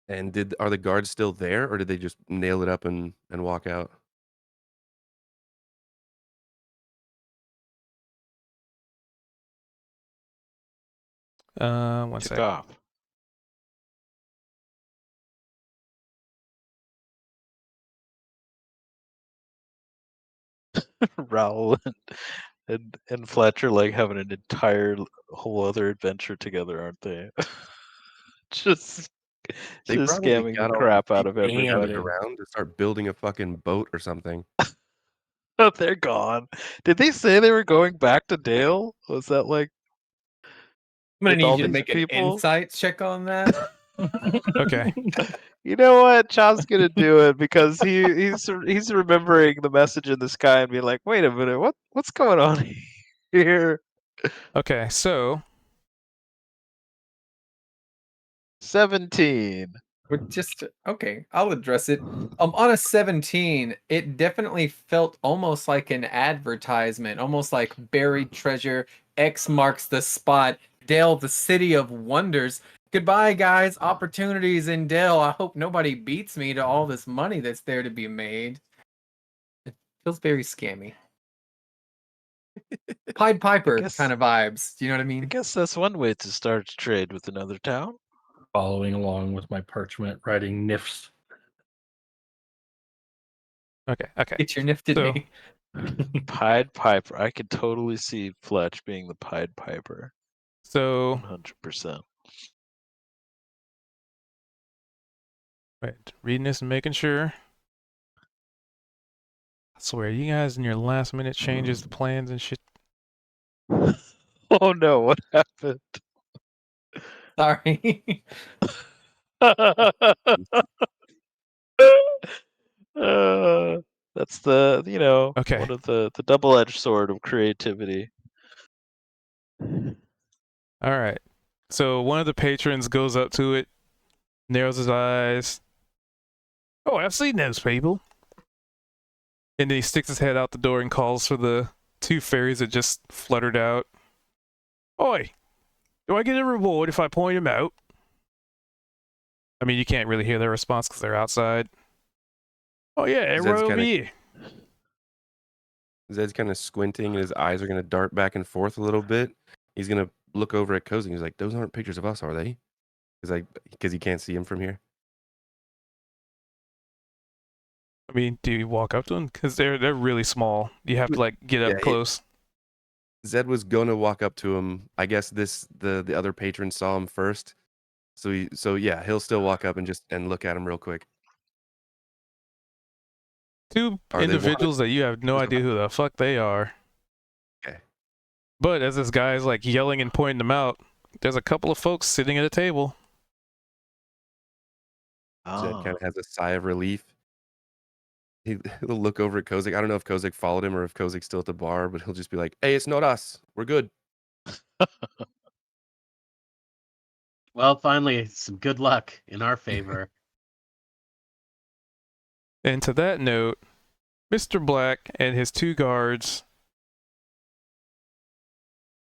[SPEAKER 2] And are the guards still there, or did they just nail it up and walk out?
[SPEAKER 1] One
[SPEAKER 4] Took
[SPEAKER 1] sec.
[SPEAKER 4] off. Raoul and Fletcher like having an entire whole other adventure together, aren't they? just
[SPEAKER 2] They
[SPEAKER 4] just
[SPEAKER 2] probably
[SPEAKER 4] scamming
[SPEAKER 2] got
[SPEAKER 4] the
[SPEAKER 2] all
[SPEAKER 4] crap
[SPEAKER 2] these
[SPEAKER 4] out of
[SPEAKER 2] people
[SPEAKER 4] everybody.
[SPEAKER 2] gathered around to start building a fucking boat or something.
[SPEAKER 4] Oh, they're gone. Did they say they were going back to Dale? Was that like
[SPEAKER 3] I'm gonna
[SPEAKER 4] with all
[SPEAKER 3] need you to
[SPEAKER 4] these
[SPEAKER 3] make an
[SPEAKER 4] people?
[SPEAKER 3] insight check on that.
[SPEAKER 1] Okay.
[SPEAKER 4] You know what? Chad's gonna do it because he's remembering the message in the sky and being like, wait a minute, what's going on here?
[SPEAKER 1] Okay, so
[SPEAKER 4] 17.
[SPEAKER 3] We're just okay. I'll address it. On a 17, it definitely felt almost like an advertisement, almost like buried treasure. X marks the spot. Dale, the city of wonders. Goodbye, guys. Opportunities in Dale. I hope nobody beats me to all this money that's there to be made. It feels very scammy. Pied Piper
[SPEAKER 4] guess-
[SPEAKER 3] kind of vibes. Do you know what I
[SPEAKER 4] I
[SPEAKER 3] mean?
[SPEAKER 4] guess that's one way to start a trade with another town.
[SPEAKER 6] Following along with my parchment, writing nifs.
[SPEAKER 1] okay.
[SPEAKER 3] Get your nifted
[SPEAKER 1] So-
[SPEAKER 3] me.
[SPEAKER 4] Pied Piper. I could totally see Fletch being the Pied Piper.
[SPEAKER 1] So
[SPEAKER 4] 100%.
[SPEAKER 1] wait, reading this and making sure. I swear, you guys in your last minute changes the plans and shit.
[SPEAKER 4] Oh no, what happened?
[SPEAKER 3] Sorry.
[SPEAKER 4] That's the
[SPEAKER 1] Okay.
[SPEAKER 4] one of the double-edged sword of creativity.
[SPEAKER 1] All right. So one of the patrons goes up to it, narrows his eyes. Oh, I've seen those people. And then he sticks his head out the door and calls for the two fairies that just fluttered out. Oi, do I get a reward if I point him out? I mean, you can't really hear their response because they're outside. Oh yeah,
[SPEAKER 2] Zed's
[SPEAKER 1] right over
[SPEAKER 2] kinda-
[SPEAKER 1] here.
[SPEAKER 2] Zed's kind of squinting, and his eyes are going to dart back and forth a little bit. He's going to look over at Cozy. He's like, "Those aren't pictures of us, are they?" Because he can't see him from here.
[SPEAKER 1] I mean, do you walk up to them? Because they're really small. You have to like get up
[SPEAKER 2] Yeah,
[SPEAKER 1] close.
[SPEAKER 2] Zed was going to walk up to him. I guess the other patron saw him first. So yeah, he'll still walk up and look at him real quick.
[SPEAKER 1] Two
[SPEAKER 2] Are they
[SPEAKER 1] individuals that you have no idea who the fuck they are.
[SPEAKER 2] Okay.
[SPEAKER 1] But as this guy's like yelling and pointing them out, there's a couple of folks sitting at a table.
[SPEAKER 2] Zed
[SPEAKER 4] Oh.
[SPEAKER 2] kind of has a sigh of relief. He'll look over at Kozik. I don't know if Kozik followed him or if Kozik's still at the bar, but he'll just be like, "Hey, it's not us. We're good."
[SPEAKER 5] Well, finally, some good luck in our favor.
[SPEAKER 1] And to that note, Mr. Black and his two guards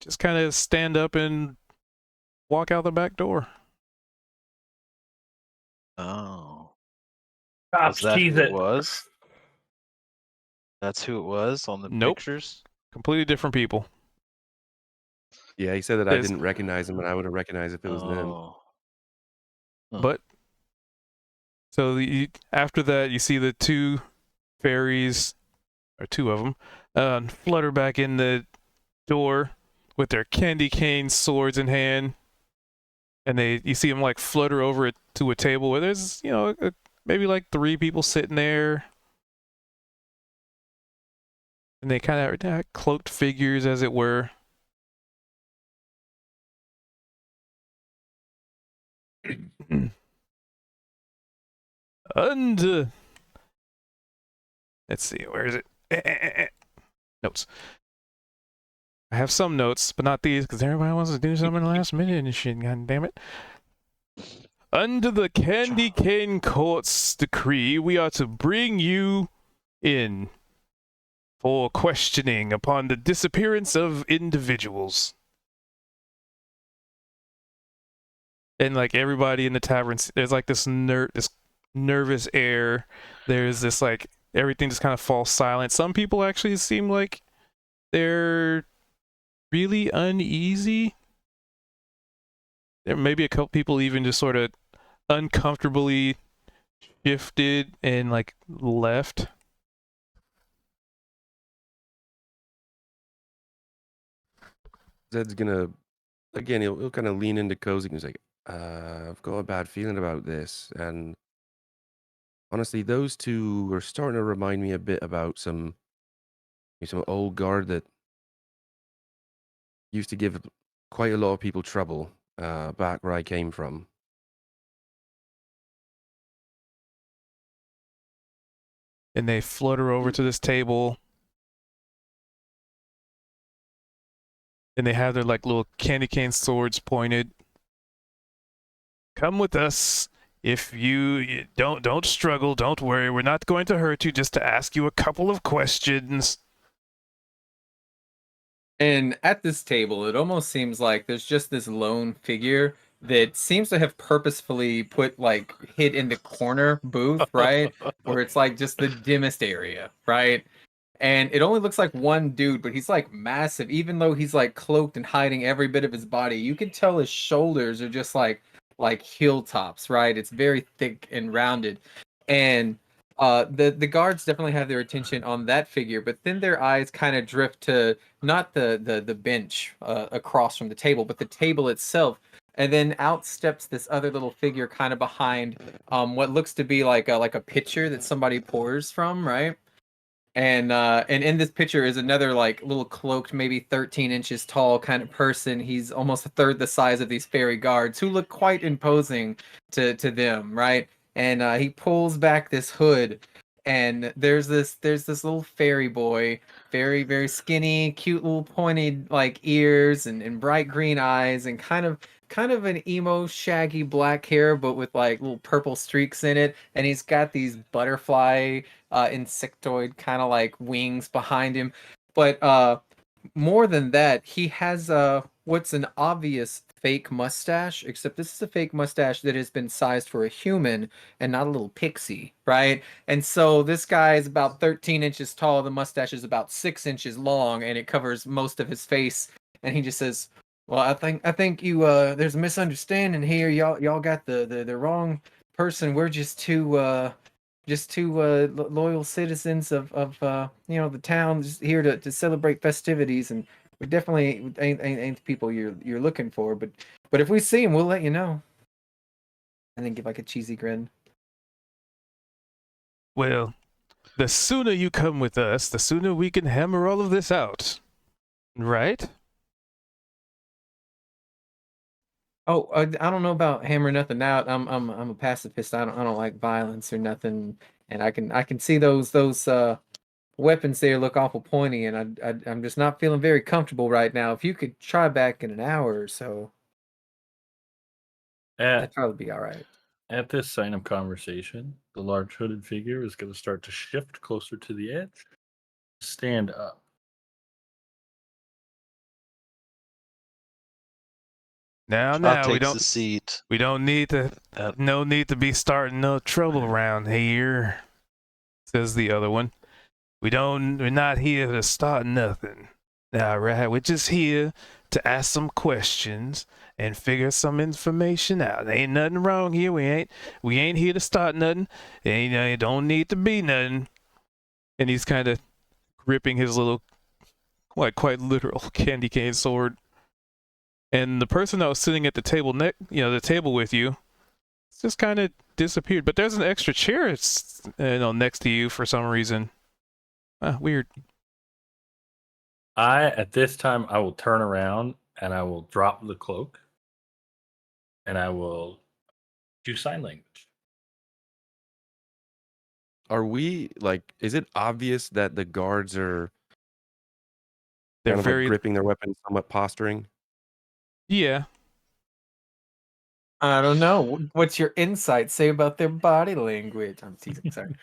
[SPEAKER 1] just kind of stand up and walk out the back door.
[SPEAKER 4] Oh.
[SPEAKER 6] Cops,
[SPEAKER 4] Was that
[SPEAKER 6] cheese
[SPEAKER 4] who it
[SPEAKER 6] it.
[SPEAKER 4] was? That's who it was on the
[SPEAKER 1] Nope.
[SPEAKER 4] pictures?
[SPEAKER 1] Completely different people.
[SPEAKER 2] Yeah, he said that I
[SPEAKER 1] There's-
[SPEAKER 2] didn't recognize him, and I would have recognized if it was them.
[SPEAKER 4] Oh. Huh.
[SPEAKER 1] But so after that, you see the two fairies, or two of them, flutter back in the door with their candy cane swords in hand, and you see them like flutter over to a table where there's maybe like 3 people sitting there, and they kind of cloaked figures, as it were. And let's see, where is it? Notes. I have some notes, but not these, because everybody wants to do something last minute and shit. God damn it! Under the Candy Cane Court's decree, we are to bring you in for questioning upon the disappearance of individuals. And like everybody in the tavern, there's like this nervous air. There's this like everything just kind of falls silent. Some people actually seem like they're really uneasy. There may be a couple people even just sort of uncomfortably shifted and like left.
[SPEAKER 2] Zed's gonna again. He'll kind of lean into Cozy and he's like, "I've got a bad feeling about this." And honestly, those two are starting to remind me a bit about some old guard that used to give quite a lot of people trouble back where I came from.
[SPEAKER 1] And they flutter over to this table. And they have their like little candy cane swords pointed. Come with us. If you don't struggle, don't worry. We're not going to hurt you, just to ask you a couple of questions.
[SPEAKER 3] And at this table, it almost seems like there's just this lone figure that seems to have purposefully put like hid in the corner booth, right? Where it's like just the dimmest area, right? And it only looks like one dude, but he's like massive. Even though he's like cloaked and hiding every bit of his body, you can tell his shoulders are just like hilltops, right? It's very thick and rounded. And the guards definitely have their attention on that figure, but then their eyes kind of drift to not the bench across from the table, but the table itself. And then out steps this other little figure kind of behind what looks to be like a pitcher that somebody pours from, right? And in this picture is another like little cloaked, maybe 13 inches tall kind of person. He's almost a third the size of these fairy guards, who look quite imposing to them, right? And he pulls back this hood, and there's this little fairy boy, very very skinny, cute little pointed like ears and bright green eyes, and kind of kind of an emo, shaggy black hair, but with like little purple streaks in it, and he's got these butterfly, insectoid kind of like wings behind him. But more than that, he has what's an obvious fake mustache, except this is a fake mustache that has been sized for a human and not a little pixie, right? And so this guy is about 13 inches tall. The mustache is about 6 inches long, and it covers most of his face. And he just says, "Well, I think you there's a misunderstanding here. Y'all got the wrong person. We're just two loyal citizens of the town, just here to celebrate festivities, and we definitely ain't the people you're looking for. But if we see him, we'll let you know." And then give like a cheesy grin.
[SPEAKER 1] Well, the sooner you come with us, the sooner we can hammer all of this out. Right?
[SPEAKER 3] Oh, I don't know about hammering nothing out. I'm a pacifist. I don't like violence or nothing. And I can see those weapons there look awful pointy, and I'm just not feeling very comfortable right now. If you could try back in an hour or so,
[SPEAKER 6] At,
[SPEAKER 3] that'd probably be all right.
[SPEAKER 6] at this sign of conversation, the large hooded figure is going to start to shift closer to the edge, stand up.
[SPEAKER 1] Now,
[SPEAKER 4] Shaw
[SPEAKER 1] we
[SPEAKER 4] takes a
[SPEAKER 1] don't
[SPEAKER 4] seat.
[SPEAKER 1] need to no need to be starting no trouble around here, says the other one. We're not here to start nothing. All right, we're just here to ask some questions and figure some information out. There ain't nothing wrong here. We ain't here to start nothing. It don't need to be nothing. And he's kind of gripping his little, quite literal candy cane sword. And the person that was sitting at the table the table with you, just kind of disappeared. But there's an extra chair, next to you for some reason. Weird.
[SPEAKER 6] At this time, I will turn around and I will drop the cloak and I will do sign language.
[SPEAKER 2] Are we like? Is it obvious that the guards are
[SPEAKER 1] They're
[SPEAKER 2] kind of
[SPEAKER 1] very
[SPEAKER 2] like gripping their weapons, somewhat posturing?
[SPEAKER 1] yeah.
[SPEAKER 3] I don't know. What's your insight say about their body language? I'm teasing, sorry.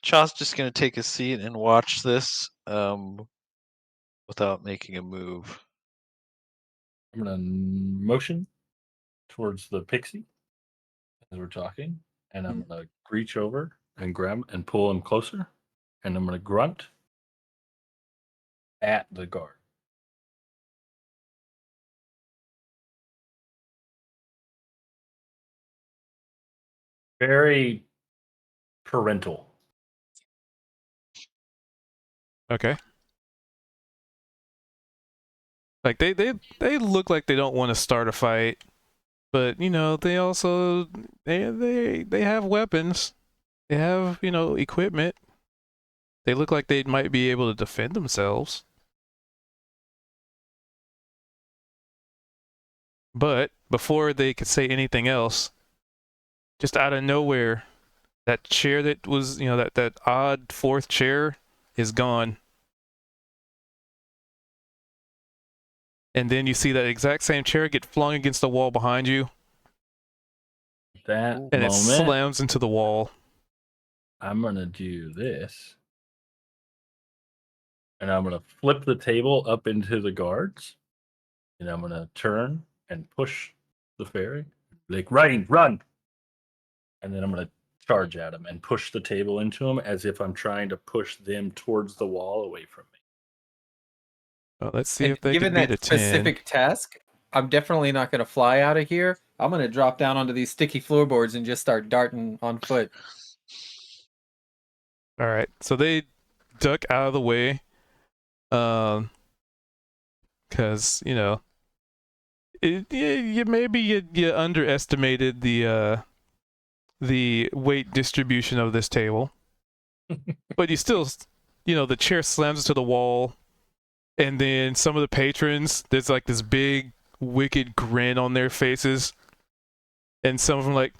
[SPEAKER 4] Shaw's just gonna take a seat and watch this without making a move.
[SPEAKER 6] I'm going to motion towards the pixie as we're talking, and I'm going to reach over and grab and pull him closer, and I'm going to grunt at the guard. Very parental.
[SPEAKER 1] Okay. Like they look like they don't want to start a fight, but they also they have weapons. They have equipment. They look like they might be able to defend themselves. But before they could say anything else, just out of nowhere, that chair that was, that odd fourth chair is gone. And then you see that exact same chair get flung against the wall behind you,
[SPEAKER 6] That
[SPEAKER 1] and it
[SPEAKER 6] moment,
[SPEAKER 1] slams into the wall.
[SPEAKER 6] I'm going to do this. And I'm going to flip the table up into the guards. And I'm going to turn and push the fairy. Like, run. And then I'm going to charge at him and push the table into him as if I'm trying to push them towards the wall away from me.
[SPEAKER 1] Well, let's see
[SPEAKER 3] And
[SPEAKER 1] if they
[SPEAKER 3] given
[SPEAKER 1] can beat a
[SPEAKER 3] that
[SPEAKER 1] 10.
[SPEAKER 3] specific task, I'm definitely not going to fly out of here. I'm going to drop down onto these sticky floorboards and just start darting on foot.
[SPEAKER 1] All right, so they duck out of the way, because maybe you underestimated the weight distribution of this table, but you still, the chair slams into the wall, and then some of the patrons, there's like this big wicked grin on their faces, and some of them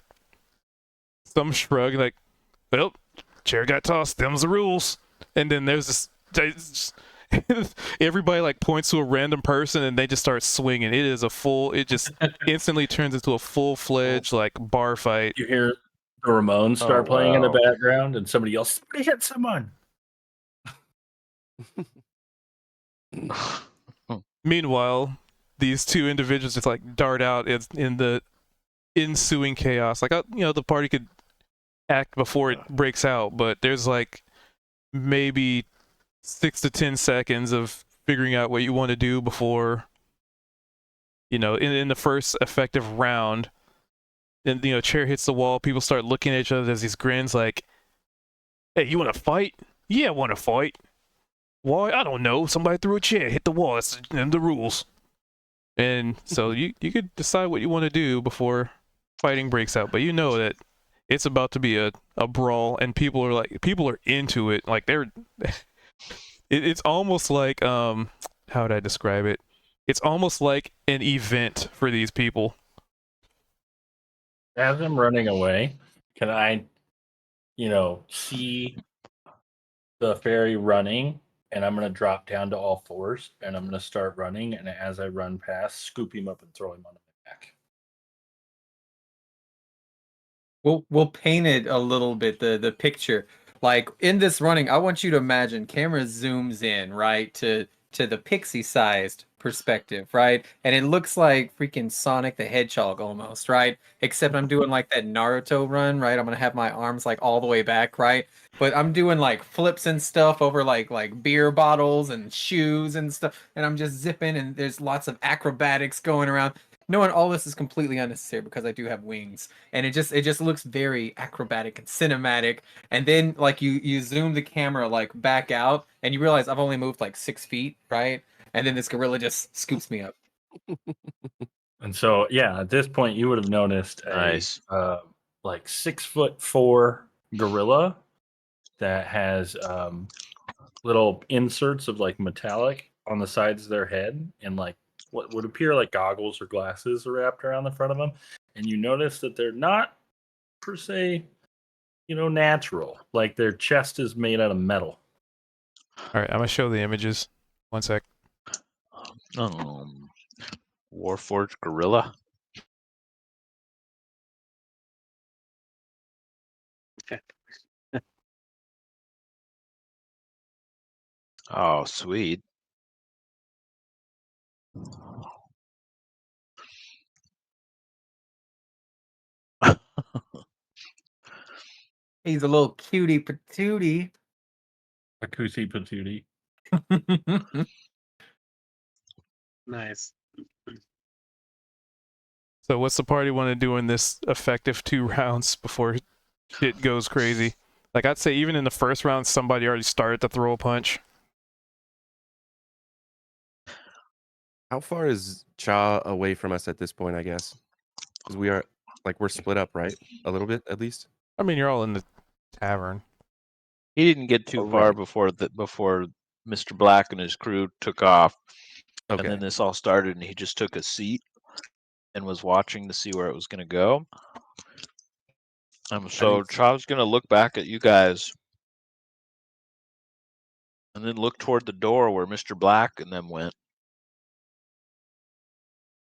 [SPEAKER 1] some shrug well, chair got tossed, them's the rules. And then there's this everybody like points to a random person and they just start swinging. It just instantly turns into a full-fledged like bar fight.
[SPEAKER 6] You hear the Ramones start playing in the background, and somebody yells, "Somebody hit someone!"
[SPEAKER 1] Meanwhile, these two individuals just like dart out in the ensuing chaos. Like, the party could act before it breaks out, but there's like maybe 6 to 10 seconds of figuring out what you want to do before, in the first effective round. Then, chair hits the wall. People start looking at each other. There's these grins like, "Hey, you want to fight?" "Yeah, I want to fight." "Why?" "I don't know. Somebody threw a chair, hit the wall. That's the rules." And so you could decide what you want to do before fighting breaks out, but you know that it's about to be a brawl, and people are into it. Like it's almost like how would I describe it? It's almost like an event for these people.
[SPEAKER 6] As I'm running away, can I, see the fairy running, and I'm going to drop down to all fours, and I'm going to start running, and as I run past, scoop him up and throw him on my back.
[SPEAKER 3] We'll paint it a little bit, the picture. Like in this running, I want you to imagine camera zooms in, right, to the pixie-sized perspective, right? And it looks like freaking Sonic the Hedgehog almost, right? Except I'm doing like that Naruto run, right? I'm gonna have my arms like all the way back, right? But I'm doing like flips and stuff over like beer bottles and shoes and stuff, and I'm just zipping, and there's lots of acrobatics going around. Knowing all this is completely unnecessary because I do have wings, and it just looks very acrobatic and cinematic. And then like you zoom the camera like back out, and you realize I've only moved like 6 feet, right? And then this gorilla just scoops me up.
[SPEAKER 6] And so, yeah, at this point, you would have noticed
[SPEAKER 4] Nice.
[SPEAKER 6] a like 6'4" gorilla that has little inserts of like metallic on the sides of their head, and like what would appear like goggles or glasses are wrapped around the front of them. And you notice that they're not per se, natural. Like their chest is made out of metal.
[SPEAKER 1] All right, I'm gonna show the images. One sec.
[SPEAKER 4] Warforged gorilla. Oh, sweet.
[SPEAKER 3] He's a little cutie patootie.
[SPEAKER 6] A Kusi Patootie.
[SPEAKER 5] Nice.
[SPEAKER 1] So what's the party want to do in this effective 2 rounds before shit goes crazy? Like, I'd say even in the first round, somebody already started to throw a punch.
[SPEAKER 2] How far is Cha away from us at this point, I guess? Because we're split up, right? A little bit, at least?
[SPEAKER 1] I mean, you're all in the tavern.
[SPEAKER 4] He didn't get too
[SPEAKER 2] Oh,
[SPEAKER 4] far
[SPEAKER 2] right.
[SPEAKER 4] before Mr. Black and his crew took off.
[SPEAKER 2] Okay.
[SPEAKER 4] And then this all started, and he just took a seat and was watching to see where it was going to go. So Cha's going to look back at you guys and then look toward the door where Mr. Black and them went.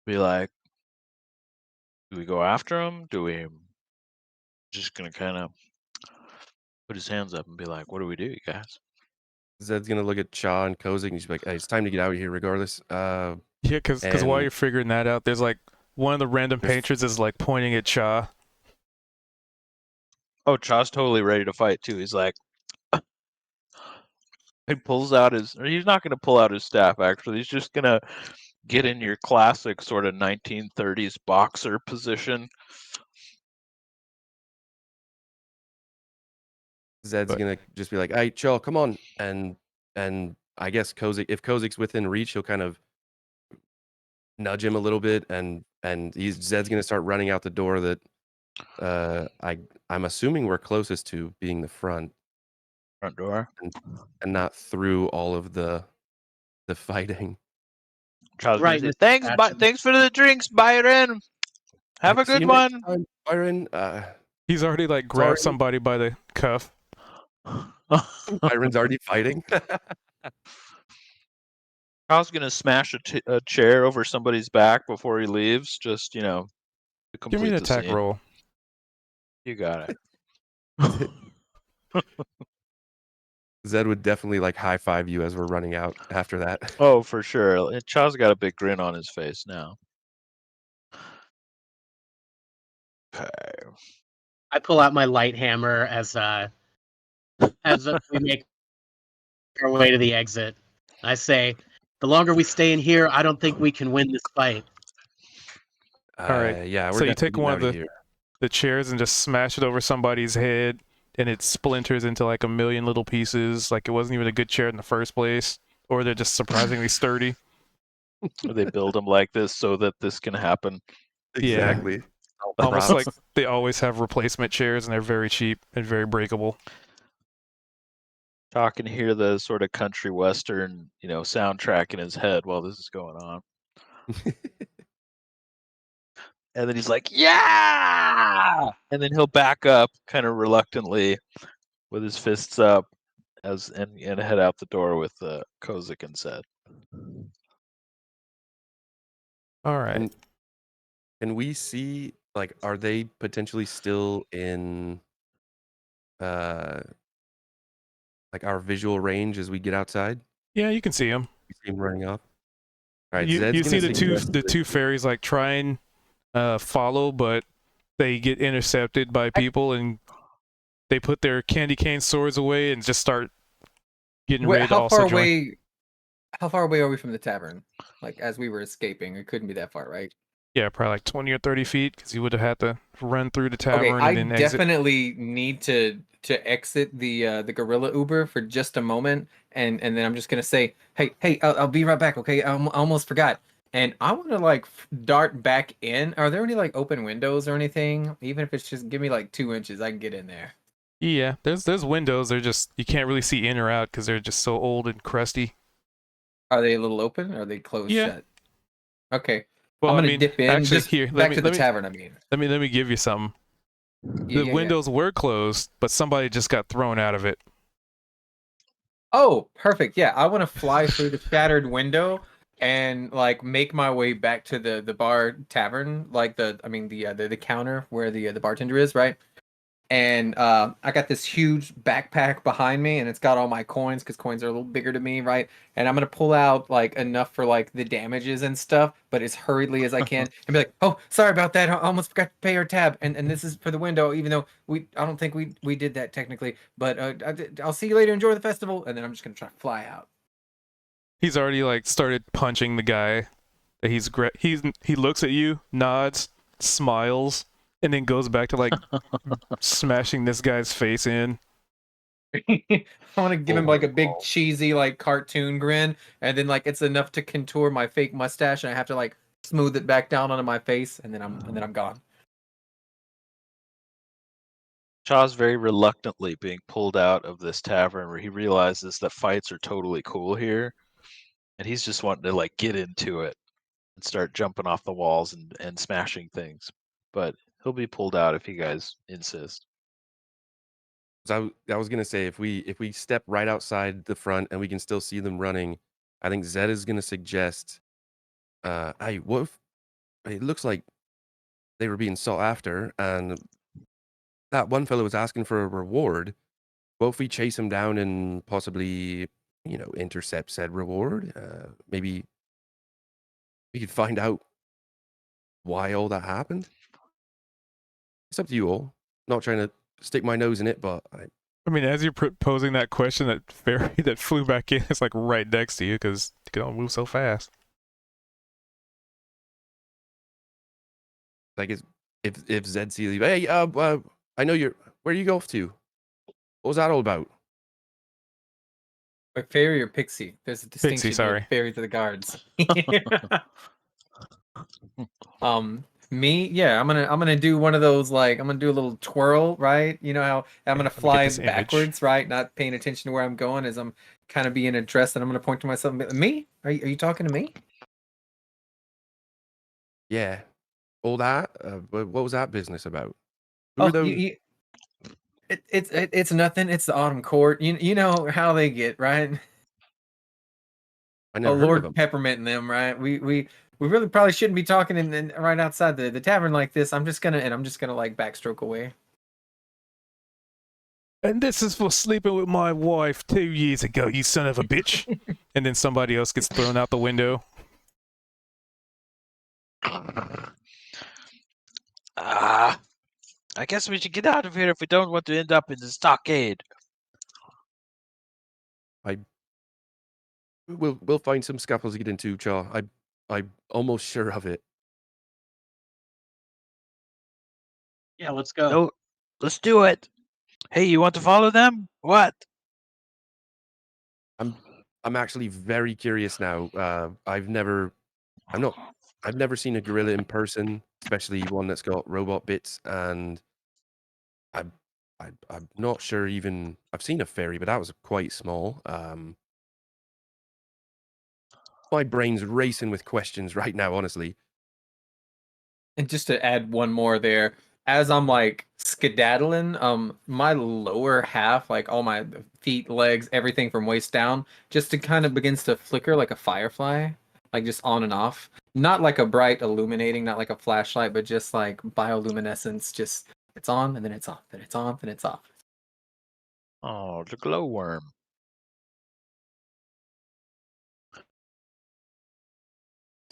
[SPEAKER 4] Be like, do we go after him? Do we just going to kind of put his hands up and be like, what do we do, you guys?
[SPEAKER 2] Zed's gonna look at Cha and Kozik and he's like, "Hey, it's time to get out of here, regardless."
[SPEAKER 1] Yeah, because while
[SPEAKER 2] And-
[SPEAKER 1] you're figuring that out, there's like one of the random
[SPEAKER 2] There's-
[SPEAKER 1] patrons is like pointing at Cha.
[SPEAKER 4] Oh, Cha's totally ready to fight too. He's like, he pulls out he's not going to pull out his staff, actually. He's just going to get in your classic sort of 1930s boxer position.
[SPEAKER 2] Zed's gonna just be like, "Hey, chill, come on," and I guess if Kozik's within reach, he'll kind of nudge him a little bit, and Zed's gonna start running out the door that I'm assuming we're closest to, being the front
[SPEAKER 4] door,
[SPEAKER 2] and not through all of the fighting.
[SPEAKER 4] Charles
[SPEAKER 5] Right,
[SPEAKER 4] say,
[SPEAKER 5] Mr. Patchen.
[SPEAKER 4] thanks for the drinks, Byron. Have a
[SPEAKER 2] See
[SPEAKER 4] good
[SPEAKER 2] you next
[SPEAKER 4] one.
[SPEAKER 2] time, Byron.
[SPEAKER 1] He's already like grabbed
[SPEAKER 2] Sorry.
[SPEAKER 1] somebody by the cuff.
[SPEAKER 2] Byron's already fighting.
[SPEAKER 4] Chaw's gonna smash a chair over somebody's back before he leaves. Just to
[SPEAKER 1] Give me
[SPEAKER 4] complete
[SPEAKER 1] an
[SPEAKER 4] the
[SPEAKER 1] attack
[SPEAKER 4] scene.
[SPEAKER 1] roll.
[SPEAKER 4] You got it.
[SPEAKER 2] Zed would definitely like high five you as we're running out after that.
[SPEAKER 4] Oh, for sure. Chaw's got a big grin on his face now. Okay.
[SPEAKER 5] I pull out my light hammer as we make our way to the exit. I say, the longer we stay in here, I don't think we can win this fight.
[SPEAKER 1] All right.
[SPEAKER 2] Yeah, we're
[SPEAKER 1] So you
[SPEAKER 2] definitely
[SPEAKER 1] take one
[SPEAKER 2] getting
[SPEAKER 1] of
[SPEAKER 2] out here.
[SPEAKER 1] the chairs and just smash it over somebody's head, and it splinters into like a million little pieces. Like it wasn't even a good chair in the first place, or they're just surprisingly sturdy.
[SPEAKER 4] They build them like this so that this can happen.
[SPEAKER 1] Yeah.
[SPEAKER 2] Exactly.
[SPEAKER 1] Almost
[SPEAKER 2] Props.
[SPEAKER 1] like they always have replacement chairs, and they're very cheap and very breakable.
[SPEAKER 4] Chaw can hear the sort of country western, soundtrack in his head while this is going on. And then he's like, "Yeah!" And then he'll back up kind of reluctantly with his fists up and head out the door with Kozik and Zed.
[SPEAKER 1] All right.
[SPEAKER 2] Can we see, like, are they potentially still in like our visual range as we get outside?
[SPEAKER 1] Yeah, you can see them.
[SPEAKER 2] We see him running off. All right,
[SPEAKER 1] You
[SPEAKER 2] Zed's
[SPEAKER 1] see
[SPEAKER 2] gonna suggest
[SPEAKER 1] the two fairies like try and follow, but they get intercepted by people, and they put their candy cane swords away and just start getting ready to
[SPEAKER 3] How
[SPEAKER 1] also
[SPEAKER 3] far
[SPEAKER 1] join.
[SPEAKER 3] away? How far away are we from the tavern? Like as we were escaping, it couldn't be that far, right?
[SPEAKER 1] Yeah, probably like 20 or 30 feet, because you would have had to run through the tavern
[SPEAKER 3] Okay, I
[SPEAKER 1] and then exit.
[SPEAKER 3] definitely need to exit the gorilla Uber for just a moment, and then I'm just gonna say, hey, I'll be right back. Okay, I almost forgot, and I want to like dart back in. Are there any like open windows or anything? Even if it's just give me like 2 inches, I can get in there.
[SPEAKER 1] Yeah, there's windows. They're just you can't really see in or out because they're just so old and crusty.
[SPEAKER 3] Are they a little open? Or are they closed
[SPEAKER 1] Yeah.
[SPEAKER 3] shut? Okay,
[SPEAKER 1] Well,
[SPEAKER 3] I'm
[SPEAKER 1] I
[SPEAKER 3] gonna
[SPEAKER 1] mean,
[SPEAKER 3] dip in.
[SPEAKER 1] actually,
[SPEAKER 3] Just
[SPEAKER 1] here,
[SPEAKER 3] back to the tavern. I mean,
[SPEAKER 1] let me give you some.
[SPEAKER 3] yeah,
[SPEAKER 1] The windows were closed, but somebody just got thrown out of it.
[SPEAKER 3] Oh, perfect. Yeah, I want to fly through the shattered window and like make my way back to the bar tavern, like the counter where the bartender is, right? And I got this huge backpack behind me, and it's got all my coins because coins are a little bigger to me, right? And I'm gonna pull out like enough for like the damages and stuff, but as hurriedly as I can, and be like, "Oh, sorry about that. I almost forgot to pay our tab." And this is for the window, even though I don't think we did that technically. But I'll see you later. Enjoy the festival, and then I'm just gonna try to fly out.
[SPEAKER 1] He's already like started punching the guy. That he looks at you, nods, smiles, and then goes back to like smashing this guy's face in.
[SPEAKER 3] I want to give him like a big cheesy like cartoon grin, and then like it's enough to contour my fake mustache, and I have to like smooth it back down onto my face, and then I'm gone.
[SPEAKER 4] Chaw's very reluctantly being pulled out of this tavern where he realizes that fights are totally cool here, and he's just wanting to like get into it and start jumping off the walls and smashing things. But he'll be pulled out if you guys insist.
[SPEAKER 2] So I was gonna say if we step right outside the front and we can still see them running, I think Zed is gonna suggest, hey, what if it looks like they were being sought after and that one fellow was asking for a reward. What if we chase him down and possibly, intercept said reward? Maybe we could find out why all that happened. It's up to you all. Not trying to stick my nose in it, but
[SPEAKER 1] I mean, as you're posing that question, that fairy that flew back in is like right next to you because you can all move so fast.
[SPEAKER 2] like if Zed sees you, hey, I know where you go off to? What was that all about?
[SPEAKER 3] Like fairy or pixie? There's a distinction.
[SPEAKER 1] sorry.
[SPEAKER 3] Fairy to the guards. Me, yeah, I'm gonna do one of those like I'm gonna do a little twirl, right? You know how I'm gonna
[SPEAKER 1] Let me get
[SPEAKER 3] fly
[SPEAKER 1] this image.
[SPEAKER 3] backwards, right? Not paying attention to where I'm going as I'm kind of being addressed, and I'm gonna point to myself and be, me? Are you talking to me?
[SPEAKER 2] Yeah, all that. What was that business about? Who
[SPEAKER 3] Oh,
[SPEAKER 2] were those?
[SPEAKER 3] it's nothing. It's the autumn court. You know how they get, right?
[SPEAKER 2] I
[SPEAKER 3] Oh,
[SPEAKER 2] never heard of
[SPEAKER 3] Lord
[SPEAKER 2] them.
[SPEAKER 3] Peppermint and them, right? We really probably shouldn't be talking in right outside the tavern like this. I'm just gonna like backstroke away.
[SPEAKER 1] And this is for sleeping with my wife 2 years ago, you son of a bitch. And then somebody else gets thrown out the window.
[SPEAKER 4] Ah, I guess we should get out of here if we don't want to end up in the stockade.
[SPEAKER 2] We'll find some scuffles to get into, Chaw. I'm almost sure of it.
[SPEAKER 5] Yeah, let's go.
[SPEAKER 4] No, let's do it. Hey, you want to follow them? What?
[SPEAKER 2] I'm actually very curious now. I've never seen a gorilla in person, especially one that's got robot bits, and I'm I'm not sure even I've seen a fairy, but that was quite small. My brain's racing with questions right now, honestly.
[SPEAKER 3] And just to add one more there, as I'm like skedaddling, my lower half, like all my feet, legs, everything from waist down, just to kind of begins to flicker like a firefly, like just on and off. Not like a bright illuminating, not like a flashlight, but just like bioluminescence. Just it's on and then it's off, then it's on, then it's off.
[SPEAKER 4] Oh, the glowworm.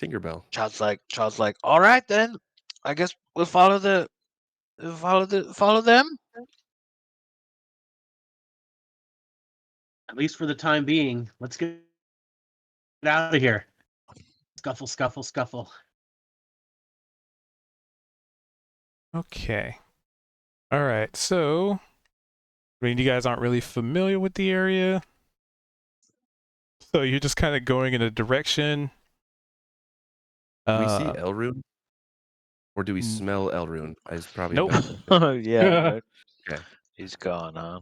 [SPEAKER 2] Tinkerbell.
[SPEAKER 4] Child's like, all right then. I guess we'll follow them.
[SPEAKER 5] At least for the time being. Let's get out of here. Scuffle, scuffle, scuffle.
[SPEAKER 1] Okay. Alright, so... I mean, you guys aren't really familiar with the area. So you're just kind of going in a direction.
[SPEAKER 2] Do we see Elrune? Or do we
[SPEAKER 1] n-
[SPEAKER 2] smell Elrune? Is probably
[SPEAKER 1] Nope.
[SPEAKER 2] a better question.
[SPEAKER 4] Yeah, right.
[SPEAKER 2] Okay.
[SPEAKER 4] He's gone, huh?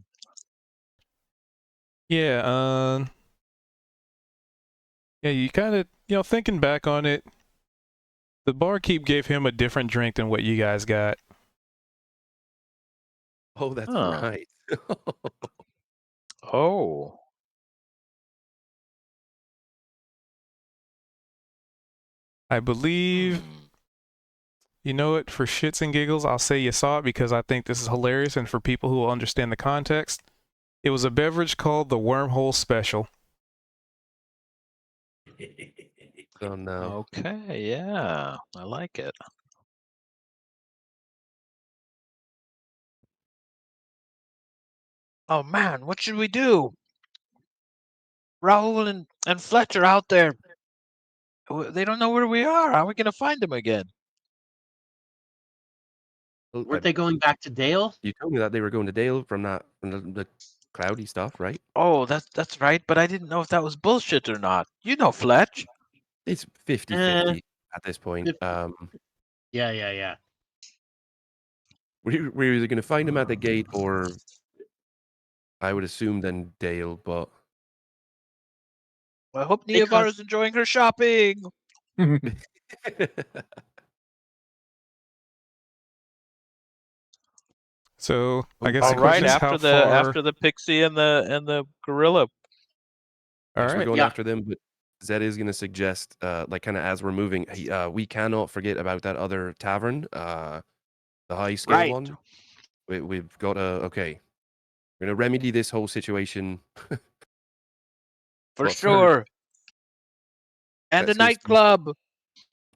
[SPEAKER 1] Yeah, yeah, you kind of, thinking back on it, the barkeep gave him a different drink than what you guys got.
[SPEAKER 2] Oh, that's
[SPEAKER 4] Huh.
[SPEAKER 2] right.
[SPEAKER 4] Oh.
[SPEAKER 1] I believe,
[SPEAKER 4] Hmm.
[SPEAKER 1] you know what, for shits and giggles, I'll say you saw it because I think this is hilarious, and for people who will understand the context, it was a beverage called the Wormhole Special.
[SPEAKER 2] Oh no.
[SPEAKER 4] Okay, yeah. I like it. Oh man, what should we do? Raoul and Fletcher out there. They don't know where we are. How are we gonna find them again?
[SPEAKER 2] Well,
[SPEAKER 5] Weren't they going back to Dale?
[SPEAKER 2] you told me that they were going to Dale from the cloudy stuff, right?
[SPEAKER 4] Oh, that's right, but I didn't know if that was bullshit or not. You know, Fletch.
[SPEAKER 2] It's
[SPEAKER 5] Eh,
[SPEAKER 2] 50-50 at this point.
[SPEAKER 5] 50. Yeah.
[SPEAKER 2] We're either going to find him at the gate or I would assume then Dale, but
[SPEAKER 4] I hope
[SPEAKER 5] They
[SPEAKER 4] Neovar
[SPEAKER 5] cost-
[SPEAKER 4] is enjoying her shopping.
[SPEAKER 1] So I guess
[SPEAKER 2] All
[SPEAKER 1] the
[SPEAKER 4] All right,
[SPEAKER 1] question is how far...
[SPEAKER 4] after the pixie and the gorilla.
[SPEAKER 1] All
[SPEAKER 2] yes, we're
[SPEAKER 1] right.
[SPEAKER 2] going
[SPEAKER 5] Yeah.
[SPEAKER 2] after them, but Zed is going to suggest, like, kind of as we're moving, we cannot forget about that other tavern, the high scale
[SPEAKER 4] Right.
[SPEAKER 2] one. We've got to, okay, we're going to remedy this whole situation.
[SPEAKER 4] For
[SPEAKER 2] But
[SPEAKER 4] sure. And a
[SPEAKER 2] let's go see-
[SPEAKER 4] nightclub.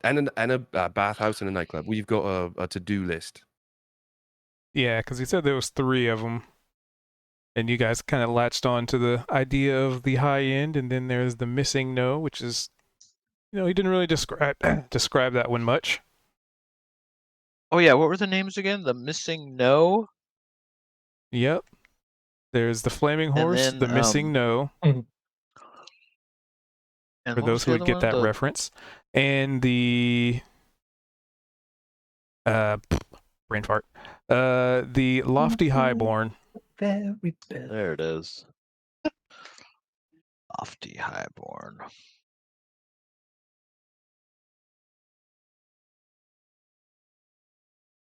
[SPEAKER 2] and a bathhouse and a nightclub. We've got a to-do list.
[SPEAKER 1] Yeah, because he said there was 3 of them. And you guys kind of latched on to the idea of the high end, and then there's the missing no, which is, he didn't really describe that one much.
[SPEAKER 4] Oh yeah, what were the names again? The missing no.
[SPEAKER 1] Yep. There's the flaming
[SPEAKER 4] And
[SPEAKER 1] horse,
[SPEAKER 4] then,
[SPEAKER 1] the missing no,
[SPEAKER 4] And
[SPEAKER 1] for
[SPEAKER 4] what was
[SPEAKER 1] those
[SPEAKER 4] the
[SPEAKER 1] who would
[SPEAKER 4] other
[SPEAKER 1] get
[SPEAKER 4] one?
[SPEAKER 1] that reference, and the brain fart, the lofty highborn.
[SPEAKER 3] Very bad.
[SPEAKER 4] There it is. Lofty highborn.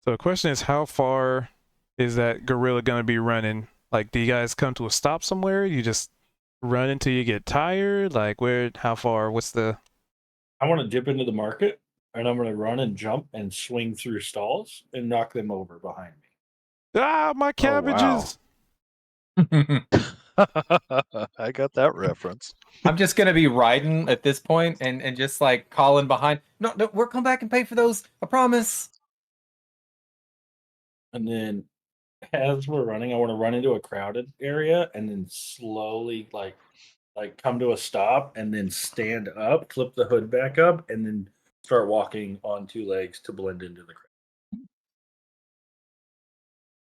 [SPEAKER 1] So the question is, how far is that gorilla gonna be running? Like, do you guys come to a stop somewhere? You just run until you get tired? Like where? How far? What's the?
[SPEAKER 6] I want to dip into the market, and I'm going to run and jump and swing through stalls and knock them over behind me.
[SPEAKER 1] Ah, my
[SPEAKER 4] Oh, wow.
[SPEAKER 1] cabbages!
[SPEAKER 4] I got that reference.
[SPEAKER 3] I'm just gonna be riding at this point and just like calling behind. No, we'll come back and pay for those. I promise.
[SPEAKER 6] And then as we're running, I want to run into a crowded area and then slowly like come to a stop and then stand up, flip the hood back up, and then start walking on two legs to blend into the crowd.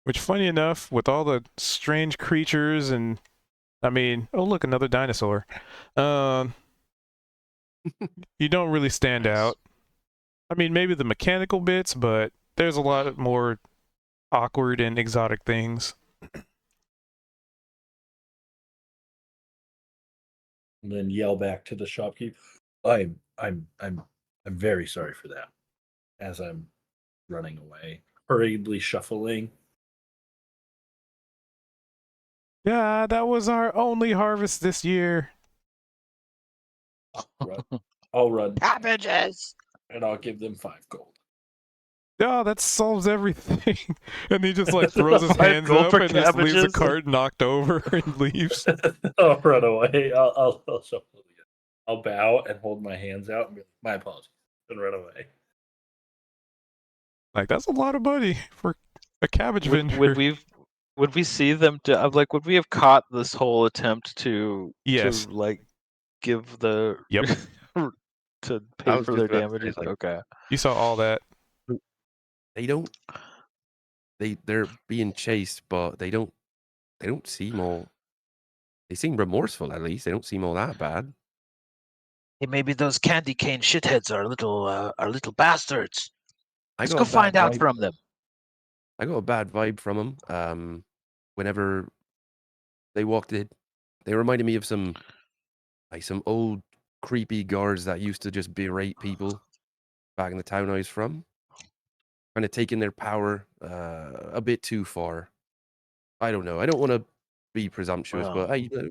[SPEAKER 1] Which, funny enough, with all the strange creatures and, I mean, oh look, another dinosaur. You don't really stand
[SPEAKER 4] Nice.
[SPEAKER 1] out. I mean, maybe the mechanical bits, but there's a lot more awkward and exotic things.
[SPEAKER 6] And then yell back to the shopkeeper, I'm very sorry for that. As I'm running away, hurriedly shuffling.
[SPEAKER 1] Yeah, that was our only harvest this year.
[SPEAKER 6] I'll run
[SPEAKER 4] Cabbages!
[SPEAKER 6] and I'll give them 5 gold.
[SPEAKER 1] Oh, that solves everything. And he just like throws his
[SPEAKER 4] 5
[SPEAKER 1] hands
[SPEAKER 4] gold
[SPEAKER 1] up
[SPEAKER 4] for
[SPEAKER 1] and just leaves the
[SPEAKER 4] cabbages?
[SPEAKER 1] cart knocked over and leaves.
[SPEAKER 6] I'll run away. I'll shuffle again. I'll bow and hold my hands out and be like, my apologies, and run away.
[SPEAKER 1] Like, that's a lot of money for a cabbage vendor.
[SPEAKER 4] Would we see them would we have caught this whole attempt to
[SPEAKER 1] Yes.
[SPEAKER 4] like give the
[SPEAKER 1] Yep.
[SPEAKER 4] to
[SPEAKER 2] I
[SPEAKER 4] pay
[SPEAKER 2] was
[SPEAKER 4] for
[SPEAKER 2] just
[SPEAKER 4] their
[SPEAKER 2] about to say,
[SPEAKER 4] damages?
[SPEAKER 2] like,
[SPEAKER 4] Okay.
[SPEAKER 1] You saw all that.
[SPEAKER 2] They're being chased, but they don't seem all. They seem remorseful, at least. They don't seem all that bad.
[SPEAKER 4] Hey, maybe those candy cane shitheads are little bastards.
[SPEAKER 2] I
[SPEAKER 4] Let's
[SPEAKER 2] got
[SPEAKER 4] go
[SPEAKER 2] a bad
[SPEAKER 4] find out
[SPEAKER 2] vibe.
[SPEAKER 4] from them.
[SPEAKER 2] I got a bad vibe from them. Whenever they walked in, they reminded me of some old creepy guards that used to just berate people back in the town I was from. Kind of taking their power a bit too far. I don't know. I don't want to be presumptuous,
[SPEAKER 4] Well.
[SPEAKER 2] but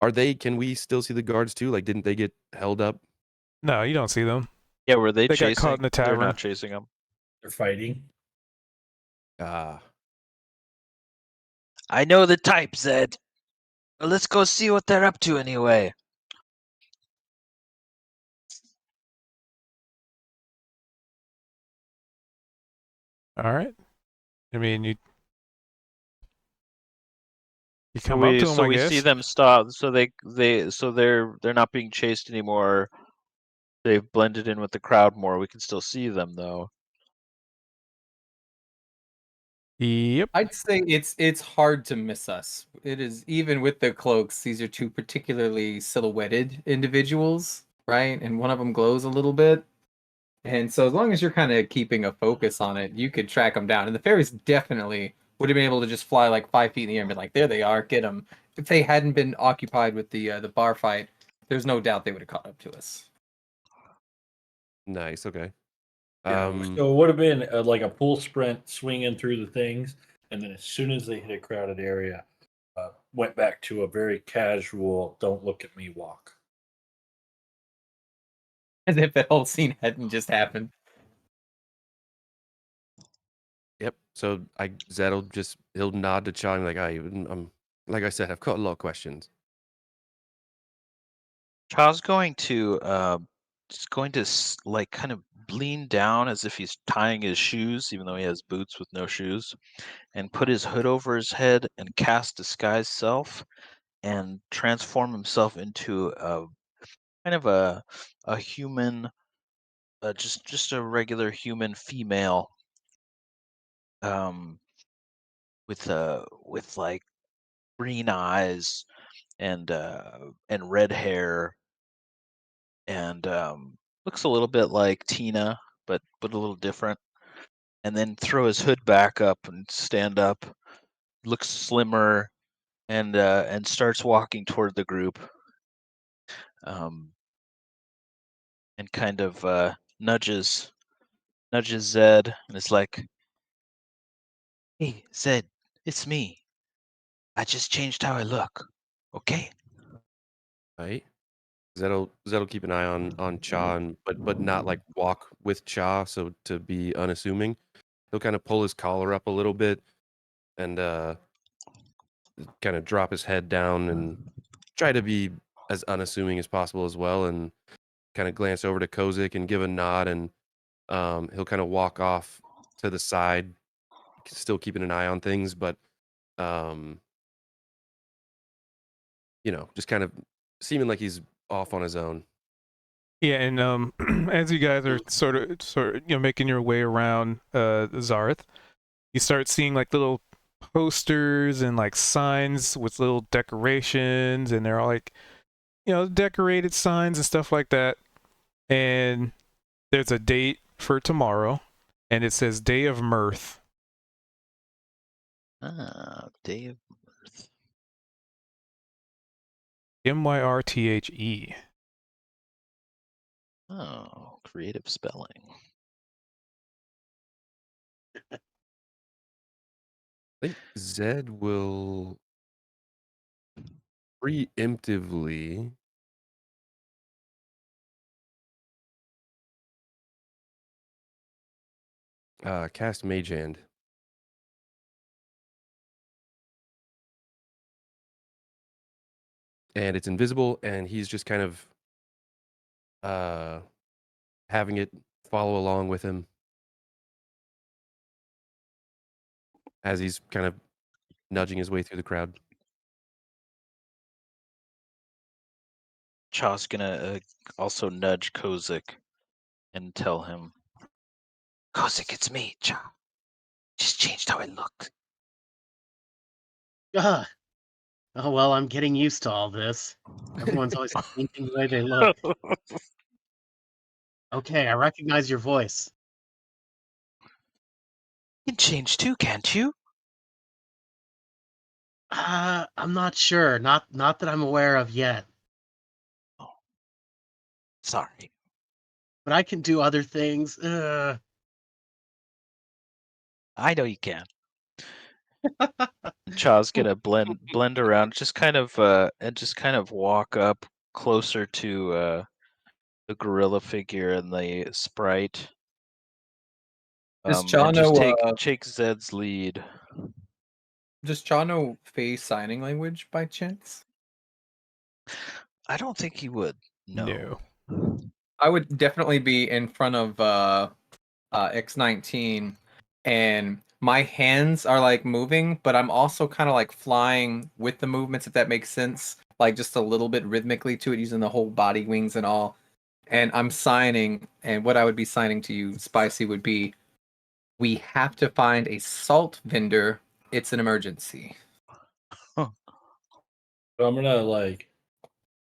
[SPEAKER 2] are they? Can we still see the guards too? Like, didn't they get held up?
[SPEAKER 1] No, you don't see them.
[SPEAKER 4] Yeah, were they
[SPEAKER 1] They got
[SPEAKER 4] chasing?
[SPEAKER 1] caught in the
[SPEAKER 4] They're
[SPEAKER 1] tavern.
[SPEAKER 4] not chasing them.
[SPEAKER 6] They're fighting.
[SPEAKER 4] I know the type, Zed. Let's go see what they're up to anyway.
[SPEAKER 1] All right. I mean, you come up to them, I
[SPEAKER 4] we
[SPEAKER 1] guess.
[SPEAKER 4] see them stop. So they're not being chased anymore. They've blended in with the crowd more. We can still see them though.
[SPEAKER 1] Yep.
[SPEAKER 3] I'd say it's hard to miss us. It is, even with the cloaks. These are two particularly silhouetted individuals, right? And one of them glows a little bit. And so as long as you're kind of keeping a focus on it, you could track them down. And the fairies definitely would have been able to just fly like 5 feet in the air and be like, there they are, get them. If they hadn't been occupied with the bar fight, there's no doubt they would have caught up to us.
[SPEAKER 2] Nice. Okay.
[SPEAKER 6] So it would have been like a pool sprint, swinging through the things, and then as soon as they hit a crowded area, went back to a very casual, don't look at me walk.
[SPEAKER 3] As if that whole scene hadn't just happened.
[SPEAKER 2] Yep. So Zed'll he'll nod to Chime like like I said, I've got a lot of questions.
[SPEAKER 4] Cha's going to like kind of lean down as if he's tying his shoes, even though he has boots with no shoes, and put his hood over his head and cast disguise self, and transform himself into a kind of a human, just a regular human female, with like green eyes and red hair, and looks a little bit like Tina, but a little different. And then throw his hood back up and stand up, looks slimmer, and starts walking toward the group, and kind of nudges Zed and is like, "Hey, Zed, it's me. I just changed how I look. Okay."
[SPEAKER 2] Right? Zed'll keep an eye on Cha, but not like walk with Cha, so to be unassuming. He'll kind of pull his collar up a little bit and kind of drop his head down and try to be as unassuming as possible as well, and kind of glance over to Kozik and give a nod, and he'll kind of walk off to the side, still keeping an eye on things, but just kind of seeming like he's off on his own.
[SPEAKER 1] Yeah, and as you guys are sort of making your way around Zarth, you start seeing like little posters and like signs with little decorations, and they're all like decorated signs and stuff like that. And there's a date for tomorrow, and it says Day of Mirth.
[SPEAKER 4] Day of Mirth.
[SPEAKER 1] Myrthe.
[SPEAKER 4] Oh, creative spelling.
[SPEAKER 2] I think Zed will preemptively cast Mage Hand. And it's invisible, and he's just kind of having it follow along with him as he's kind of nudging his way through the crowd.
[SPEAKER 4] Cha's gonna also nudge Kozik and tell him, Kozik, it's me, Cha. Just changed how I look.
[SPEAKER 5] Oh, well, I'm getting used to all this. Everyone's always changing the way they look. Okay, I recognize your voice.
[SPEAKER 4] You can change too, can't you?
[SPEAKER 5] I'm not sure. Not that I'm aware of yet.
[SPEAKER 4] Oh, sorry.
[SPEAKER 5] But I can do other things.
[SPEAKER 4] I know you can. Cha's gonna blend around, just kind of walk up closer to the gorilla figure and the sprite.
[SPEAKER 3] Does Cha
[SPEAKER 4] And just
[SPEAKER 3] know?
[SPEAKER 4] take Zed's lead.
[SPEAKER 3] Does Cha know Fey signing language by chance?
[SPEAKER 4] I don't think he would. No.
[SPEAKER 3] I would definitely be in front of X19, and my hands are like moving, but I'm also kind of like flying with the movements, if that makes sense. Like just a little bit rhythmically to it, using the whole body wings and all. And I'm signing, and what I would be signing to you, Spicy, would be, we have to find a salt vendor. It's an emergency.
[SPEAKER 6] So I'm gonna like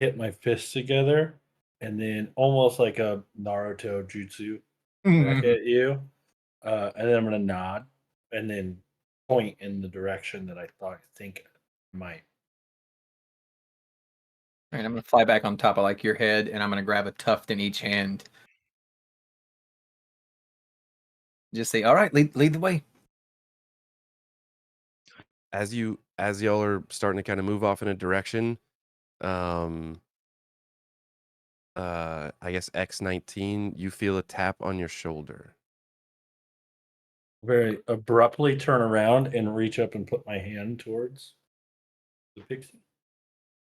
[SPEAKER 6] hit my fists together and then almost like a Naruto jutsu back at you. And then I'm gonna nod and then point in the direction that I think I might.
[SPEAKER 3] All right, I'm gonna fly back on top of like your head, and I'm gonna grab a tuft in each hand. Just say, "All right, lead the way."
[SPEAKER 2] As y'all are starting to kind of move off in a direction, I guess X19, you feel a tap on your shoulder.
[SPEAKER 6] Very abruptly turn around and reach up and put my hand towards the pixie.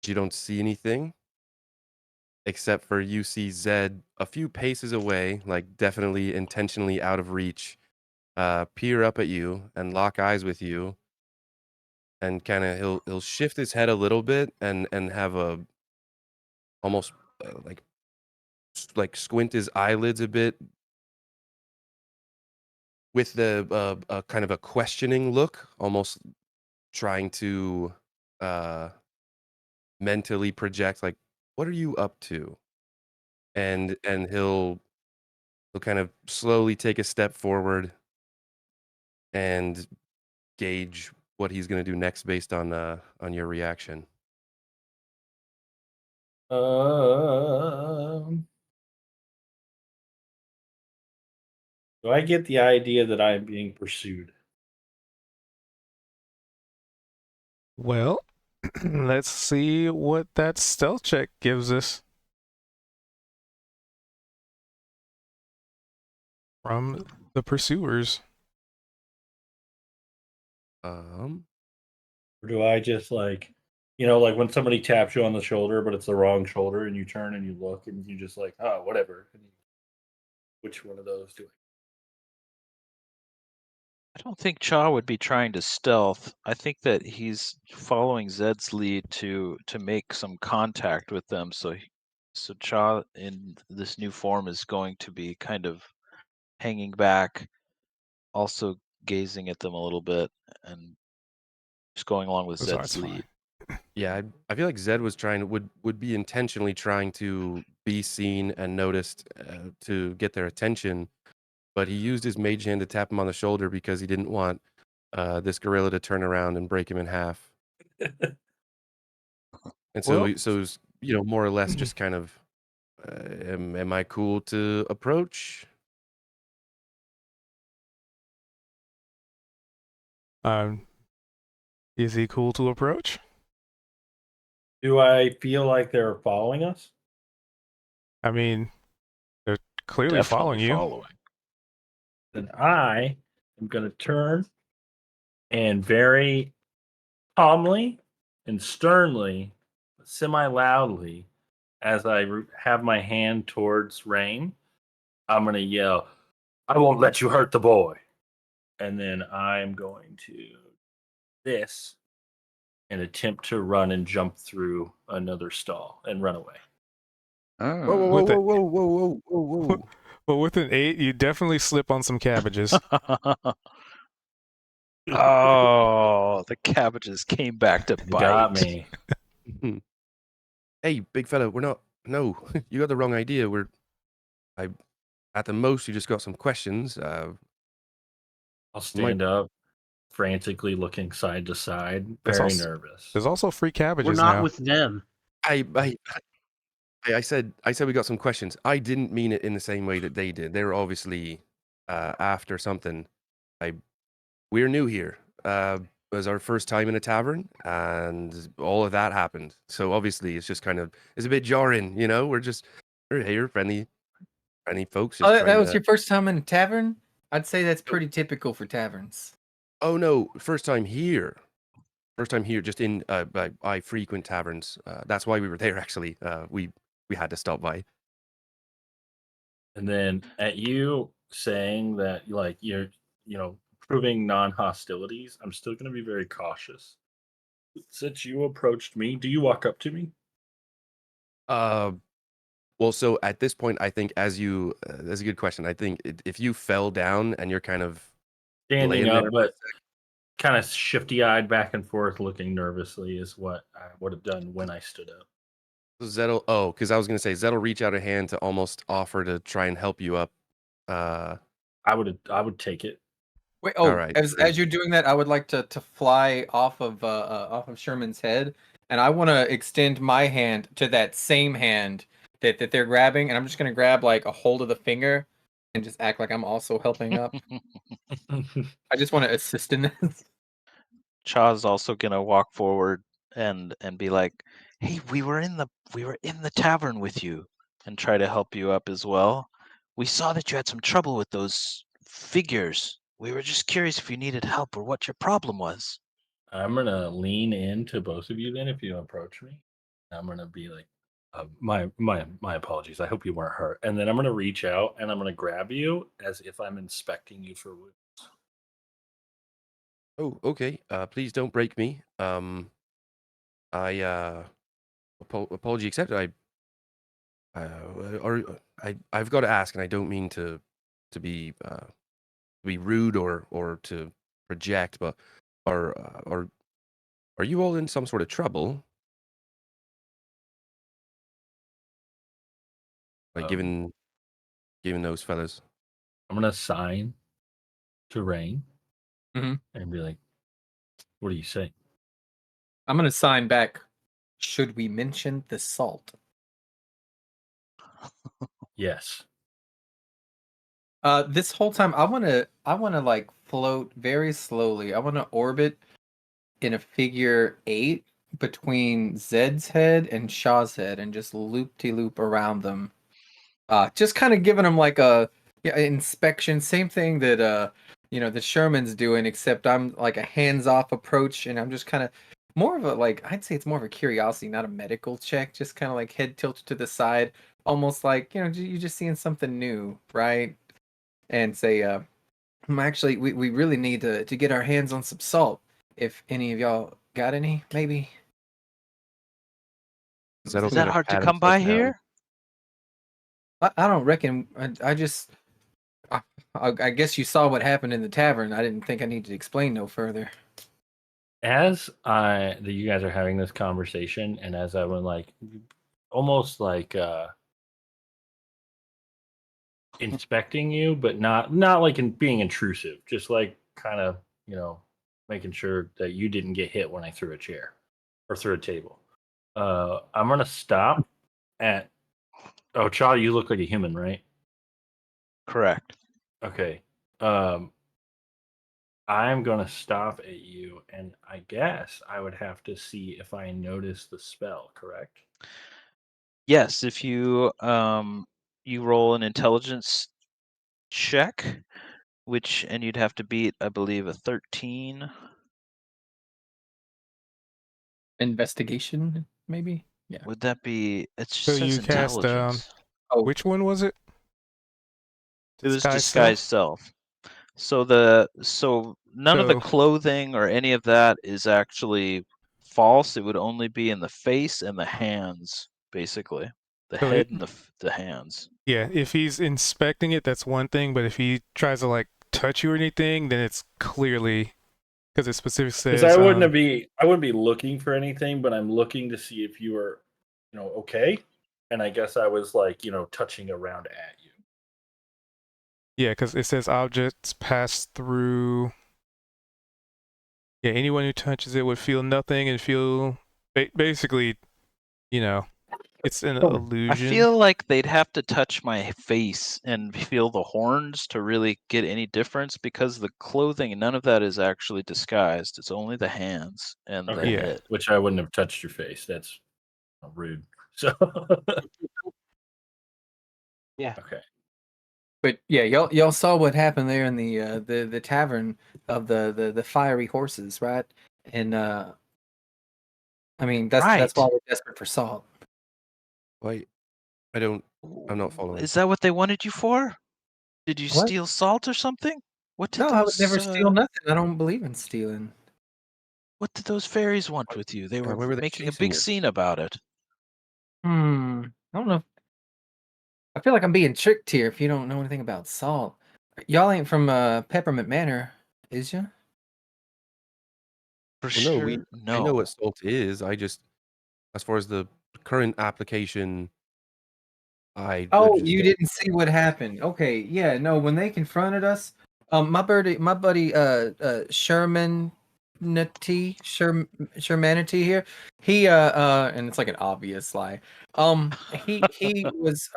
[SPEAKER 2] You don't see anything, except for you see Zed a few paces away, like definitely intentionally out of reach, peer up at you and lock eyes with you, and kind of he'll shift his head a little bit and have a almost like squint his eyelids a bit with the a kind of a questioning look, almost trying to mentally project like, what are you up to? And he'll kind of slowly take a step forward and gauge what he's going to do next based on your reaction.
[SPEAKER 6] Do I get the idea that I am being pursued?
[SPEAKER 1] Well, Let's see what that stealth check gives us. From the pursuers.
[SPEAKER 2] Um,
[SPEAKER 6] Or do I just like, like when somebody taps you on the shoulder, but it's the wrong shoulder, and you turn and you look, and you just like, oh, whatever. Which one of those do
[SPEAKER 4] I don't think Cha would be trying to stealth. I think that he's following Zed's lead to make some contact with them. So Cha in this new form is going to be kind of hanging back, also gazing at them a little bit, and just going along with
[SPEAKER 1] So
[SPEAKER 4] Zed's
[SPEAKER 1] that's fine.
[SPEAKER 4] lead.
[SPEAKER 2] yeah, I feel like Zed was would be intentionally trying to be seen and noticed to get their attention, but he used his mage hand to tap him on the shoulder because he didn't want this gorilla to turn around and break him in half. And so,
[SPEAKER 1] Well-
[SPEAKER 2] so it was, more or less just kind of, am I cool to approach?
[SPEAKER 1] Is he cool to approach?
[SPEAKER 6] Do I feel like they're following us?
[SPEAKER 1] I mean, they're clearly following
[SPEAKER 4] Definitely
[SPEAKER 1] you.
[SPEAKER 4] following.
[SPEAKER 6] Then I am going to turn and very calmly and sternly, semi loudly, as I have my hand towards Rain, I'm going to yell, I won't let you hurt the boy. And then I'm going to this and attempt to run and jump through another stall and run away.
[SPEAKER 2] Whoa,
[SPEAKER 4] Oh.
[SPEAKER 2] whoa,
[SPEAKER 1] With
[SPEAKER 2] whoa,
[SPEAKER 1] it.
[SPEAKER 2] whoa, whoa, whoa, whoa, whoa.
[SPEAKER 1] But with an 8, you definitely slip on some cabbages.
[SPEAKER 4] Oh, the cabbages came back to
[SPEAKER 6] You
[SPEAKER 4] bite.
[SPEAKER 6] got me.
[SPEAKER 2] Hey, big fella, we're not. No, you got the wrong idea. At the most, you just got some questions.
[SPEAKER 6] I'll stand up, frantically looking side to side,
[SPEAKER 1] There's
[SPEAKER 6] very
[SPEAKER 1] also-
[SPEAKER 6] nervous.
[SPEAKER 1] There's also free cabbages
[SPEAKER 5] We're not
[SPEAKER 1] now.
[SPEAKER 5] with them.
[SPEAKER 2] I said we got some questions. I didn't mean it in the same way that they did. They were obviously after something. We're new here. It was our first time in a tavern, and all of that happened. So obviously, it's just kind of it's a bit jarring. We're here, friendly folks. Just
[SPEAKER 3] Oh, that
[SPEAKER 2] trying
[SPEAKER 3] was
[SPEAKER 2] to.
[SPEAKER 3] your first time in a tavern? I'd say that's pretty typical for taverns.
[SPEAKER 2] Oh no, first time here. First time here, just in. I frequent taverns. That's why we were there. Actually, we had to stop by.
[SPEAKER 6] And then at you saying that, like, you're, proving non-hostilities, I'm still going to be very cautious. Since you approached me, do you walk up to me?
[SPEAKER 2] Well, so at this point, I think that's a good question. I think if you fell down and you're kind of
[SPEAKER 6] Standing
[SPEAKER 2] laying
[SPEAKER 6] up,
[SPEAKER 2] there,
[SPEAKER 6] but kind of shifty-eyed back and forth, looking nervously is what I would have done when I stood up.
[SPEAKER 2] Zed'll. Oh, because I was gonna say Zed'll reach out a hand to almost offer to try and help you up.
[SPEAKER 6] I would take it.
[SPEAKER 3] Wait,
[SPEAKER 2] All
[SPEAKER 3] oh,
[SPEAKER 2] right.
[SPEAKER 3] as you're doing that, I would like to fly off of Sherman's head, and I want to extend my hand to that same hand that they're grabbing, and I'm just gonna grab like a hold of the finger and just act like I'm also helping up. I just want to assist in this.
[SPEAKER 4] Cha's also gonna walk forward and be like, "Hey, we were in the tavern with you," and try to help you up as well. We saw that you had some trouble with those figures. We were just curious if you needed help or what your problem was.
[SPEAKER 6] I'm gonna lean into both of you then if you approach me. I'm gonna be like, my apologies. I hope you weren't hurt. And then I'm gonna reach out and I'm gonna grab you as if I'm inspecting you for wounds.
[SPEAKER 2] Oh, okay. Please don't break me. I apology accepted. I've got to ask, and I don't mean to be rude or to project, but are you all in some sort of trouble? Like
[SPEAKER 6] Um,
[SPEAKER 2] given those fellas.
[SPEAKER 6] I'm gonna sign to Rain
[SPEAKER 3] Mhm.
[SPEAKER 6] and be like, "What do you say?"
[SPEAKER 3] I'm gonna sign back. Should we mention the salt?
[SPEAKER 6] Yes.
[SPEAKER 3] This whole time I wanna like float very slowly. I wanna orbit in a figure 8 between Zed's head and Shaw's head and just loop-de-loop around them. Just kind of giving them like a inspection, same thing that that Sherman's doing, except I'm like a hands-off approach, and I'm just kind of more of a I'd say it's more of a curiosity, not a medical check, just kind of like head tilted to the side, almost like you're just seeing something new, right? And say, actually, we really need to get our hands on some salt. If any of y'all got any, maybe.
[SPEAKER 2] Is
[SPEAKER 4] Is that hard to come by here?
[SPEAKER 3] I don't reckon. I just. I guess you saw what happened in the tavern. I didn't think I needed to explain no further.
[SPEAKER 6] As you guys are having this conversation, and as I would like, almost like inspecting you, but not like being intrusive, just like kind of making sure that you didn't get hit when I threw a chair or threw a table. I'm gonna stop at. Oh, Chaw, you look like a human, right?
[SPEAKER 4] Correct.
[SPEAKER 6] Okay. I'm gonna stop at you, and I guess I would have to see if I notice the spell. Correct?
[SPEAKER 4] Yes, if you you roll an intelligence check, and you'd have to beat, I believe, a 13.
[SPEAKER 3] Investigation, maybe. Yeah.
[SPEAKER 4] Would that be? It just
[SPEAKER 1] So
[SPEAKER 4] says
[SPEAKER 1] you cast
[SPEAKER 4] intelligence.
[SPEAKER 1] which one was it?
[SPEAKER 4] It was
[SPEAKER 1] Disguise
[SPEAKER 4] disguise self. So none of the
[SPEAKER 1] So-
[SPEAKER 4] clothing or any of that is actually false. It would only be in the face and the hands, basically. The
[SPEAKER 1] So
[SPEAKER 4] head and the hands.
[SPEAKER 1] Yeah, if he's inspecting it, that's one thing. But if he tries to like touch you or anything, then it's clearly because it specifically says.
[SPEAKER 6] Because I wouldn't be looking for anything, but I'm looking to see if you were, okay. And I guess I was like, touching around at you.
[SPEAKER 1] Yeah, because it says objects pass through. Yeah, anyone who touches it would feel nothing and feel basically, it's an illusion.
[SPEAKER 4] I feel like they'd have to touch my face and feel the horns to really get any difference, because the clothing, none of that is actually disguised. It's only the hands and the head.
[SPEAKER 6] Which I wouldn't have touched your face. That's rude. So
[SPEAKER 3] Yeah.
[SPEAKER 6] Okay.
[SPEAKER 3] But yeah, y'all saw what happened there in the tavern of the fiery horses, right? And I mean that's why we're desperate for salt.
[SPEAKER 2] Wait, I'm not following.
[SPEAKER 4] Is that what they wanted you for? Did you
[SPEAKER 3] What?
[SPEAKER 4] steal salt or something? What did
[SPEAKER 3] No, I would
[SPEAKER 4] those
[SPEAKER 3] never steal nothing. I don't believe in stealing.
[SPEAKER 4] What did those fairies want with you? They
[SPEAKER 2] why
[SPEAKER 4] were
[SPEAKER 2] were they
[SPEAKER 4] making a
[SPEAKER 2] chasing
[SPEAKER 4] big
[SPEAKER 2] you?
[SPEAKER 4] scene about it.
[SPEAKER 3] I don't know. I feel like I'm being tricked here if you don't know anything about salt. Y'all ain't from Peppermint Manor, is ya?
[SPEAKER 4] For
[SPEAKER 2] Well, no,
[SPEAKER 4] sure.
[SPEAKER 2] I know what salt is. I just, as far as the current application, I
[SPEAKER 3] Oh,
[SPEAKER 2] just
[SPEAKER 3] you
[SPEAKER 2] don't.
[SPEAKER 3] didn't see what happened. Okay, yeah, no, when they confronted us, my buddy Shermanity here, he and it's like an obvious lie. He was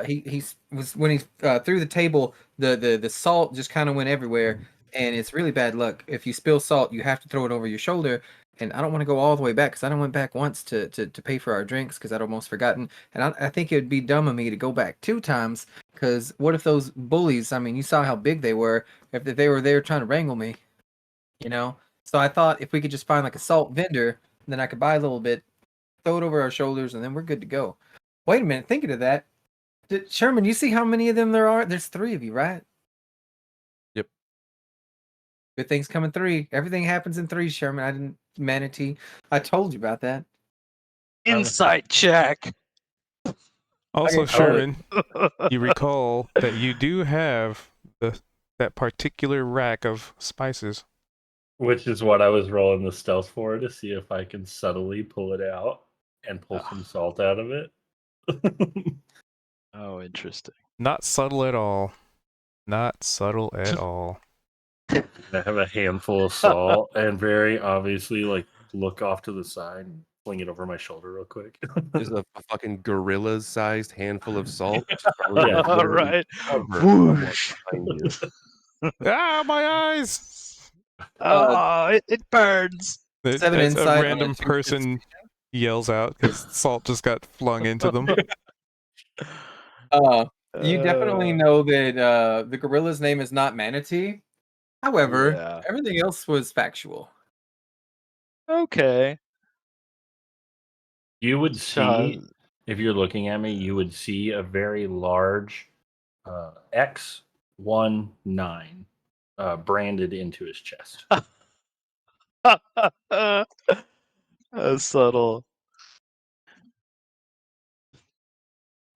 [SPEAKER 3] he was when he threw the table, the salt just kind of went everywhere, and it's really bad luck. If you spill salt, you have to throw it over your shoulder. And I don't want to go all the way back because I done went back once to pay for our drinks because I'd almost forgotten. And I think it would be dumb of me to go back 2 times because what if those bullies, I mean, you saw how big they were, if they were there trying to wrangle me, So I thought if we could just find like a salt vendor, then I could buy a little bit, throw it over our shoulders, and then we're good to go. Wait a minute, thinking of that, Sherman, you see how many of them there are? There's 3 of you, right?
[SPEAKER 2] Yep.
[SPEAKER 3] Good things come in 3. Everything happens in 3, Sherman. I didn't, Manatee. I told you about that.
[SPEAKER 4] Insight check.
[SPEAKER 1] Also,
[SPEAKER 3] Okay,
[SPEAKER 1] Sherman, you recall that you do have that particular rack of spices.
[SPEAKER 6] Which is what I was rolling the stealth for, to see if I can subtly pull it out and pull some salt out of it.
[SPEAKER 4] Oh, interesting.
[SPEAKER 1] Not subtle at all. Not subtle at all.
[SPEAKER 6] I have a handful of salt and very obviously look off to the side and fling it over my shoulder real quick.
[SPEAKER 2] There's a fucking gorilla-sized handful of salt. Just
[SPEAKER 6] Yeah.
[SPEAKER 4] All right.
[SPEAKER 2] covered
[SPEAKER 4] Whoosh.
[SPEAKER 2] behind you.
[SPEAKER 1] Ah, my eyes!
[SPEAKER 4] Oh, it burns.
[SPEAKER 3] 7
[SPEAKER 1] As a
[SPEAKER 3] inside on a
[SPEAKER 1] random
[SPEAKER 3] 2
[SPEAKER 1] person yells out because salt just got flung into them.
[SPEAKER 3] You definitely know that the gorilla's name is not Manatee. However,
[SPEAKER 4] Yeah.
[SPEAKER 3] everything else was factual.
[SPEAKER 4] Okay.
[SPEAKER 6] You would see,
[SPEAKER 4] Sean.
[SPEAKER 6] if you're looking at me, you would see a very large X19 branded into his chest.
[SPEAKER 4] Subtle.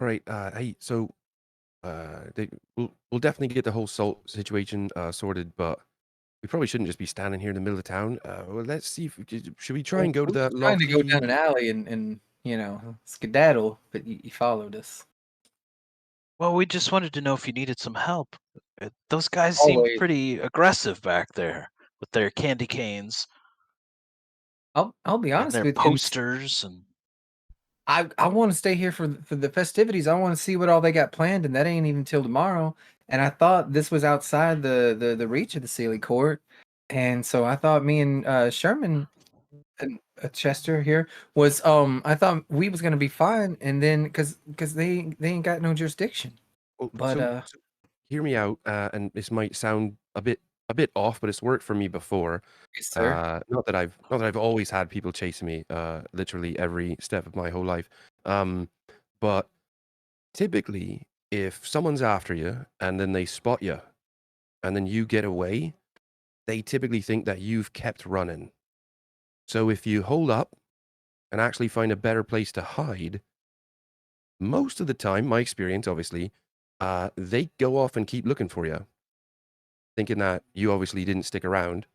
[SPEAKER 2] Right. Hey, so we'll definitely get the whole salt situation sorted, but we probably shouldn't just be standing here in the middle of town. Well, let's see if should we try and go to
[SPEAKER 3] We were
[SPEAKER 2] that
[SPEAKER 3] trying to go down an
[SPEAKER 2] lofty.
[SPEAKER 3] alley and skedaddle, but you followed us.
[SPEAKER 4] Well, we just wanted to know if you needed some help. Those guys seemed
[SPEAKER 3] Always.
[SPEAKER 4] pretty aggressive back there with their candy canes
[SPEAKER 3] I'll be
[SPEAKER 4] and
[SPEAKER 3] honest
[SPEAKER 4] their
[SPEAKER 3] with you.
[SPEAKER 4] posters and
[SPEAKER 3] I want to stay here for the festivities. I want to see what all they got planned, and that ain't even till tomorrow. And I thought this was outside the reach of the Sealy Court, and so I thought me and Sherman and Chester here was I thought we was gonna be fine, and then because they ain't got no jurisdiction.
[SPEAKER 2] Oh,
[SPEAKER 3] But
[SPEAKER 2] so hear me out, and this might sound a bit off, but it's worked for me before.
[SPEAKER 3] yes, sir.
[SPEAKER 2] Not that I've always had people chasing me, literally every step of my whole life. But typically, if someone's after you and then they spot you, and then you get away, they typically think that you've kept running. So if you hold up and actually find a better place to hide, most of the time, my experience, obviously, they go off and keep looking for you, thinking that you obviously didn't stick around.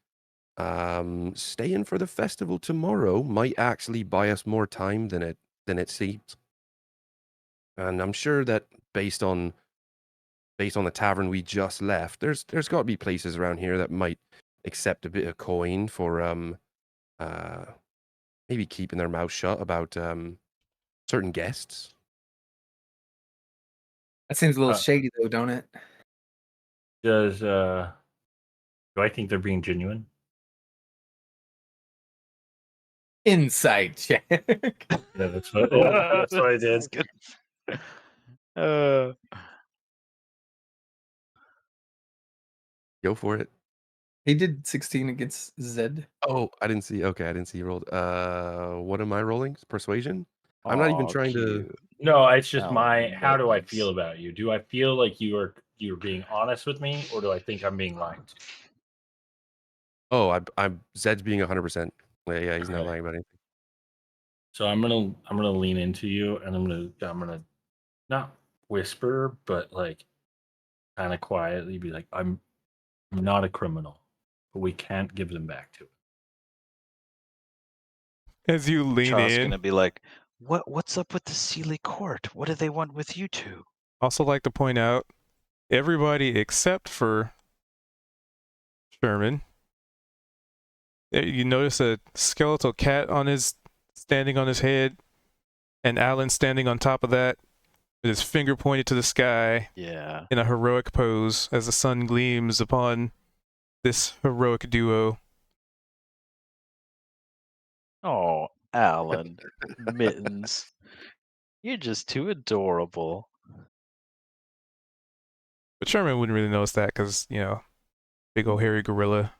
[SPEAKER 2] Staying for the festival tomorrow might actually buy us more time than it seems. And I'm sure that based on the tavern we just left, there's got to be places around here that might accept a bit of coin for uh maybe keeping their mouth shut about certain guests.
[SPEAKER 3] That seems a little
[SPEAKER 6] Uh,
[SPEAKER 3] shady though, don't it?
[SPEAKER 6] Do I think they're being genuine?
[SPEAKER 3] Insight check.
[SPEAKER 6] Yeah, that's what I did.
[SPEAKER 4] That's good. Uh,
[SPEAKER 2] Go for it.
[SPEAKER 3] He did 16 against Zed.
[SPEAKER 2] Oh, I didn't see. Okay, I didn't see you rolled. What am I rolling? Persuasion? I'm not even
[SPEAKER 4] aw,
[SPEAKER 2] trying to.
[SPEAKER 4] cute.
[SPEAKER 6] No, it's just
[SPEAKER 4] Oh,
[SPEAKER 6] how do I
[SPEAKER 4] mittens.
[SPEAKER 6] feel about you? Do I feel like you're being honest with me, or do I think I'm being lied to?
[SPEAKER 2] Oh, I'm Zed's being 100%. Yeah, he's not
[SPEAKER 6] Okay.
[SPEAKER 2] lying about anything.
[SPEAKER 6] So I'm gonna lean into you, and I'm gonna not whisper, but like kind of quietly be like, I'm not a criminal, but we can't give them back to it.
[SPEAKER 1] As you lean
[SPEAKER 4] Chaw's
[SPEAKER 1] in,
[SPEAKER 4] gonna be like, What's up with the Sealy Court? What do they want with you two?"
[SPEAKER 1] also like to point out everybody except for Sherman. You notice a skeletal cat standing on his head, and Alan standing on top of that with his finger pointed to the sky
[SPEAKER 4] Yeah.
[SPEAKER 1] in a heroic pose as the sun gleams upon this heroic duo.
[SPEAKER 4] Oh, Alan, mittens, you're just too adorable.
[SPEAKER 1] But Sherman wouldn't really notice that because, big old hairy gorilla.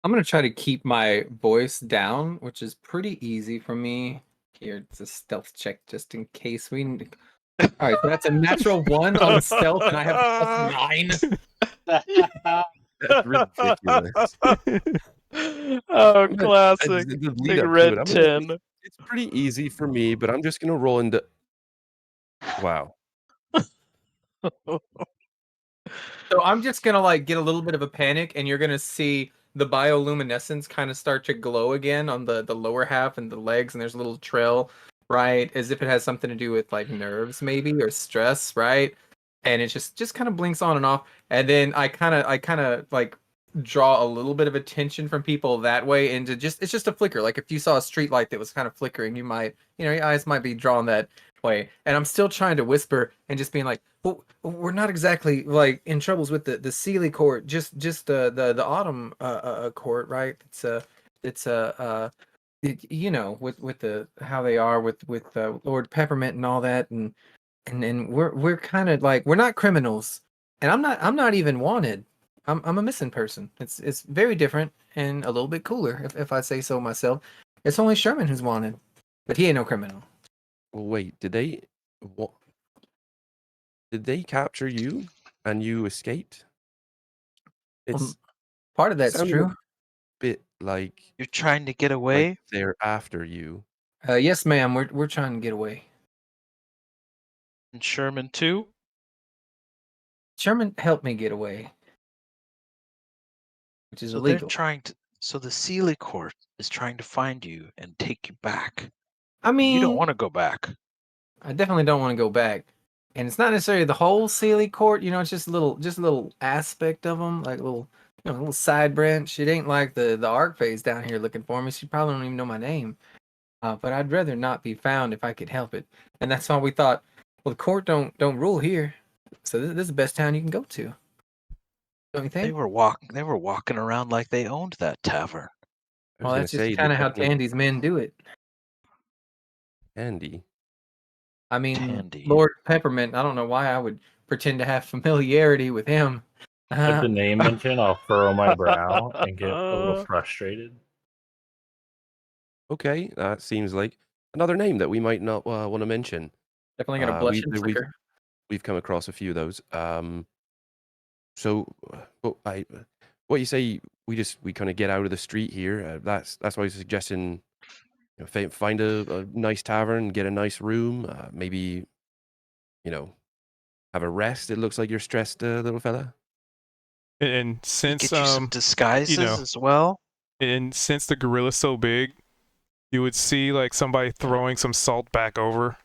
[SPEAKER 3] I'm gonna try to keep my voice down, which is pretty easy for me. Here, it's a stealth check just in case we need. All right, so that's a natural 1 on stealth, and I have +9.
[SPEAKER 2] That's ridiculous.
[SPEAKER 4] Oh,
[SPEAKER 2] I'm
[SPEAKER 4] classic.
[SPEAKER 2] the lead
[SPEAKER 4] Big
[SPEAKER 2] up to
[SPEAKER 4] red
[SPEAKER 2] it.
[SPEAKER 4] 10.
[SPEAKER 2] It's pretty easy for me, but I'm just gonna roll into. Wow.
[SPEAKER 3] So I'm just gonna like get a little bit of a panic, and you're gonna see the bioluminescence kind of start to glow again on the lower half and the legs, and there's a little trail, right, as if it has something to do with like nerves maybe or stress, right? And it just kind of blinks on and off, and then I kind of like draw a little bit of attention from people that way into it's just a flicker. Like if you saw a street light that was kind of flickering, you might your eyes might be drawn that way, and I'm still trying to whisper and just being like, well, we're not exactly like in troubles with the Sealy court, just the Autumn court, right? You know, with the how they are with Lord Peppermint and all that, and we're kind of like, we're not criminals, and I'm not even wanted. I'm a missing person. It's very different and a little bit cooler, if I say so myself. It's only Sherman who's wanted, but he ain't no criminal.
[SPEAKER 2] Well, wait, did they what? Did they capture you and you escaped? It's
[SPEAKER 3] Part of that's
[SPEAKER 2] sounding a
[SPEAKER 3] true.
[SPEAKER 2] bit like
[SPEAKER 4] You're trying to get away?
[SPEAKER 2] they're after you.
[SPEAKER 3] Yes, ma'am. We're trying to get away.
[SPEAKER 4] And Sherman too?
[SPEAKER 3] Sherman helped me get away, which is
[SPEAKER 4] So they're
[SPEAKER 3] illegal.
[SPEAKER 4] trying to. So the Sealy court is trying to find you and take you back.
[SPEAKER 3] I
[SPEAKER 4] You don't
[SPEAKER 3] mean,
[SPEAKER 4] want to go back.
[SPEAKER 3] I definitely don't want to go back. And it's not necessarily the whole Sealy court, you know, it's just a little aspect of them, like a little side branch. It ain't like the ARC phase down here looking for me. She probably don't even know my name. But I'd rather not be found if I could help it. And that's why we thought, well, the court don't rule here. So this is the best town you can go to. Don't you
[SPEAKER 4] They
[SPEAKER 3] think?
[SPEAKER 4] were walking around like they owned that tavern.
[SPEAKER 2] I was
[SPEAKER 3] Well,
[SPEAKER 2] gonna
[SPEAKER 3] that's just
[SPEAKER 2] say,
[SPEAKER 3] kind
[SPEAKER 2] did
[SPEAKER 3] of how
[SPEAKER 2] Peppermint
[SPEAKER 3] Tandy's men do it.
[SPEAKER 2] Candy?
[SPEAKER 3] I mean,
[SPEAKER 4] Tandy.
[SPEAKER 3] Lord Peppermint, I don't know why I would pretend to have familiarity with him.
[SPEAKER 6] At the name mention, I'll furrow my brow and get a little frustrated.
[SPEAKER 2] Okay, that seems like another name that we might not want to mention.
[SPEAKER 3] Definitely gonna blush and
[SPEAKER 2] We've
[SPEAKER 3] flicker.
[SPEAKER 2] come across a few of those. So, what you say? We kind of get out of the street here. That's why I was suggesting, find a nice tavern, get a nice room, maybe, have a rest. It looks like you're stressed, little fella.
[SPEAKER 1] And
[SPEAKER 4] We
[SPEAKER 1] since
[SPEAKER 4] get you some disguises as well.
[SPEAKER 1] and since the gorilla's so big, you would see like somebody throwing some salt back over.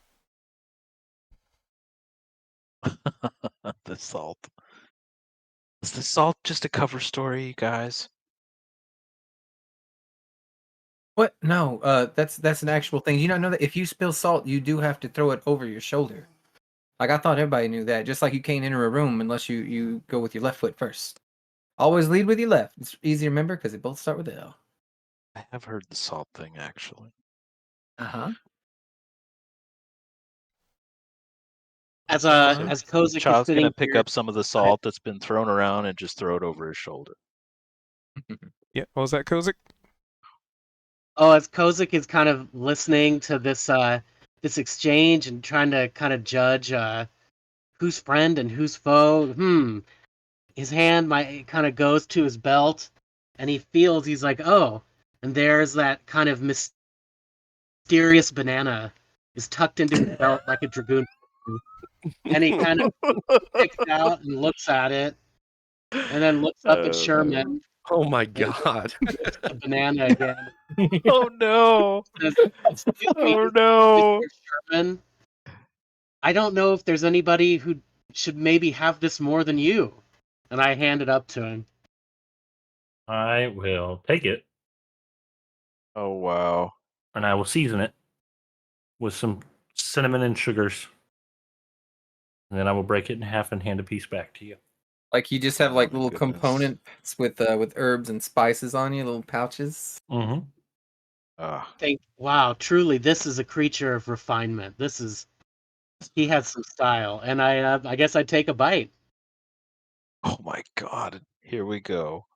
[SPEAKER 4] The salt. Is the salt just a cover story, you guys?
[SPEAKER 3] What? No, that's an actual thing. You not know that if you spill salt, you do have to throw it over your shoulder. Like I thought everybody knew that. Just like you can't enter a room unless you go with your left foot first. Always lead with your left. It's easy to remember because they both start with L.
[SPEAKER 4] I have heard the salt thing actually.
[SPEAKER 3] Uh-huh.
[SPEAKER 5] As
[SPEAKER 4] So
[SPEAKER 5] as Kozik is
[SPEAKER 4] Child's gonna
[SPEAKER 5] sitting
[SPEAKER 4] pick
[SPEAKER 5] here,
[SPEAKER 4] up some of the salt that's been thrown around and just throw it over his shoulder.
[SPEAKER 1] Yeah, what was that, Kozik?
[SPEAKER 5] as Kozik is kind of listening to this exchange and trying to kind of judge who's friend and who's foe. His hand kind of goes to his belt, and he feels, he's like, oh, and there's that kind of mysterious banana is tucked into his belt like a dragoon, and he kind of picks it out and looks at it, and then looks up at Sherman
[SPEAKER 2] Oh my
[SPEAKER 5] and
[SPEAKER 2] god!
[SPEAKER 5] looks at the banana again.
[SPEAKER 4] Oh no!
[SPEAKER 5] Says, "Excuse me,
[SPEAKER 4] Oh no!
[SPEAKER 5] Mr. Sherman, I don't know if there's anybody who should maybe have this more than you." And I hand it up to him.
[SPEAKER 6] I will take it
[SPEAKER 4] Oh wow!
[SPEAKER 6] and I will season it with some cinnamon and sugars. And then I will break it in half and hand a piece back to you.
[SPEAKER 3] Like you just have
[SPEAKER 4] Oh
[SPEAKER 3] like
[SPEAKER 4] my
[SPEAKER 3] little
[SPEAKER 4] goodness.
[SPEAKER 3] components with herbs and spices on you, little pouches.
[SPEAKER 6] Mm-hmm.
[SPEAKER 4] Ah,
[SPEAKER 5] Wow, truly, this is a creature of refinement. He has some style, and I guess I take a bite.
[SPEAKER 4] oh my God! Here we go.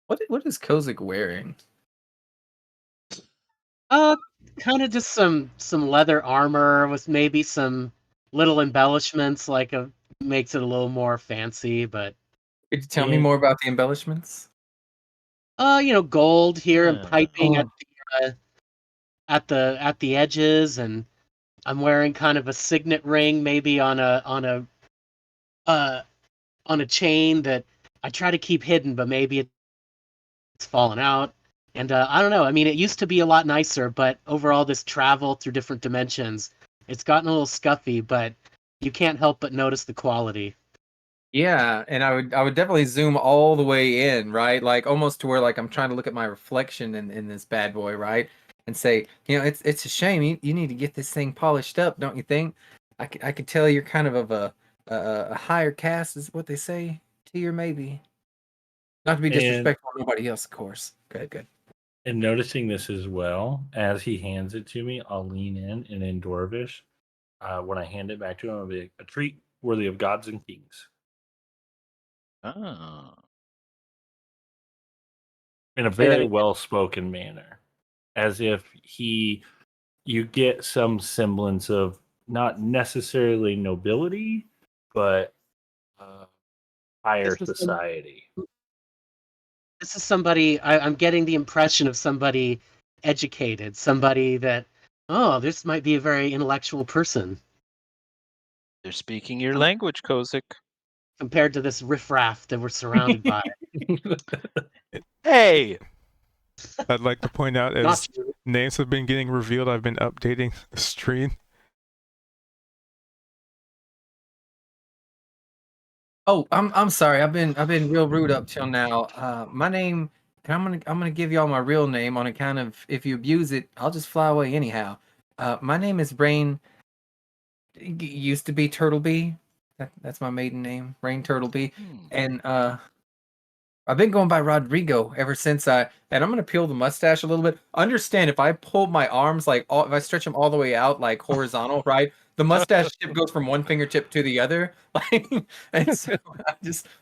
[SPEAKER 3] What is Kozik wearing?
[SPEAKER 5] Kind of just some leather armor with maybe some little embellishments, like makes it a little more fancy. But
[SPEAKER 3] Could you tell me
[SPEAKER 6] Yeah.
[SPEAKER 3] more about the embellishments?
[SPEAKER 5] gold here and
[SPEAKER 4] Yeah.
[SPEAKER 5] piping
[SPEAKER 3] Oh.
[SPEAKER 5] at the edges, and I'm wearing kind of a signet ring, maybe on a chain that I try to keep hidden, but maybe it's fallen out. And I don't know. I mean, it used to be a lot nicer, but overall, this travel through different dimensions, it's gotten a little scuffy. But you can't help but notice the quality.
[SPEAKER 3] Yeah, and I would definitely zoom all the way in, right? Like almost to where like I'm trying to look at my reflection in this bad boy, right? and say, it's a shame. You need to get this thing polished up, don't you think? I could tell you're kind of a higher caste, is what they say. Tier, maybe. Not to be
[SPEAKER 6] And-
[SPEAKER 3] disrespectful to nobody else, of course. Good.
[SPEAKER 6] And noticing this as well, as he hands it to me, I'll lean in and in Dwarvish, when I hand it back to him, I'll be like, a treat worthy of gods and kings.
[SPEAKER 4] Oh.
[SPEAKER 6] In a very well-spoken manner. As if you get some semblance of not necessarily nobility, but higher
[SPEAKER 5] This is
[SPEAKER 6] society.
[SPEAKER 5] This is somebody, I'm getting the impression of somebody educated, somebody that, this might be a very intellectual person
[SPEAKER 4] They're speaking your language, Kozik.
[SPEAKER 5] compared to this riffraff that we're surrounded by.
[SPEAKER 4] Hey!
[SPEAKER 1] I'd like to point out,
[SPEAKER 5] Not
[SPEAKER 1] as
[SPEAKER 5] you.
[SPEAKER 1] names have been getting revealed, I've been updating the stream.
[SPEAKER 3] Oh, I'm sorry. I've been real rude up till now. My name, and I'm gonna give y'all my real name on account of if you abuse it, I'll just fly away anyhow. My name is Rain. Used to be Turtleby. That's my maiden name, Rain Turtleby. And I've been going by Rodrigo ever since and I'm gonna peel the mustache a little bit. Understand, if I pull my arms if I stretch them all the way out like horizontal, right? The mustache tip goes from one fingertip to the other. And so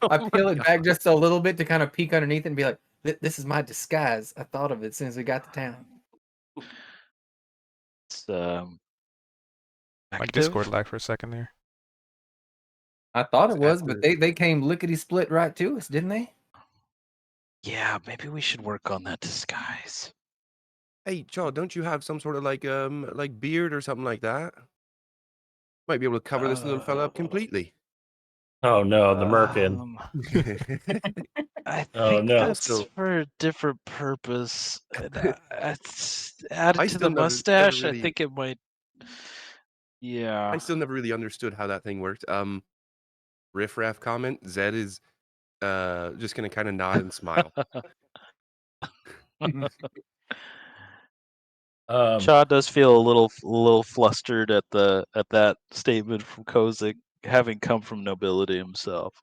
[SPEAKER 3] I peel it back just a little bit to kind of peek underneath it and be like, this is my disguise. I thought of it as soon as we got to town.
[SPEAKER 4] It's
[SPEAKER 1] My
[SPEAKER 4] active.
[SPEAKER 1] Discord lagged for a second there.
[SPEAKER 3] I thought it
[SPEAKER 2] It's
[SPEAKER 3] was,
[SPEAKER 2] after-
[SPEAKER 3] but they came lickety split right to us, didn't they?
[SPEAKER 4] Yeah, maybe we should work on that disguise.
[SPEAKER 2] Hey, Chaw, don't you have some sort of like beard or something like that? Might be able to cover this little fella up completely.
[SPEAKER 6] Oh no, the merkin.
[SPEAKER 4] I
[SPEAKER 6] Oh,
[SPEAKER 4] think
[SPEAKER 6] no.
[SPEAKER 4] that's
[SPEAKER 2] Also-
[SPEAKER 4] for a different purpose. It's added
[SPEAKER 2] I
[SPEAKER 4] to
[SPEAKER 2] still
[SPEAKER 4] the
[SPEAKER 2] never
[SPEAKER 4] mustache.
[SPEAKER 2] really-
[SPEAKER 4] I think it might. Yeah.
[SPEAKER 2] I still never really understood how that thing worked. Riff raff comment. Zed is just gonna kind of nod and smile.
[SPEAKER 4] Shaw does feel a little flustered at that statement from Kozik, having come from nobility himself.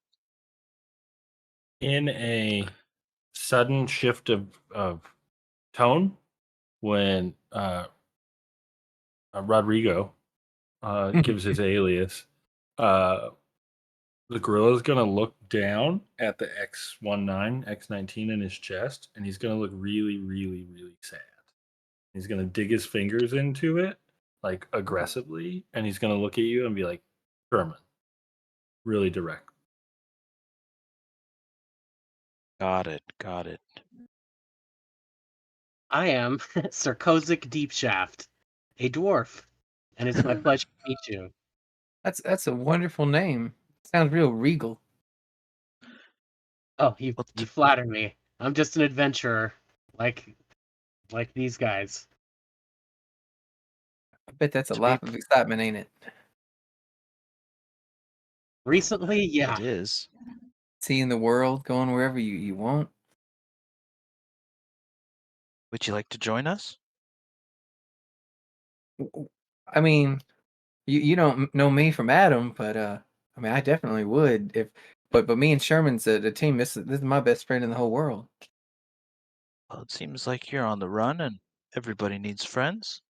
[SPEAKER 6] In a sudden shift of tone, when Rodrigo gives his alias, the gorilla is gonna look down at the X19, X19 in his chest, and he's gonna look really, really, really sad. He's gonna dig his fingers into it, like aggressively, and he's gonna look at you and be like, Sherman. Really direct.
[SPEAKER 4] Got it.
[SPEAKER 5] I am Sir Kozik Deepshaft, a dwarf, and it's my pleasure to meet you.
[SPEAKER 3] That's a wonderful name. Sounds real regal.
[SPEAKER 5] Oh, you
[SPEAKER 4] Well,
[SPEAKER 5] you flatter me. I'm just an adventurer, like these guys.
[SPEAKER 3] I bet that's a
[SPEAKER 4] To
[SPEAKER 3] laugh
[SPEAKER 4] be-
[SPEAKER 3] of excitement, ain't it?
[SPEAKER 5] Recently, yeah.
[SPEAKER 4] It is.
[SPEAKER 3] Seeing the world, going wherever you want.
[SPEAKER 4] Would you like to join us?
[SPEAKER 3] I mean, you don't know me from Adam, but I mean, I definitely would but me and Sherman's the team. This is my best friend in the whole world.
[SPEAKER 4] Well, it seems like you're on the run, and everybody needs friends.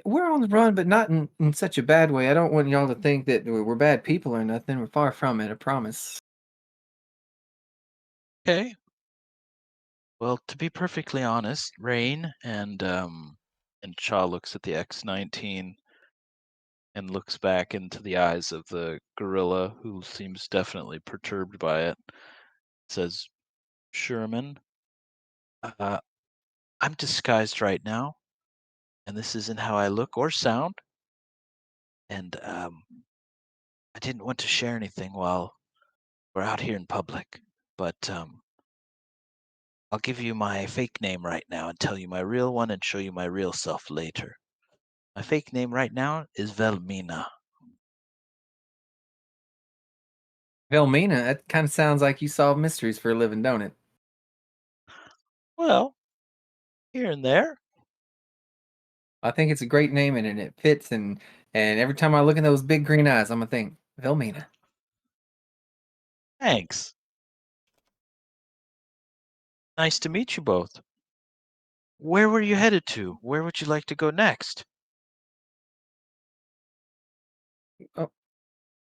[SPEAKER 3] We're on the run, but not in such a bad way. I don't want y'all to think that we're bad people or nothing. We're far from it, I promise.
[SPEAKER 4] Okay. Well, to be perfectly honest, Rain and Shaw looks at the X19 and looks back into the eyes of the gorilla, who seems definitely perturbed by it. Says, Sherman, I'm disguised right now, and this isn't how I look or sound. And I didn't want to share anything while we're out here in public, but I'll give you my fake name right now and tell you my real one and show you my real self later. My fake name right now is Velmina.
[SPEAKER 3] Velmina, that kind of sounds like you solve mysteries for a living, don't it?
[SPEAKER 4] Well, here and there.
[SPEAKER 3] I think it's a great name and it fits. And every time I look in those big green eyes, I'm gonna think Vilmina.
[SPEAKER 4] Thanks. Nice to meet you both. Where were you headed to? Where would you like to go next?
[SPEAKER 3] Oh,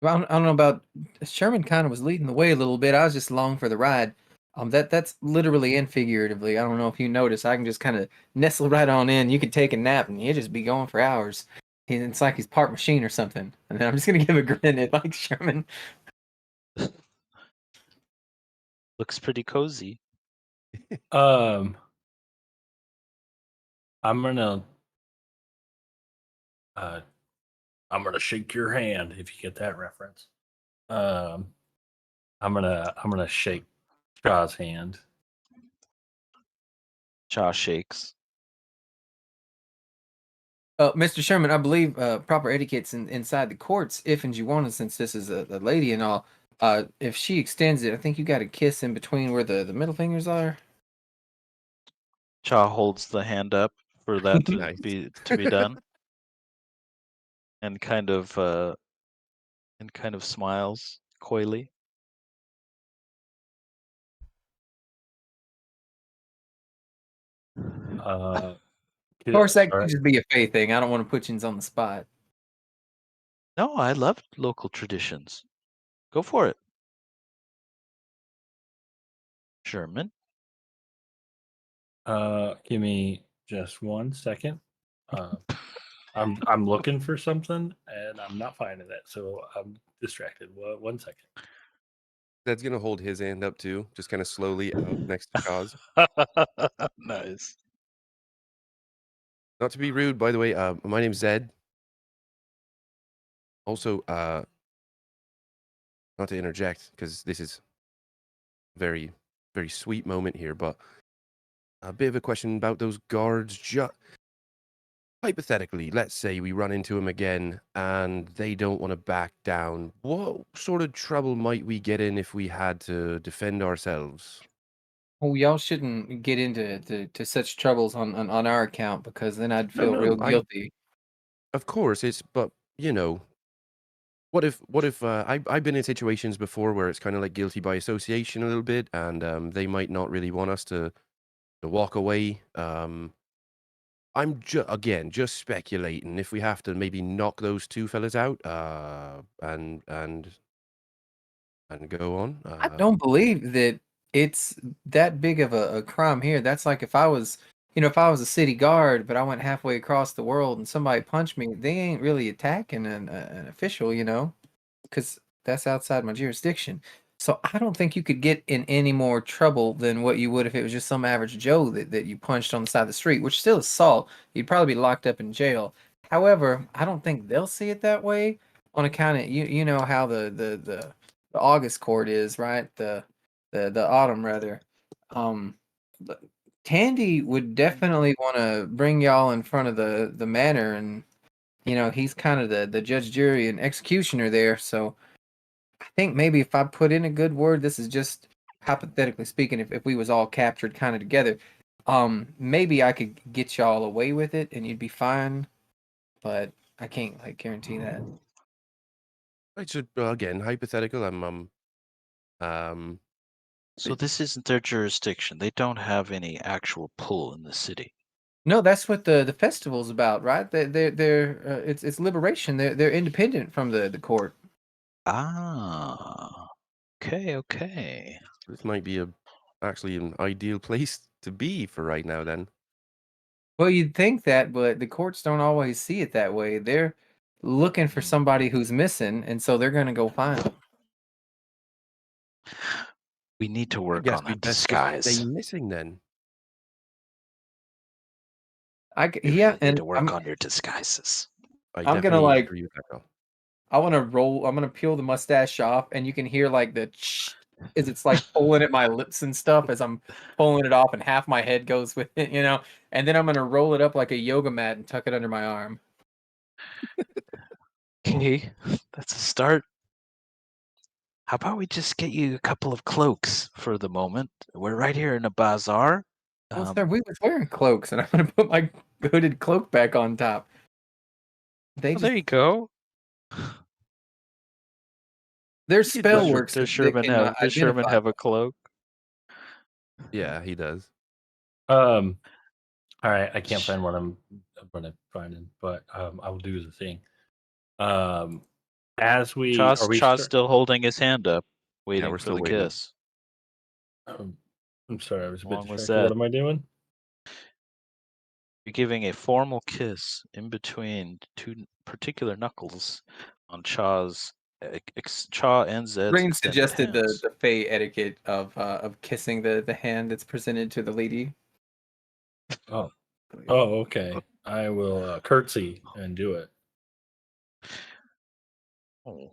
[SPEAKER 3] well, I don't know about Sherman. Kind of was leading the way a little bit. I was just along for the ride. That's literally and figuratively. I don't know if you notice. I can just kind of nestle right on in. You could take a nap and you'd just be going for hours. It's like he's part machine or something. And then I'm just gonna give a grin at like Sherman.
[SPEAKER 4] Looks pretty cozy.
[SPEAKER 6] I'm gonna I'm gonna shake your hand if you get that reference. I'm gonna shake Shaw's hand.
[SPEAKER 4] Shaw shakes.
[SPEAKER 3] Mr. Sherman, I believe proper etiquette's inside the courts, if and you want it, since this is a lady and all. If she extends it, I think you got a kiss in between where the middle fingers are.
[SPEAKER 4] Shaw holds the hand up for that to
[SPEAKER 2] Nice.
[SPEAKER 4] be done, and kind of smiles coyly.
[SPEAKER 3] Of course, that could just be a Faye thing. I don't want to put you on the spot.
[SPEAKER 4] No, I love local traditions. Go for it. Sherman.
[SPEAKER 6] Give me just 1 second. I'm looking for something and I'm not finding it, so I'm distracted. 1 second.
[SPEAKER 2] Zed's gonna hold his hand up too, just kind of slowly out next to Shaw's.
[SPEAKER 4] Nice.
[SPEAKER 2] Not to be rude, by the way. My name's Zed. Also, not to interject because this is a very, very sweet moment here, but a bit of a question about those guards. Hypothetically, let's say we run into them again and they don't want to back down. What sort of trouble might we get in if we had to defend ourselves?
[SPEAKER 3] Oh, y'all shouldn't get into to such troubles on our account because then I'd
[SPEAKER 2] No,
[SPEAKER 3] feel real
[SPEAKER 2] no,
[SPEAKER 3] guilty.
[SPEAKER 2] of course it's, but what if I've been in situations before where it's kind of like guilty by association a little bit, and they might not really want us to walk away. I'm just speculating if we have to maybe knock those two fellas out, and go on.
[SPEAKER 3] I don't believe that it's that big of a crime here. That's like if I was, if I was a city guard, but I went halfway across the world and somebody punched me, they ain't really attacking an official, because that's outside my jurisdiction. So I don't think you could get in any more trouble than what you would if it was just some average Joe that you punched on the side of the street, which still is assault. You'd probably be locked up in jail. However, I don't think they'll see it that way on account of you know how the August court is, right? The autumn rather. Um but Tandy would definitely want to bring y'all in front of the manor, and he's kind of the judge, jury, and executioner there. So I think maybe if I put in a good word, this is just hypothetically speaking, if we was all captured kind of together, maybe I could get y'all away with it and you'd be fine. But I can't like guarantee that.
[SPEAKER 2] Right, so again, hypothetical. Um,
[SPEAKER 4] So this isn't their jurisdiction. They don't have any actual pull in the city.
[SPEAKER 3] No, that's what the festival's about, right? They're it's liberation. They're independent from the court.
[SPEAKER 4] Ah. Okay.
[SPEAKER 2] this might be actually an ideal place to be for right now. Then
[SPEAKER 3] Well, you'd think that, but the courts don't always see it that way. They're looking for somebody who's missing, and so they're going to go find them.
[SPEAKER 4] We need to
[SPEAKER 2] I
[SPEAKER 4] work
[SPEAKER 2] guess
[SPEAKER 4] on
[SPEAKER 2] we'd
[SPEAKER 4] that
[SPEAKER 2] best just stay
[SPEAKER 4] disguise.
[SPEAKER 2] missing then.
[SPEAKER 4] We
[SPEAKER 3] Yeah,
[SPEAKER 4] really need
[SPEAKER 3] and
[SPEAKER 4] to work on your disguises.
[SPEAKER 2] I
[SPEAKER 3] I'm gonna
[SPEAKER 2] definitely
[SPEAKER 3] like
[SPEAKER 2] agree with that, Carl.
[SPEAKER 3] I want to roll. I'm gonna peel the mustache off, and you can hear like the as it's like pulling at my lips and stuff as I'm pulling it off, and half my head goes with it, And then I'm gonna roll it up like a yoga mat and tuck it under my arm.
[SPEAKER 4] Okay, that's a start. How about we just get you a couple of cloaks for the moment? We're right here in a bazaar.
[SPEAKER 3] Well, sir, we was wearing cloaks, and I'm gonna put my hooded cloak back on top. They
[SPEAKER 4] Well, there
[SPEAKER 3] just
[SPEAKER 4] you go.
[SPEAKER 3] there's spell
[SPEAKER 4] Does,
[SPEAKER 3] works
[SPEAKER 4] does
[SPEAKER 3] that
[SPEAKER 4] Sherman
[SPEAKER 3] can
[SPEAKER 4] have
[SPEAKER 3] identify.
[SPEAKER 4] a cloak?
[SPEAKER 2] Yeah, he does.
[SPEAKER 6] All right, I can't find what I'm gonna find, but I will do the thing. As we
[SPEAKER 4] Chaw's still holding his hand up, waiting
[SPEAKER 2] we're
[SPEAKER 4] for
[SPEAKER 2] still
[SPEAKER 4] the
[SPEAKER 2] waiting.
[SPEAKER 4] kiss.
[SPEAKER 6] I'm sorry, I was a bit
[SPEAKER 4] Long was
[SPEAKER 6] distracted. What
[SPEAKER 4] that?
[SPEAKER 6] am I doing?
[SPEAKER 4] You're giving a formal kiss in between two particular knuckles on Chaw and Zed's
[SPEAKER 3] Rain
[SPEAKER 4] extended
[SPEAKER 3] suggested
[SPEAKER 4] hands.
[SPEAKER 3] the Fey etiquette of kissing the hand that's presented to the lady.
[SPEAKER 6] Oh, okay. I will curtsy and do it.
[SPEAKER 4] Oh,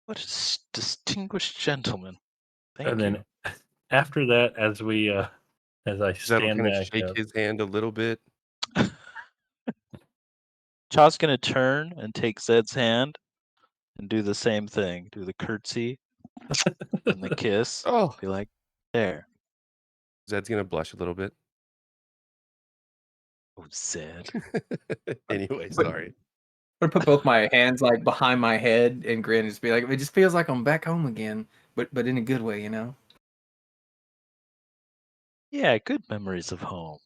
[SPEAKER 4] what a distinguished gentleman! Thank
[SPEAKER 6] And
[SPEAKER 4] you.
[SPEAKER 6] then after that, as I
[SPEAKER 2] Zed will
[SPEAKER 6] stand
[SPEAKER 2] kind of
[SPEAKER 6] back
[SPEAKER 2] shake
[SPEAKER 6] up,
[SPEAKER 2] his hand a little bit.
[SPEAKER 4] Chaw's gonna turn and take Zed's hand and do the same thing. Do the curtsy and the kiss.
[SPEAKER 2] Oh,
[SPEAKER 4] Be like, there.
[SPEAKER 2] Zed's gonna blush a little bit.
[SPEAKER 4] Oh, Zed.
[SPEAKER 2] Anyway,
[SPEAKER 3] But-
[SPEAKER 2] sorry.
[SPEAKER 3] I'm gonna put both my hands like behind my head and grin and just be like, it just feels like I'm back home again, but in a good way, you know.
[SPEAKER 4] Yeah, good memories of home.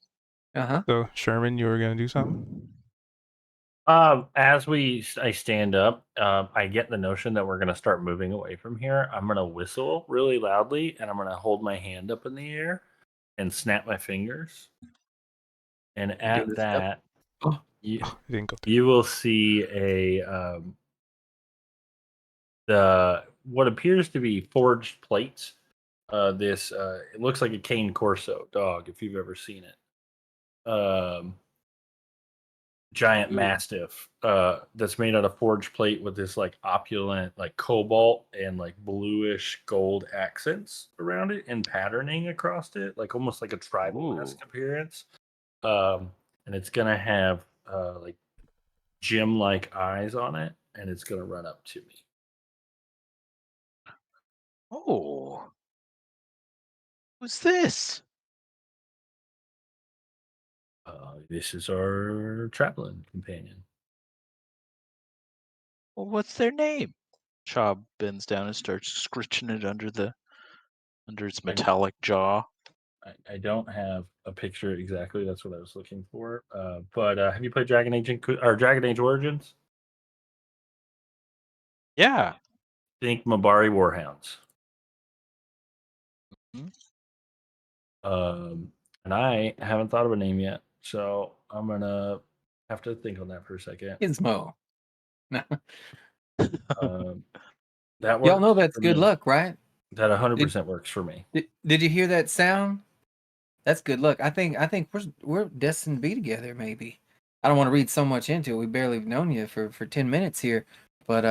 [SPEAKER 3] Uh-huh.
[SPEAKER 1] So, Sherman, you were gonna do something?
[SPEAKER 6] as I stand up, I get the notion that we're gonna start moving away from here. I'm gonna whistle really loudly, and I'm gonna hold my hand up in the air and snap my fingers. And
[SPEAKER 3] doing
[SPEAKER 6] at
[SPEAKER 3] the step?
[SPEAKER 6] that,
[SPEAKER 3] Oh.
[SPEAKER 6] you,
[SPEAKER 1] Oh, I didn't go through.
[SPEAKER 6] you will see the what appears to be forged plates. This it looks like a cane corso dog if you've ever seen it. Giant
[SPEAKER 3] Ooh.
[SPEAKER 6] mastiff that's made out of forged plate with this like opulent like cobalt and like bluish gold accents around it and patterning across it, like almost like a tribal-esque appearance. And it's gonna have like gem-like eyes on it, and it's gonna run up to me.
[SPEAKER 4] Oh, who's this?
[SPEAKER 6] This is our traveling companion.
[SPEAKER 4] Well, what's their name? Chaw bends down and starts scritching it under its metallic jaw.
[SPEAKER 6] I don't have a picture exactly. That's what I was looking for. But have you played Dragon Age or Dragon Age Origins?
[SPEAKER 4] Yeah.
[SPEAKER 6] Think Mabari Warhounds.
[SPEAKER 4] Mhm.
[SPEAKER 6] And I haven't thought of a name yet, so I'm gonna have to think on that for a second.
[SPEAKER 3] Gizmo. No.
[SPEAKER 6] That works.
[SPEAKER 3] Y'all know that's
[SPEAKER 6] for
[SPEAKER 3] good
[SPEAKER 6] me.
[SPEAKER 3] luck, right?
[SPEAKER 6] That 100% works for me.
[SPEAKER 3] Did you hear that sound? That's good luck. I think we're destined to be together. Maybe. I don't want to read so much into it. We barely have known you for 10 minutes here, but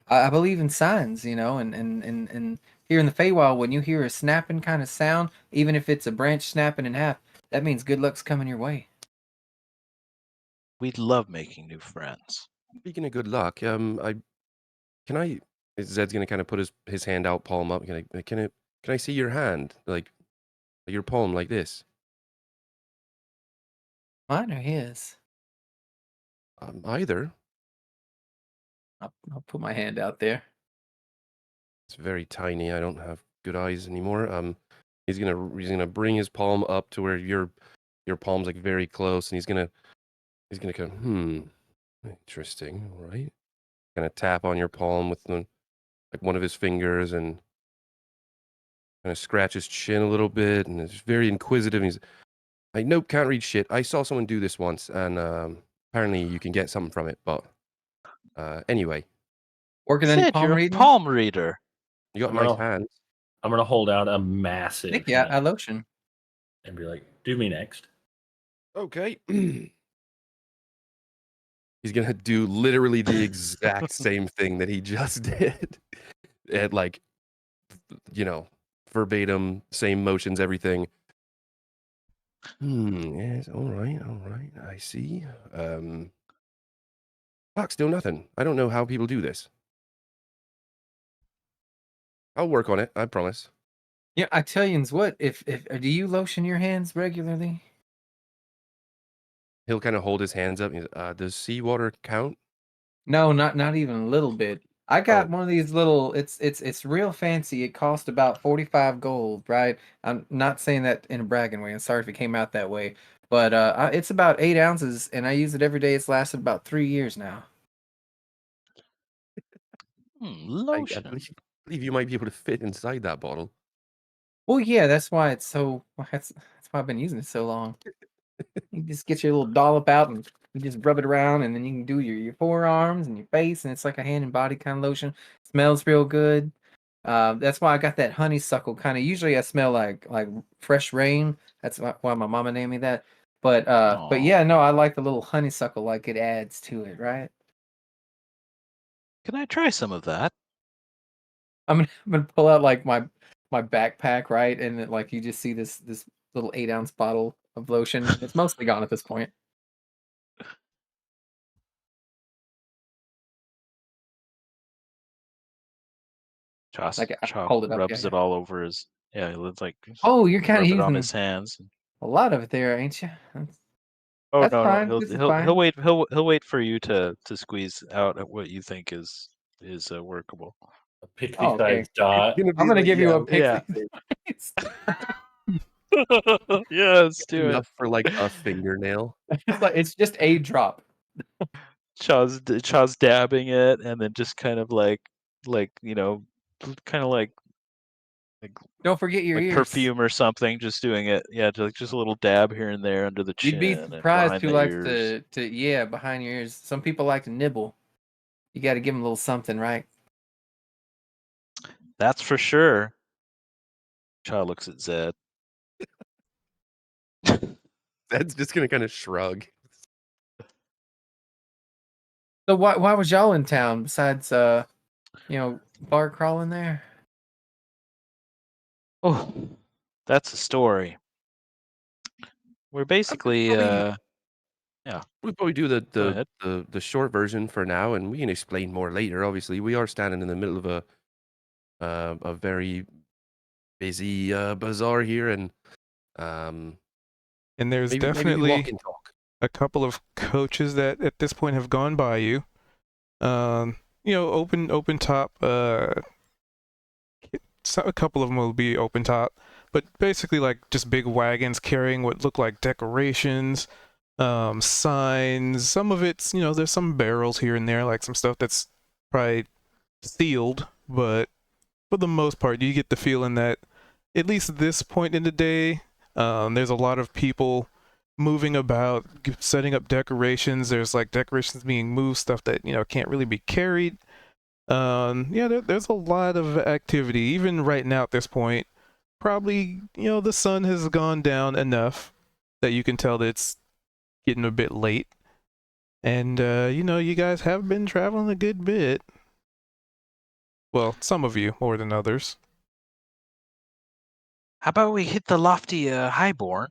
[SPEAKER 3] I believe in signs, you know, and here in the Feywild, when you hear a snapping kind of sound, even if it's a branch snapping in half, that means good luck's coming your way.
[SPEAKER 4] We love making new friends.
[SPEAKER 2] Speaking of good luck, Zed's gonna kind of put his hand out, palm up. Can I see your hand, like your palm, like this?
[SPEAKER 3] Mine or his?
[SPEAKER 2] Either.
[SPEAKER 3] I'll put my hand out there.
[SPEAKER 2] It's very tiny. I don't have good eyes anymore. He's gonna bring his palm up to where your palm's like very close, and he's gonna kind of interesting, all right? Gonna tap on your palm with like one of his fingers and kind of scratch his chin a little bit, and it's very inquisitive. And he's like, nope, can't read shit. I saw someone do this once, and apparently you can get something from it. But anyway,
[SPEAKER 3] Working on your
[SPEAKER 4] Zed,
[SPEAKER 3] palm
[SPEAKER 4] you're a
[SPEAKER 3] reading?
[SPEAKER 4] palm reader.
[SPEAKER 2] you got
[SPEAKER 6] I'm
[SPEAKER 2] nice
[SPEAKER 6] gonna-
[SPEAKER 2] hands.
[SPEAKER 6] I'm gonna hold out a massive
[SPEAKER 3] Nick, yeah,
[SPEAKER 6] hand
[SPEAKER 3] lotion.
[SPEAKER 6] and be like, "Do me next."
[SPEAKER 2] Okay. He's gonna do literally the exact same thing that he just did. At like, verbatim, same motions, everything. Yes, all right, I see. Fuck, still nothing. I don't know how people do this. I'll work on it, I promise.
[SPEAKER 3] Yeah, I tell you what. If do you lotion your hands regularly?
[SPEAKER 2] He'll kind of hold his hands up. Does seawater count?
[SPEAKER 3] No, not even a little bit. I got
[SPEAKER 2] Oh,
[SPEAKER 3] one of these little. It's real fancy. It cost about 45 gold, right? I'm not saying that in a bragging way. I'm sorry if it came out that way, but it's about 8 ounces, and I use it every day. It's lasted about 3 years now.
[SPEAKER 2] I
[SPEAKER 4] Lotion.
[SPEAKER 2] believe you might be able to fit inside that bottle.
[SPEAKER 3] Well, yeah, that's why it's so. That's why I've been using it so long. You just get your little dollop out and you just rub it around, and then you can do your forearms and your face, and it's like a hand and body kind of lotion. Smells real good. That's why I got that honeysuckle kind of. Usually, I smell like fresh rain. That's why my mama named me that. But
[SPEAKER 4] Aw.
[SPEAKER 3] yeah, no, I like the little honeysuckle. Like it adds to it, right?
[SPEAKER 4] Can I try some of that?
[SPEAKER 3] I'm gonna pull out like my backpack, right, and then, like you just see this little 8 ounce bottle of lotion. It's mostly gone at this point. Like I
[SPEAKER 4] Chop
[SPEAKER 3] hold it up,
[SPEAKER 4] rubs
[SPEAKER 3] yeah.
[SPEAKER 4] it all over his. Yeah, it's like
[SPEAKER 3] Oh, you're kind of
[SPEAKER 4] rub it on
[SPEAKER 3] using
[SPEAKER 4] his hands.
[SPEAKER 3] a lot of it there, ain't you?
[SPEAKER 4] Oh
[SPEAKER 3] That's
[SPEAKER 4] no, no,
[SPEAKER 3] fine. This is
[SPEAKER 4] he'll
[SPEAKER 3] fine.
[SPEAKER 4] wait. He'll wait for you to squeeze out at what you think is workable.
[SPEAKER 6] A
[SPEAKER 3] Oh, okay.
[SPEAKER 6] pixie-sized dot.
[SPEAKER 2] Gonna
[SPEAKER 3] I'm
[SPEAKER 2] be
[SPEAKER 3] gonna
[SPEAKER 2] like,
[SPEAKER 3] give you
[SPEAKER 2] yeah,
[SPEAKER 3] a
[SPEAKER 4] Yeah.
[SPEAKER 3] pixie.
[SPEAKER 4] Yes, do it.
[SPEAKER 2] enough for like a fingernail.
[SPEAKER 3] It's just a drop.
[SPEAKER 4] Chaw's dabbing it, and then just kind of like kind of like
[SPEAKER 3] Don't forget your ears.
[SPEAKER 4] perfume or something. Just doing it. Yeah, just a little dab here and there under the
[SPEAKER 3] You'd be
[SPEAKER 4] chin and
[SPEAKER 3] surprised
[SPEAKER 4] behind
[SPEAKER 3] who
[SPEAKER 4] the
[SPEAKER 3] likes
[SPEAKER 4] ears.
[SPEAKER 3] to behind your ears. Some people like to nibble. You got to give them a little something, right?
[SPEAKER 4] That's for sure. Chaw looks at Zed.
[SPEAKER 2] That's just gonna kind of shrug.
[SPEAKER 3] So why was y'all in town besides bar crawling there?
[SPEAKER 4] Oh, that's a story. We're basically
[SPEAKER 2] We'll probably do
[SPEAKER 4] Go
[SPEAKER 2] the,
[SPEAKER 4] ahead.
[SPEAKER 2] the short version for now, and we can explain more later. Obviously, we are standing in the middle of a very busy bazaar here, and
[SPEAKER 1] And there's
[SPEAKER 2] maybe we
[SPEAKER 1] definitely
[SPEAKER 2] walk and talk.
[SPEAKER 1] a couple of coaches that at this point have gone by you. Open top. A couple of them will be open top, but basically like just big wagons carrying what look like decorations, signs. Some of it's there's some barrels here and there, like some stuff that's probably sealed, but for the most part, you get the feeling that at least at this point in the day, there's a lot of people moving about, setting up decorations. There's like decorations being moved, stuff that can't really be carried. There's a lot of activity even right now at this point. Probably the sun has gone down enough that you can tell that it's getting a bit late, and you guys have been traveling a good bit. Well, some of you more than others.
[SPEAKER 4] How about we hit the lofty highborn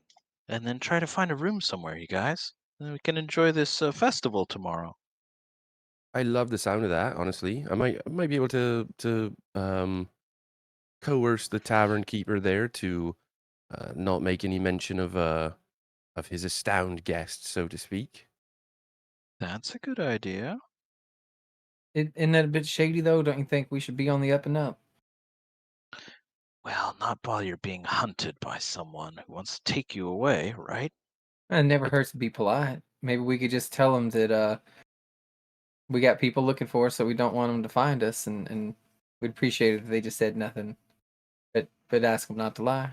[SPEAKER 4] and then try to find a room somewhere, you guys? And then we can enjoy this festival tomorrow.
[SPEAKER 2] I love the sound of that. Honestly, I might be able to coerce the tavern keeper there to not make any mention of his astound guest, so to speak.
[SPEAKER 4] That's a good idea.
[SPEAKER 3] Isn't that a bit shady though? Don't you think we should be on the up and up?
[SPEAKER 4] Well, not while you're being hunted by someone who wants to take you away, right?
[SPEAKER 3] It never hurts to be polite. Maybe we could just tell them that we got people looking for us, so we don't want them to find us, and we'd appreciate it if they just said nothing, but ask them not to lie.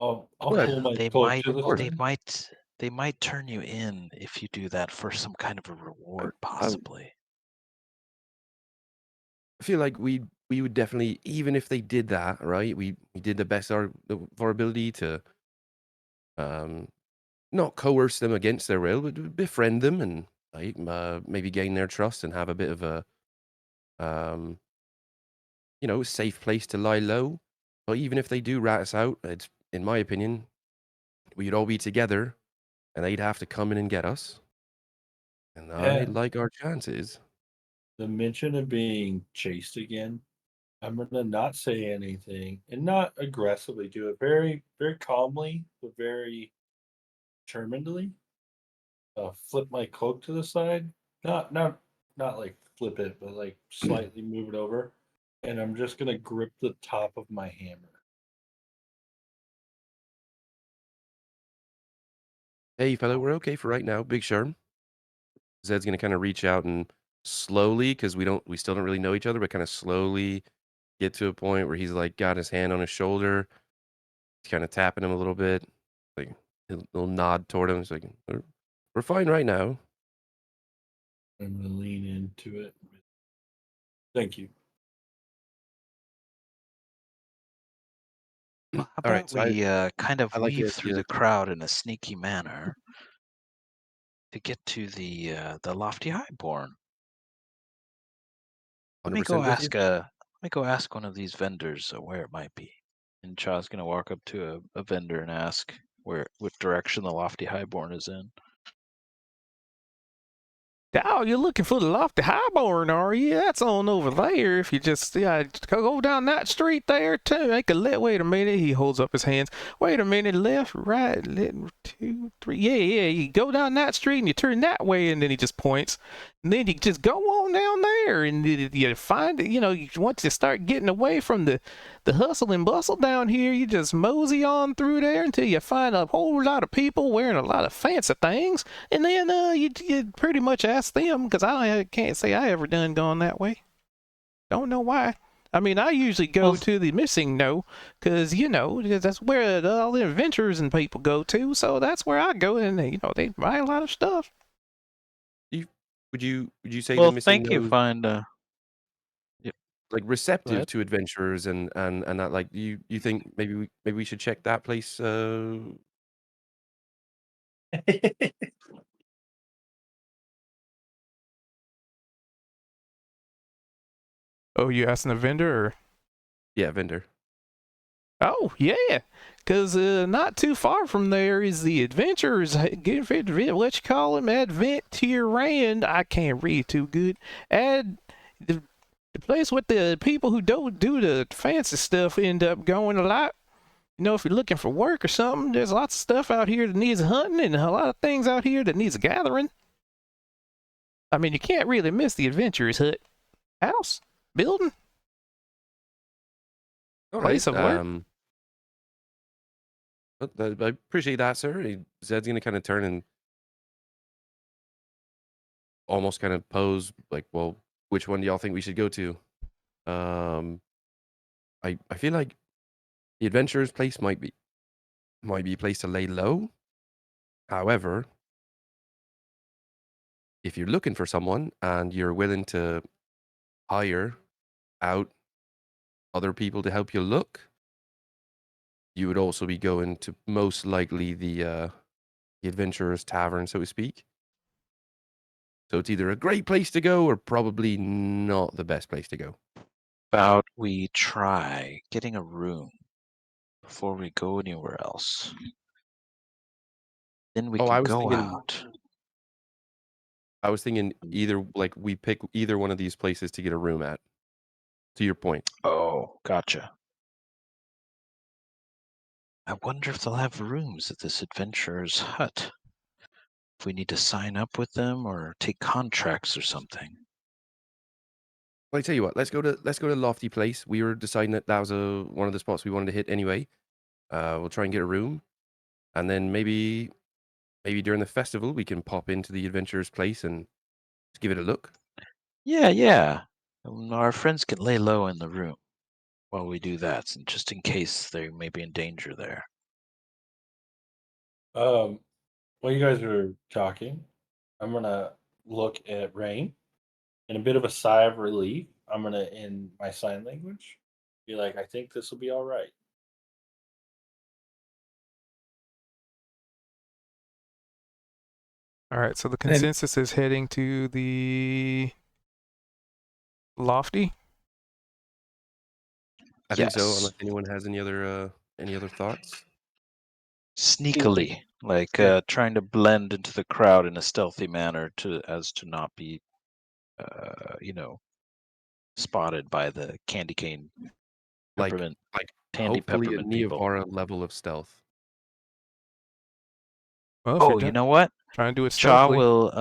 [SPEAKER 6] I'll
[SPEAKER 2] Well,
[SPEAKER 6] pull my
[SPEAKER 4] They
[SPEAKER 6] cloak
[SPEAKER 4] might
[SPEAKER 6] to the
[SPEAKER 4] they
[SPEAKER 6] side.
[SPEAKER 4] might turn you in if you do that for some kind of a reward,
[SPEAKER 2] I
[SPEAKER 4] possibly.
[SPEAKER 2] feel like we would definitely, even if they did that, right? We did the best of our ability to not coerce them against their will, but befriend them and like maybe gain their trust and have a bit of a um safe place to lie low. But even if they do rat us out, it's in my opinion, we'd all be together, and they'd have to come in and get us. And I
[SPEAKER 6] Yeah.
[SPEAKER 2] like our chances.
[SPEAKER 6] The mention of being chased again I'm gonna not say anything and not aggressively do it. Very, very calmly, but very determinedly. Flip my cloak to the side. Not like flip it, but like slightly move it over. And I'm just gonna grip the top of my hammer.
[SPEAKER 2] Hey, fellow, we're okay for right now. Big Sherm. Zed's gonna kind of reach out and slowly, because we still don't really know each other, but kind of slowly get to a point where he's like got his hand on his shoulder, kind of tapping him a little bit, like he'll nod toward him. He's like, we're fine right now.
[SPEAKER 6] I'm gonna lean into it. Thank you.
[SPEAKER 7] Well, how
[SPEAKER 2] All right,
[SPEAKER 7] about
[SPEAKER 2] so
[SPEAKER 7] we kind of
[SPEAKER 2] I like the
[SPEAKER 7] weave through
[SPEAKER 2] idea.
[SPEAKER 7] the crowd in a sneaky manner to get to the lofty highborn? Let me
[SPEAKER 2] 100%
[SPEAKER 7] go
[SPEAKER 2] with you.
[SPEAKER 7] ask let me go ask one of these vendors where it might be. And Cha's gonna walk up to a vendor and ask what direction the lofty highborn is in.
[SPEAKER 1] Oh, you're looking for the lofty highborn, are you? That's on over there. If you just go down that street there too. Wait a minute. He holds up his hands. Wait a minute. Left, right, two, three. Yeah. You go down that street and you turn that way, and then he just points. And then you just go on down there, and you find it. Once you start getting away from the hustle and bustle down here, you just mosey on through there until you find a whole lot of people wearing a lot of fancy things. And then you pretty much ask them, because I can't say I ever done gone that way. Don't know why. I mean, I usually go to the missing no, because that's where all the adventurers and people go to. So that's where I go, and they buy a lot of stuff.
[SPEAKER 2] Would you say the
[SPEAKER 7] Well,
[SPEAKER 2] missing
[SPEAKER 7] thank you.
[SPEAKER 2] knows
[SPEAKER 7] Yep.
[SPEAKER 2] like
[SPEAKER 7] Go
[SPEAKER 2] receptive
[SPEAKER 7] ahead.
[SPEAKER 2] to adventurers and that? Like, you think maybe we should check that place?
[SPEAKER 1] Oh, you asking a vendor? Or?
[SPEAKER 2] Yeah, vendor.
[SPEAKER 1] Oh, yeah, because not too far from there is the adventurers, what you call them, Adventurand, I can't read too good, the place with the people who don't do the fancy stuff end up going a lot. If you're looking for work or something, there's lots of stuff out here that needs hunting and a lot of things out here that needs gathering. I mean, you can't really miss the adventurers hut, house, building,
[SPEAKER 2] All right.
[SPEAKER 1] place of work.
[SPEAKER 2] I appreciate that, sir. Zed's gonna kind of turn and almost kind of pose like, well, which one do y'all think we should go to? I feel like the adventurer's place might be a place to lay low. However, if you're looking for someone and you're willing to hire out other people to help you look, you would also be going to most likely the adventurer's tavern, so to speak. So it's either a great place to go or probably not the best place to go.
[SPEAKER 7] About we try getting a room before we go anywhere else. Then we
[SPEAKER 2] I
[SPEAKER 7] can
[SPEAKER 2] was
[SPEAKER 7] go
[SPEAKER 2] thinking
[SPEAKER 7] out.
[SPEAKER 2] either like we pick either one of these places to get a room at. To your point.
[SPEAKER 7] Oh, gotcha. I wonder if they'll have rooms at this adventurer's hut. If we need to sign up with them or take contracts or something.
[SPEAKER 2] Well, I tell you what, let's go to Lofty Place. We were deciding that was one of the spots we wanted to hit anyway. We'll try and get a room, and then maybe during the festival we can pop into the adventurer's place and just give it a look.
[SPEAKER 7] Yeah. Our friends can lay low in the room while we do that, and just in case they may be in danger there.
[SPEAKER 6] While you guys are talking, I'm gonna look at Rain. In a bit of a sigh of relief, I'm gonna, in my sign language, be like, "I think this will be all right."
[SPEAKER 1] All right, so the consensus is heading to the lofty.
[SPEAKER 2] I think so,
[SPEAKER 7] Yes.
[SPEAKER 2] unless anyone has any other thoughts.
[SPEAKER 7] Sneakily, like
[SPEAKER 6] Yeah.
[SPEAKER 7] trying to blend into the crowd in a stealthy manner as to not be, spotted by the candy cane
[SPEAKER 2] Like
[SPEAKER 7] peppermint, candy
[SPEAKER 2] hopefully a
[SPEAKER 7] peppermint people.
[SPEAKER 2] Neovara level of stealth.
[SPEAKER 1] Well, if
[SPEAKER 7] Oh,
[SPEAKER 1] you're
[SPEAKER 7] you know what?
[SPEAKER 1] trying to do it
[SPEAKER 7] Cha
[SPEAKER 1] stealthily,
[SPEAKER 7] will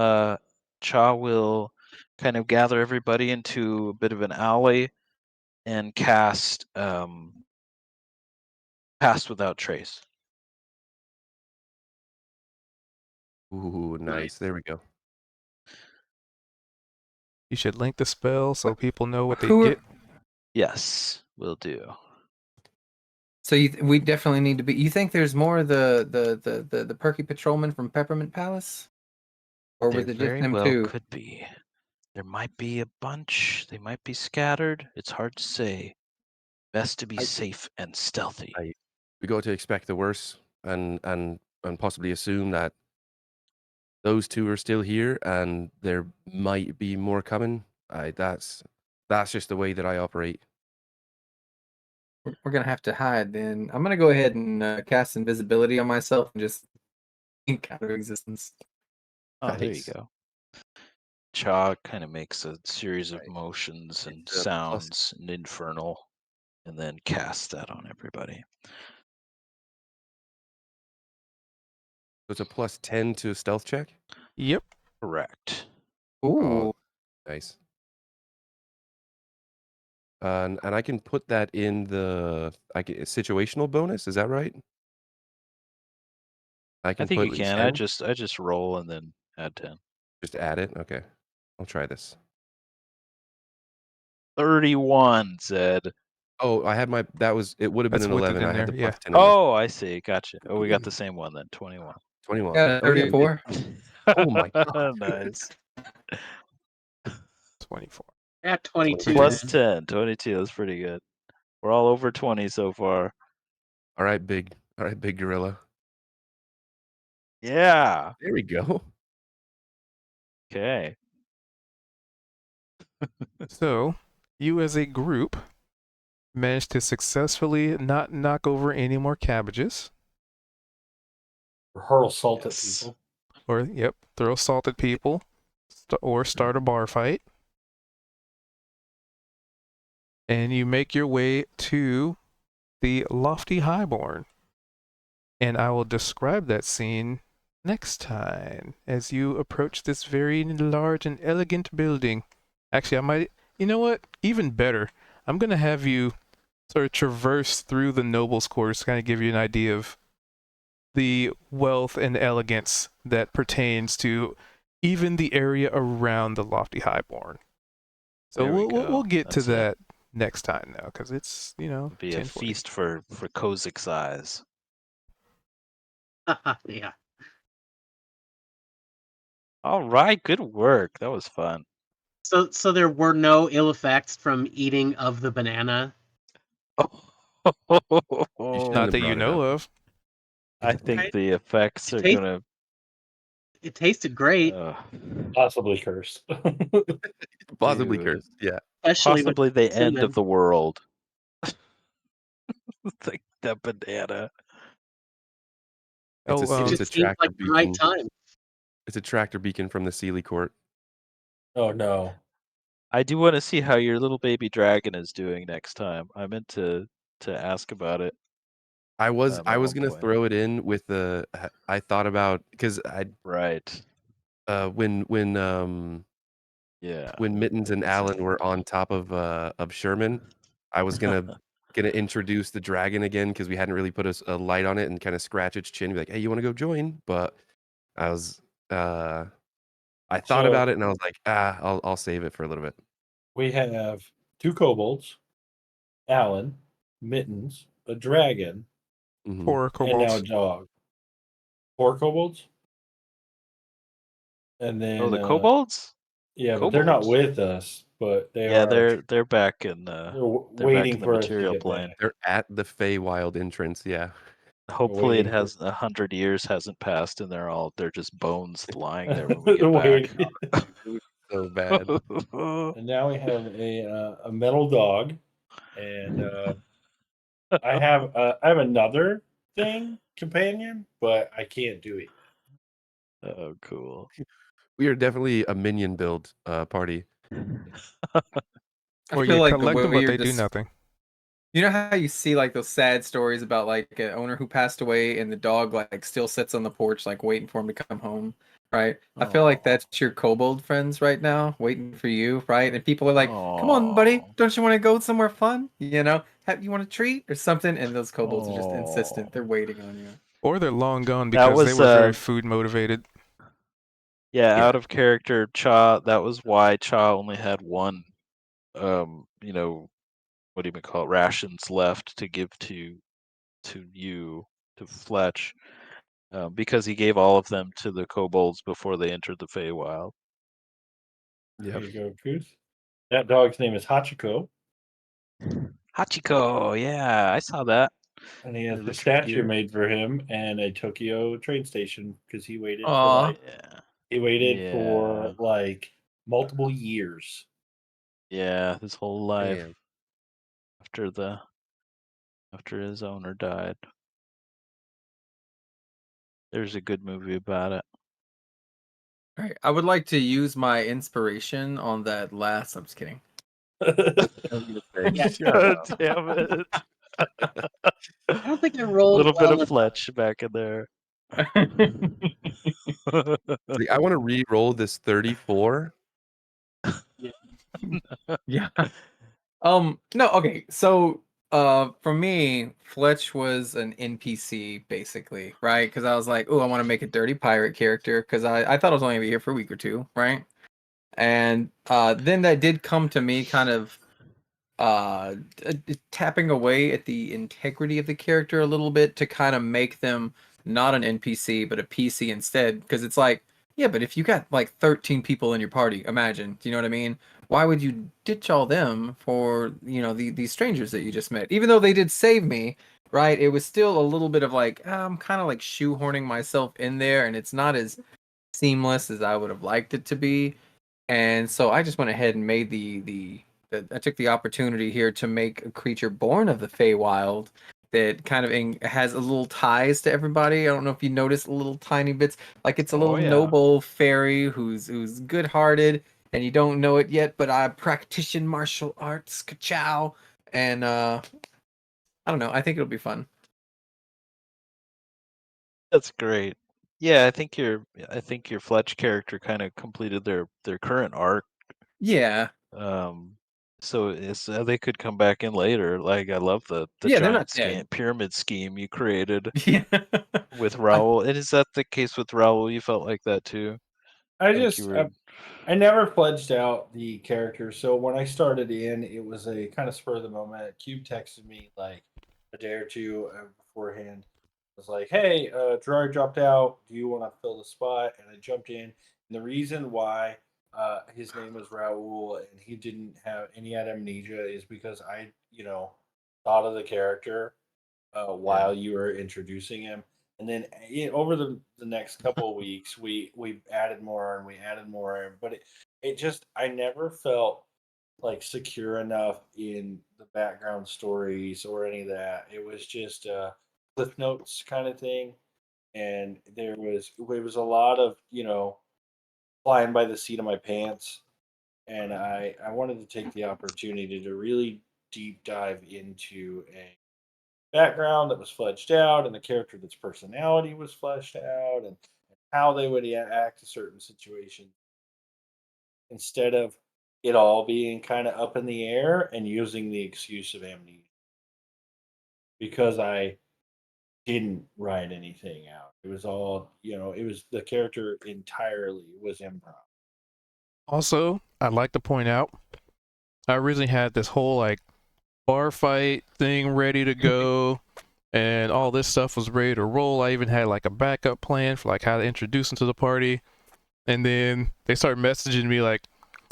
[SPEAKER 7] kind of gather everybody into a bit of an alley and cast Pass Without Trace.
[SPEAKER 2] Ooh, nice. There we go.
[SPEAKER 1] you should link the spell so people know what they
[SPEAKER 3] Who are,
[SPEAKER 1] get.
[SPEAKER 7] Yes, will do.
[SPEAKER 3] so we definitely need to be. You think there's more of the perky patrolman from Peppermint Palace, or was
[SPEAKER 7] There
[SPEAKER 3] it just
[SPEAKER 7] very
[SPEAKER 3] them
[SPEAKER 7] well
[SPEAKER 3] two?
[SPEAKER 7] could be. There might be a bunch. They might be scattered. It's hard to say. Best to be safe and stealthy.
[SPEAKER 2] We go to expect the worst and possibly assume that those two are still here and there might be more coming. That's just the way that I operate.
[SPEAKER 3] We're gonna have to hide. Then I'm gonna go ahead and cast invisibility on myself and just ink out of existence.
[SPEAKER 7] Oh, there you
[SPEAKER 2] Nice.
[SPEAKER 7] go. Cha kind of makes a series of
[SPEAKER 2] Right.
[SPEAKER 7] motions and
[SPEAKER 2] It's a plus-
[SPEAKER 7] sounds and infernal, and then casts that on everybody.
[SPEAKER 2] It's a plus 10 to a stealth check.
[SPEAKER 1] Yep.
[SPEAKER 7] Correct.
[SPEAKER 3] Ooh,
[SPEAKER 2] Oh, nice. And I can put that in the situational bonus. Is that right? I
[SPEAKER 7] I
[SPEAKER 2] can
[SPEAKER 7] think you
[SPEAKER 2] put
[SPEAKER 7] can.
[SPEAKER 2] 10,
[SPEAKER 7] I just roll and then add 10.
[SPEAKER 2] just add it. Okay, I'll try this.
[SPEAKER 7] 31, Zed.
[SPEAKER 2] Oh, I had my it would have been
[SPEAKER 1] That's
[SPEAKER 2] an
[SPEAKER 1] with it
[SPEAKER 2] 11.
[SPEAKER 1] in
[SPEAKER 2] I had
[SPEAKER 1] there,
[SPEAKER 2] the
[SPEAKER 1] yeah.
[SPEAKER 2] plus 10 in there.
[SPEAKER 7] Oh, I see. Gotcha. Oh, we got the same one then. 21.
[SPEAKER 2] 21.
[SPEAKER 3] got a
[SPEAKER 2] Oh yeah, we did.
[SPEAKER 3] 34.
[SPEAKER 2] Oh my god.
[SPEAKER 7] Nice.
[SPEAKER 1] 24.
[SPEAKER 5] At 22.
[SPEAKER 7] Plus
[SPEAKER 5] then.
[SPEAKER 7] 10, 22. That's pretty good. We're all over 20 so far.
[SPEAKER 2] All right, big gorilla.
[SPEAKER 7] Yeah.
[SPEAKER 2] There we go.
[SPEAKER 7] Okay.
[SPEAKER 1] So, you as a group managed to successfully not knock over any more cabbages.
[SPEAKER 6] Hurl salt
[SPEAKER 7] Yes.
[SPEAKER 6] at people.
[SPEAKER 1] Or, yep, throw salt at people. Or start a bar fight. And you make your way to the Lofty Highborn. And I will describe that scene next time as you approach this very large and elegant building. Actually, I might, you know what? Even better. I'm going to have you sort of traverse through the nobles' quarters to kind of give you an idea of the wealth and elegance that pertains to even the area around the Lofty Highborn. So
[SPEAKER 7] There we
[SPEAKER 1] we'll
[SPEAKER 7] go.
[SPEAKER 1] get to
[SPEAKER 7] That's it.
[SPEAKER 1] that next time now, because it's, you know,
[SPEAKER 7] Be a
[SPEAKER 1] 10:40.
[SPEAKER 7] feast for Kozik's eyes.
[SPEAKER 5] Yeah.
[SPEAKER 7] All right, good work. That was fun.
[SPEAKER 5] So there were no ill effects from eating of the banana.
[SPEAKER 2] shouldn't
[SPEAKER 1] Not
[SPEAKER 2] have
[SPEAKER 1] that you
[SPEAKER 2] brought it
[SPEAKER 1] know
[SPEAKER 2] up.
[SPEAKER 1] of.
[SPEAKER 7] I think
[SPEAKER 5] Right?
[SPEAKER 7] the effects
[SPEAKER 5] It
[SPEAKER 7] are
[SPEAKER 5] tastes-
[SPEAKER 7] gonna.
[SPEAKER 5] It tasted great,
[SPEAKER 6] Possibly cursed.
[SPEAKER 2] Possibly
[SPEAKER 7] Dude.
[SPEAKER 2] cursed. Yeah.
[SPEAKER 5] especially with
[SPEAKER 7] Possibly the end
[SPEAKER 5] cinnamon.
[SPEAKER 7] of the world. Like that banana.
[SPEAKER 2] It's
[SPEAKER 1] Oh,
[SPEAKER 2] a
[SPEAKER 5] It
[SPEAKER 2] it's a
[SPEAKER 5] just seemed
[SPEAKER 2] tractor
[SPEAKER 5] like the right
[SPEAKER 2] beacon.
[SPEAKER 5] time.
[SPEAKER 2] It's a tractor beacon from the Sealy Court.
[SPEAKER 6] Oh no.
[SPEAKER 7] I do want to see how your little baby dragon is doing next time. I meant to ask about it.
[SPEAKER 2] I was
[SPEAKER 7] At one
[SPEAKER 2] gonna
[SPEAKER 7] point.
[SPEAKER 2] throw it in with the. I thought about because
[SPEAKER 7] Right.
[SPEAKER 2] when
[SPEAKER 7] Yeah.
[SPEAKER 2] Mittens and
[SPEAKER 7] That's it.
[SPEAKER 2] Alan were on top of Sherman, I was gonna introduce the dragon again because we hadn't really put a light on it and kind of scratch its chin, and be like, "Hey, you want to go join?" But I was I thought
[SPEAKER 6] So-
[SPEAKER 2] about it and I was like, I'll save it for a little bit.
[SPEAKER 6] We have 2 kobolds, Alan, Mittens, a dragon,
[SPEAKER 2] Mhm.
[SPEAKER 1] 4
[SPEAKER 6] and now a
[SPEAKER 1] kobolds.
[SPEAKER 6] dog. 4 kobolds? And then
[SPEAKER 7] Oh, the kobolds?
[SPEAKER 6] yeah, but they're not
[SPEAKER 7] kobolds?
[SPEAKER 6] with us, but they
[SPEAKER 7] Yeah,
[SPEAKER 6] are
[SPEAKER 7] they're back in
[SPEAKER 6] they're
[SPEAKER 7] they're back
[SPEAKER 6] waiting
[SPEAKER 7] in the
[SPEAKER 6] for us to
[SPEAKER 7] material
[SPEAKER 6] get
[SPEAKER 7] plane.
[SPEAKER 6] back.
[SPEAKER 2] They're at the Feywild entrance. Yeah.
[SPEAKER 7] Hopefully it
[SPEAKER 6] waiting for-
[SPEAKER 7] has 100 years hasn't passed and they're just bones lying there when we get
[SPEAKER 6] Waiting.
[SPEAKER 7] back.
[SPEAKER 2] So bad.
[SPEAKER 6] And now we have a metal dog, and I have another companion, but I can't do it.
[SPEAKER 7] Oh, cool.
[SPEAKER 2] We are definitely a minion build party.
[SPEAKER 1] Or
[SPEAKER 3] feel
[SPEAKER 1] you
[SPEAKER 3] like the
[SPEAKER 1] collect them,
[SPEAKER 3] way
[SPEAKER 1] but
[SPEAKER 3] you're
[SPEAKER 1] they do
[SPEAKER 3] just
[SPEAKER 1] nothing.
[SPEAKER 3] You know how you see like those sad stories about like an owner who passed away and the dog like still sits on the porch like waiting for him to come home, right? I feel like
[SPEAKER 4] Aw.
[SPEAKER 3] that's your kobold friends right now, waiting for you, right? And people are like, "Come on, buddy,
[SPEAKER 4] Aw.
[SPEAKER 3] don't you want to go somewhere fun? You know, you want a treat or something?" And those kobolds are just
[SPEAKER 4] Aw.
[SPEAKER 3] insistent; they're waiting on you.
[SPEAKER 1] Or they're long gone
[SPEAKER 4] That
[SPEAKER 1] because they
[SPEAKER 4] was
[SPEAKER 1] were very food motivated.
[SPEAKER 4] yeah,
[SPEAKER 3] Yeah.
[SPEAKER 4] out of character. Cha. That was why Cha only had one. You know, what do you call it? Rations left to give to you to Fletch, because he gave all of them to the kobolds before they entered the Feywild.
[SPEAKER 6] There
[SPEAKER 2] Yep.
[SPEAKER 6] you go, Goose. That dog's name is Hachiko,
[SPEAKER 4] Hachiko, yeah, I saw that.
[SPEAKER 6] and he has a
[SPEAKER 4] Richard
[SPEAKER 6] statue
[SPEAKER 4] Gere.
[SPEAKER 6] made for him and a Tokyo train station because he waited for
[SPEAKER 3] Aw.
[SPEAKER 6] like
[SPEAKER 4] Yeah,
[SPEAKER 6] he waited
[SPEAKER 4] Yeah.
[SPEAKER 6] for like multiple years.
[SPEAKER 4] yeah, his whole life
[SPEAKER 2] Damn.
[SPEAKER 4] after his owner died. There's a good movie about it.
[SPEAKER 3] All right, I would like to use my inspiration on that last. I'm just kidding.
[SPEAKER 6] I was gonna say,
[SPEAKER 5] Yeah.
[SPEAKER 6] shut up.
[SPEAKER 4] God damn it.
[SPEAKER 5] I don't think I
[SPEAKER 4] A
[SPEAKER 5] rolled
[SPEAKER 4] little bit
[SPEAKER 5] well
[SPEAKER 4] of
[SPEAKER 5] enough.
[SPEAKER 4] Fletch back in there.
[SPEAKER 2] Like, I want to re-roll this 34.
[SPEAKER 3] Yeah. No, okay. So for me, Fletch was an NPC basically, right? Because I was like, oh, I want to make a dirty pirate character because I thought I was only gonna be here for a week or two, right? And then that did come to me kind of tapping away at the integrity of the character a little bit to kind of make them not an NPC but a PC instead. Because it's like, yeah, but if you got like 13 people in your party, imagine, do you know what I mean? Why would you ditch all them for, you know, these strangers that you just met? Even though they did save me, right? It was still a little bit of like, I'm kind of like shoehorning myself in there, and it's not as seamless as I would have liked it to be. And so I just went ahead and made I took the opportunity here to make a creature born of the Feywild that kind of has a little ties to everybody. I don't know if you noticed little tiny bits. Like it's a
[SPEAKER 4] Oh,
[SPEAKER 3] little
[SPEAKER 4] yeah.
[SPEAKER 3] noble fairy who's good-hearted, and you don't know it yet, but I practice martial arts, ka-chow, and I don't know. I think it'll be fun.
[SPEAKER 4] That's great. Yeah, I think your Fletch character kind of completed their current arc.
[SPEAKER 3] Yeah.
[SPEAKER 4] So they could come back in later. Like I love the
[SPEAKER 3] Yeah, they're not
[SPEAKER 4] giant
[SPEAKER 3] dead.
[SPEAKER 4] pyramid scheme you created
[SPEAKER 3] Yeah.
[SPEAKER 4] with Raoul. And is that the case with Raoul? You felt like that too?
[SPEAKER 6] I
[SPEAKER 4] Like
[SPEAKER 6] just
[SPEAKER 4] you were
[SPEAKER 6] I never pledged out the character, so when I started in, it was a kind of spur of the moment. Cube texted me like a day or two beforehand. It was like, "Hey, Gerard dropped out. Do you want to fill the spot?" And I jumped in. And the reason why his name was Raoul and he didn't have any amnesia is because I, thought of the character while you were introducing him. And then over the next couple of weeks, we added more and we added more, but it just I never felt like secure enough in the background stories or any of that. It was just cliff notes kind of thing, and it was a lot of flying by the seat of my pants, and I wanted to take the opportunity to really deep dive into a background that was fleshed out and the character that's personality was fleshed out and how they would act in certain situations instead of it all being kind of up in the air and using the excuse of amnesia because I didn't write anything out. It was all, it was the character entirely was improv.
[SPEAKER 1] Also, I'd like to point out, I originally had this whole like bar fight thing ready to go, and all this stuff was ready to roll. I even had like a backup plan for like how to introduce them to the party, and then they started messaging me like,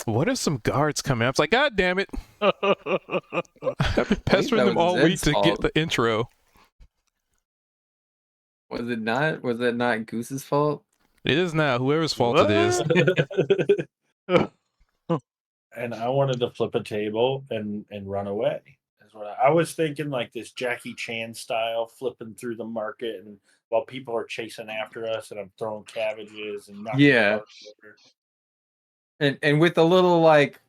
[SPEAKER 1] "What if some guards come in?" I was like, "God damn it!" I've been pestering
[SPEAKER 3] that
[SPEAKER 1] them
[SPEAKER 3] was
[SPEAKER 1] all week
[SPEAKER 3] Zed's
[SPEAKER 1] to get
[SPEAKER 3] fault.
[SPEAKER 1] the intro.
[SPEAKER 3] Was it not? Was that not Goose's fault?
[SPEAKER 1] It is now whoever's fault it is.
[SPEAKER 6] And I wanted to flip a table and run away. Is what I was thinking, like this Jackie Chan style, flipping through the market, and while people are chasing after us, and I'm throwing cabbages and knocking
[SPEAKER 3] Yeah.
[SPEAKER 6] carts over.
[SPEAKER 3] And with a little like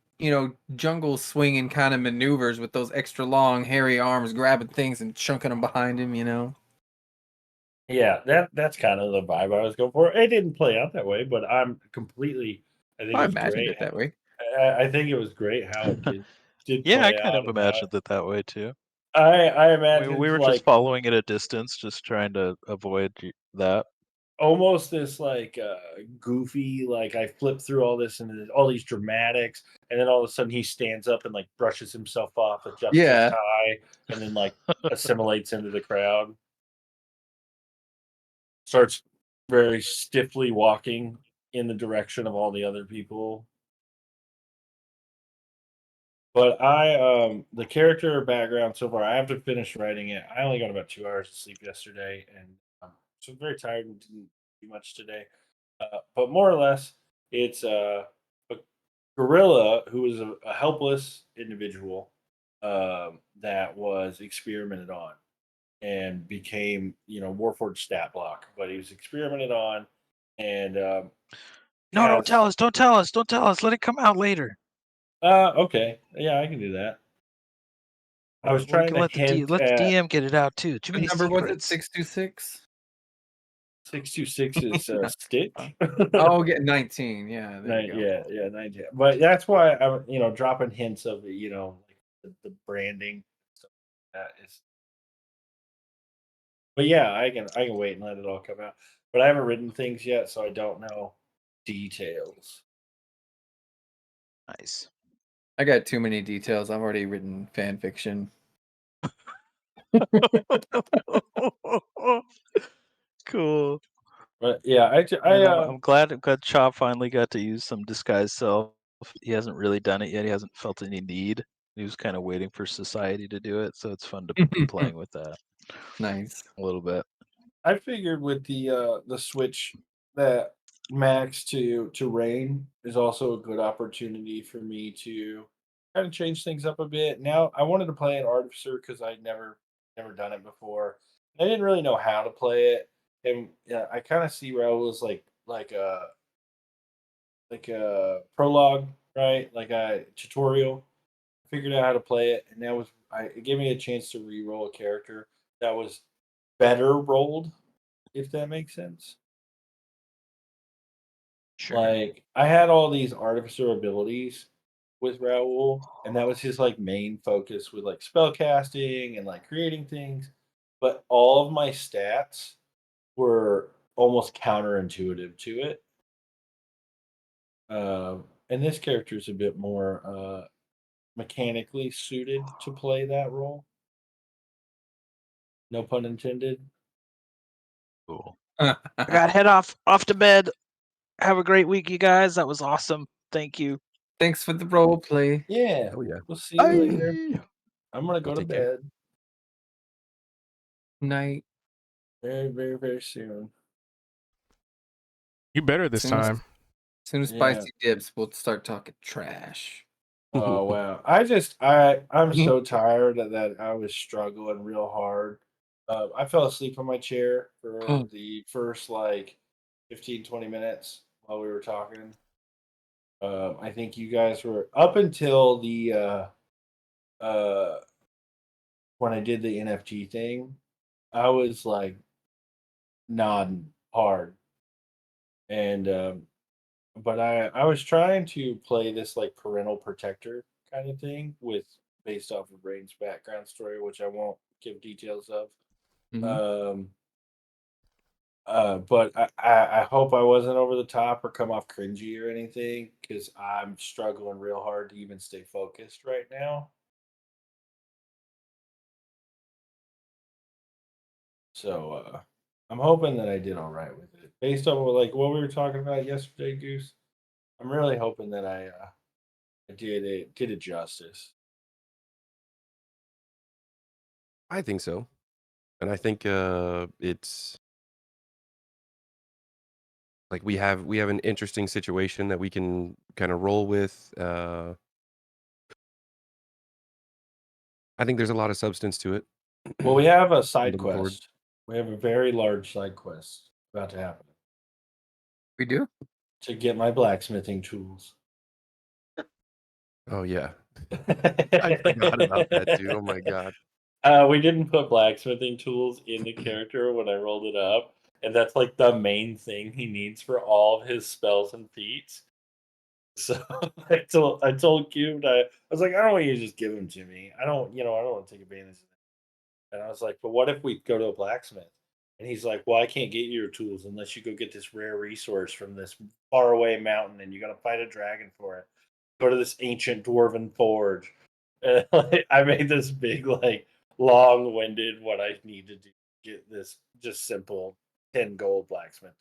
[SPEAKER 3] jungle swinging kind of maneuvers with those extra long, hairy arms, grabbing things and chunking them behind him.
[SPEAKER 6] Yeah, that's kind of the vibe I was going for. It didn't play out that way, but I'm completely. I think
[SPEAKER 3] I
[SPEAKER 6] it was
[SPEAKER 3] imagined
[SPEAKER 6] great.
[SPEAKER 3] it that way.
[SPEAKER 6] I think it was great how it did
[SPEAKER 4] Yeah, I
[SPEAKER 6] play
[SPEAKER 4] kind
[SPEAKER 6] out,
[SPEAKER 4] of
[SPEAKER 6] and how
[SPEAKER 4] imagined it that way too.
[SPEAKER 6] I
[SPEAKER 4] We
[SPEAKER 6] imagined
[SPEAKER 4] were just
[SPEAKER 6] like
[SPEAKER 4] following at a distance, just trying to avoid that.
[SPEAKER 6] almost this like goofy, like I flip through all this and all these dramatics, and then all of a sudden he stands up and like brushes himself off, adjusts his
[SPEAKER 3] Yeah.
[SPEAKER 6] tie, and then like assimilates into the crowd. Starts very stiffly walking in the direction of all the other people. But the character background so far, I have to finish writing it. I only got about 2 hours of sleep yesterday, and so I'm very tired and didn't do much today. But more or less, it's a gorilla who is a helpless individual that was experimented on and became, Warforged stat block. But he was experimented on, and
[SPEAKER 7] No, don't
[SPEAKER 6] has
[SPEAKER 7] tell us. Don't tell us. Don't tell us. Let it come out later.
[SPEAKER 6] okay, yeah, I can do that. I was
[SPEAKER 7] We
[SPEAKER 6] trying
[SPEAKER 7] can
[SPEAKER 6] to
[SPEAKER 7] let the
[SPEAKER 6] hint
[SPEAKER 7] let the
[SPEAKER 6] at
[SPEAKER 7] DM get it out too. Too
[SPEAKER 3] What
[SPEAKER 7] many
[SPEAKER 3] number was it?
[SPEAKER 7] secrets.
[SPEAKER 3] 626?
[SPEAKER 6] 626 is Stitch.
[SPEAKER 3] Oh, get 19. Yeah, there you go.
[SPEAKER 6] Yeah, 19. But that's why I'm, dropping hints of it, like the branding stuff like that is. But yeah, I can wait and let it all come out. But I haven't written things yet, so I don't know details.
[SPEAKER 7] Nice.
[SPEAKER 3] I got too many details. I've already written fan fiction.
[SPEAKER 4] Cool.
[SPEAKER 6] But yeah,
[SPEAKER 4] And I'm glad Chop finally got to use some disguised self. He hasn't really done it yet. He hasn't felt any need. He was kind of waiting for society to do it, so it's fun to be playing with that
[SPEAKER 3] Nice.
[SPEAKER 4] a little bit.
[SPEAKER 6] I figured with the switch that max to rain is also a good opportunity for me to kind of change things up a bit. Now I wanted to play an artificer because I'd never done it before. I didn't really know how to play it, and yeah, I kind of see Raoul's like a prologue, right? Like a tutorial. Figured out how to play it, and it gave me a chance to re-roll a character that was better rolled, if that makes sense.
[SPEAKER 7] Sure.
[SPEAKER 6] Like I had all these artificer abilities with Raoul, and that was his like main focus with like spell casting and like creating things. But all of my stats were almost counterintuitive to it. And this character is a bit more mechanically suited to play that role. No pun intended.
[SPEAKER 4] Cool.
[SPEAKER 7] I got head off to bed. Have a great week, you guys. That was awesome. Thank you.
[SPEAKER 3] Thanks for the role play.
[SPEAKER 6] Yeah.
[SPEAKER 2] Oh yeah.
[SPEAKER 6] We'll see you later.
[SPEAKER 4] Bye.
[SPEAKER 6] I'm gonna go to
[SPEAKER 2] Take care.
[SPEAKER 6] bed
[SPEAKER 3] Night.
[SPEAKER 6] very, very, very soon.
[SPEAKER 1] You better this
[SPEAKER 3] Soon as,
[SPEAKER 1] time.
[SPEAKER 3] soon as
[SPEAKER 6] Yeah.
[SPEAKER 3] Spicy dips, we'll start talking trash.
[SPEAKER 6] Oh wow! I'm so tired that I was struggling real hard. I fell asleep on my chair for the first like 15-20 minutes while we were talking. I think you guys were up until the uh, when I did the NFT thing. I was like nodding hard, and but I was trying to play this like parental protector kind of thing with based off of Rain's background story, which I won't give details of. Um, but I hope I wasn't over the top or come off cringy or anything because I'm struggling real hard to even stay focused right now. So I'm hoping that I did all right with it based on like what we were talking about yesterday, Goose. I'm really hoping that I did it justice.
[SPEAKER 2] I think so, and I think it's like we have an interesting situation that we can kind of roll with. I think there's a lot of substance to it.
[SPEAKER 6] Well, we have a side
[SPEAKER 2] Looking forward.
[SPEAKER 6] quest. We have a very large side quest about to happen
[SPEAKER 3] We do?
[SPEAKER 6] to get my blacksmithing tools.
[SPEAKER 2] Oh yeah, I forgot about that too. Oh my god.
[SPEAKER 6] We didn't put blacksmithing tools in the character when I rolled it up, and that's like the main thing he needs for all of his spells and feats. So I told Cube, I was like, I don't want you to just give them to me. I don't want to take advantage of it. And I was like, but what if we go to a blacksmith? And he's like, well, I can't get you your tools unless you go get this rare resource from this faraway mountain, and you got to fight a dragon for it. Go to this ancient dwarven forge. And like, I made this big, like, long-winded what I need to do to get this just simple 10 gold blacksmith.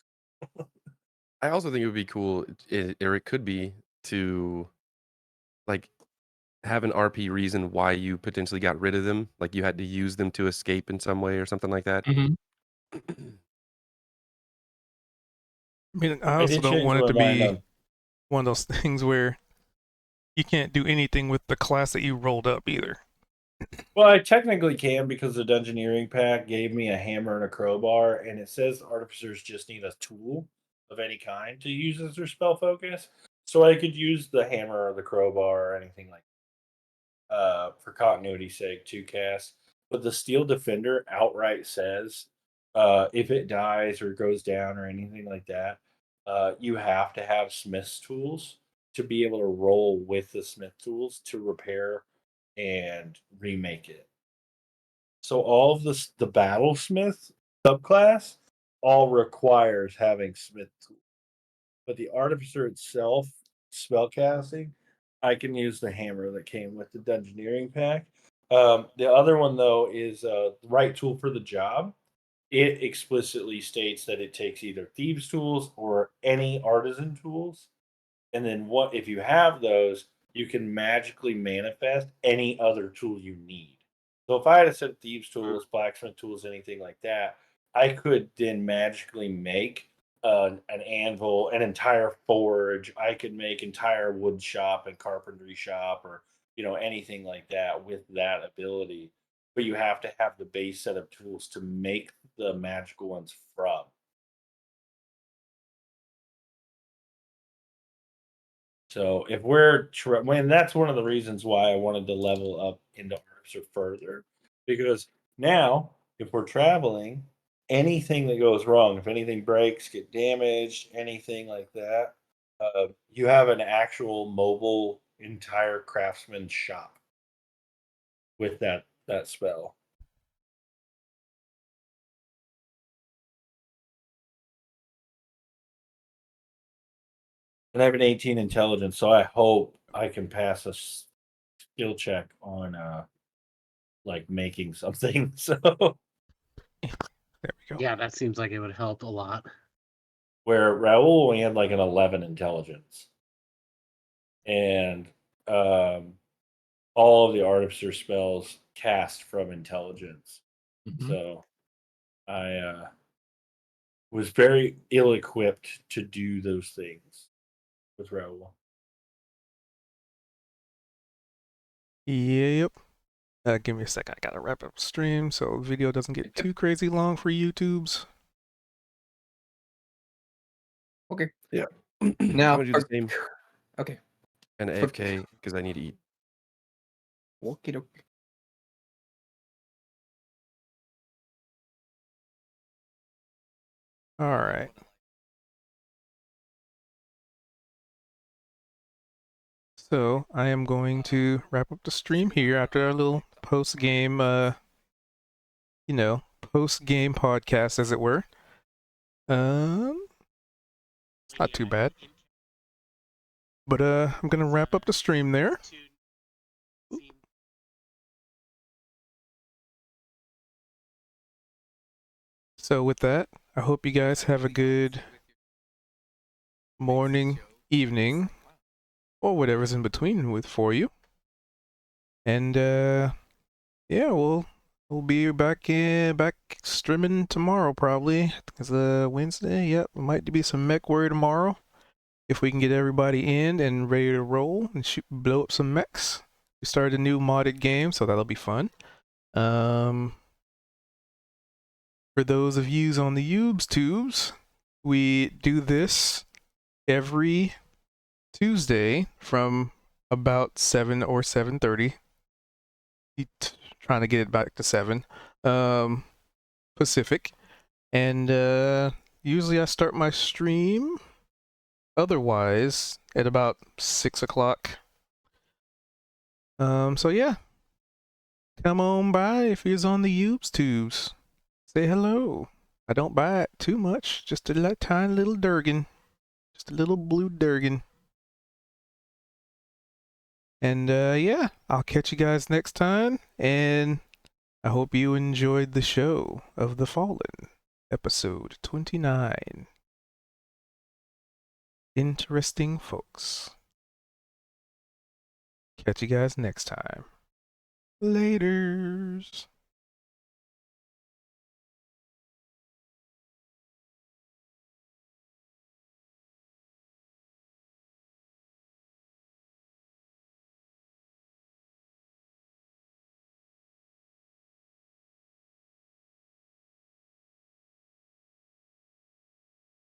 [SPEAKER 2] I also think it would be cool, or it could be, to like have an RP reason why you potentially got rid of them. Like you had to use them to escape in some way or something like that.
[SPEAKER 1] I mean, I
[SPEAKER 6] I
[SPEAKER 1] also
[SPEAKER 6] did
[SPEAKER 1] don't
[SPEAKER 6] change
[SPEAKER 1] want it
[SPEAKER 6] my
[SPEAKER 1] to
[SPEAKER 6] mind
[SPEAKER 1] be
[SPEAKER 6] on.
[SPEAKER 1] one of those things where you can't do anything with the class that you rolled up either.
[SPEAKER 6] Well, I technically can because the Dungeoneering pack gave me a hammer and a crowbar, and it says artificers just need a tool of any kind to use as their spell focus. So I could use the hammer or the crowbar or anything like for continuity's sake to cast. But the Steel Defender outright says if it dies or goes down or anything like that, you have to have Smith's tools to be able to roll with the Smith tools to repair and remake it. So all of the battlesmith subclass all requires having Smith tools. But the artificer itself, spellcasting, I can use the hammer that came with the dungeoneering pack. The other one though is the right tool for the job. It explicitly states that it takes either thieves' tools or any artisan tools. And then what if you have those, you can magically manifest any other tool you need. So if I had said thieves' tools, blacksmith tools, anything like that, I could then magically make an anvil, an entire forge. I could make entire wood shop and carpentry shop, or anything like that with that ability. But you have to have the base set of tools to make the magical ones from. So if when that's one of the reasons why I wanted to level up into Artificer further, because now if we're traveling, anything that goes wrong, if anything breaks, get damaged, anything like that, you have an actual mobile entire craftsman shop with that spell. And I have an 18 intelligence, so I hope I can pass a skill check on like making something. So
[SPEAKER 1] There we go.
[SPEAKER 5] Yeah, that seems like it would help a lot.
[SPEAKER 6] where Raul only had like an 11 intelligence, and all of the artificer spells cast from intelligence. So I was very ill equipped to do those things with Raul.
[SPEAKER 1] Yep. Give me a second. I gotta wrap up stream so video doesn't get too crazy long for YouTubes.
[SPEAKER 3] Okay.
[SPEAKER 2] Yeah.
[SPEAKER 3] Now,
[SPEAKER 2] I'm gonna do the same
[SPEAKER 3] okay.
[SPEAKER 2] and AFK because I need to eat.
[SPEAKER 3] Okie dokie.
[SPEAKER 1] All right. So I am going to wrap up the stream here after our little post-game, post-game podcast, as it were. It's not too bad. But I'm gonna wrap up the stream there. So with that, I hope you guys have a good morning, evening, or whatever's in between for you. And yeah, we'll be back streaming tomorrow probably. It's Wednesday. Yep, might be some mech warrior tomorrow. If we can get everybody in and ready to roll and blow up some mechs. We started a new modded game, so that'll be fun. For those of yous on the tubes, we do this every Tuesday from about 7 or 7:30. Trying to get it back to 7 Pacific. And usually I start my stream otherwise at about 6 o'clock. So yeah. Come on by if you're on the YouTubes. Say hello. I don't buy it too much, just a tiny little Durgan. Just a little blue Durgan. And yeah, I'll catch you guys next time, and I hope you enjoyed the show of The Fallen, episode 29. Interesting folks. Catch you guys next time. Laters.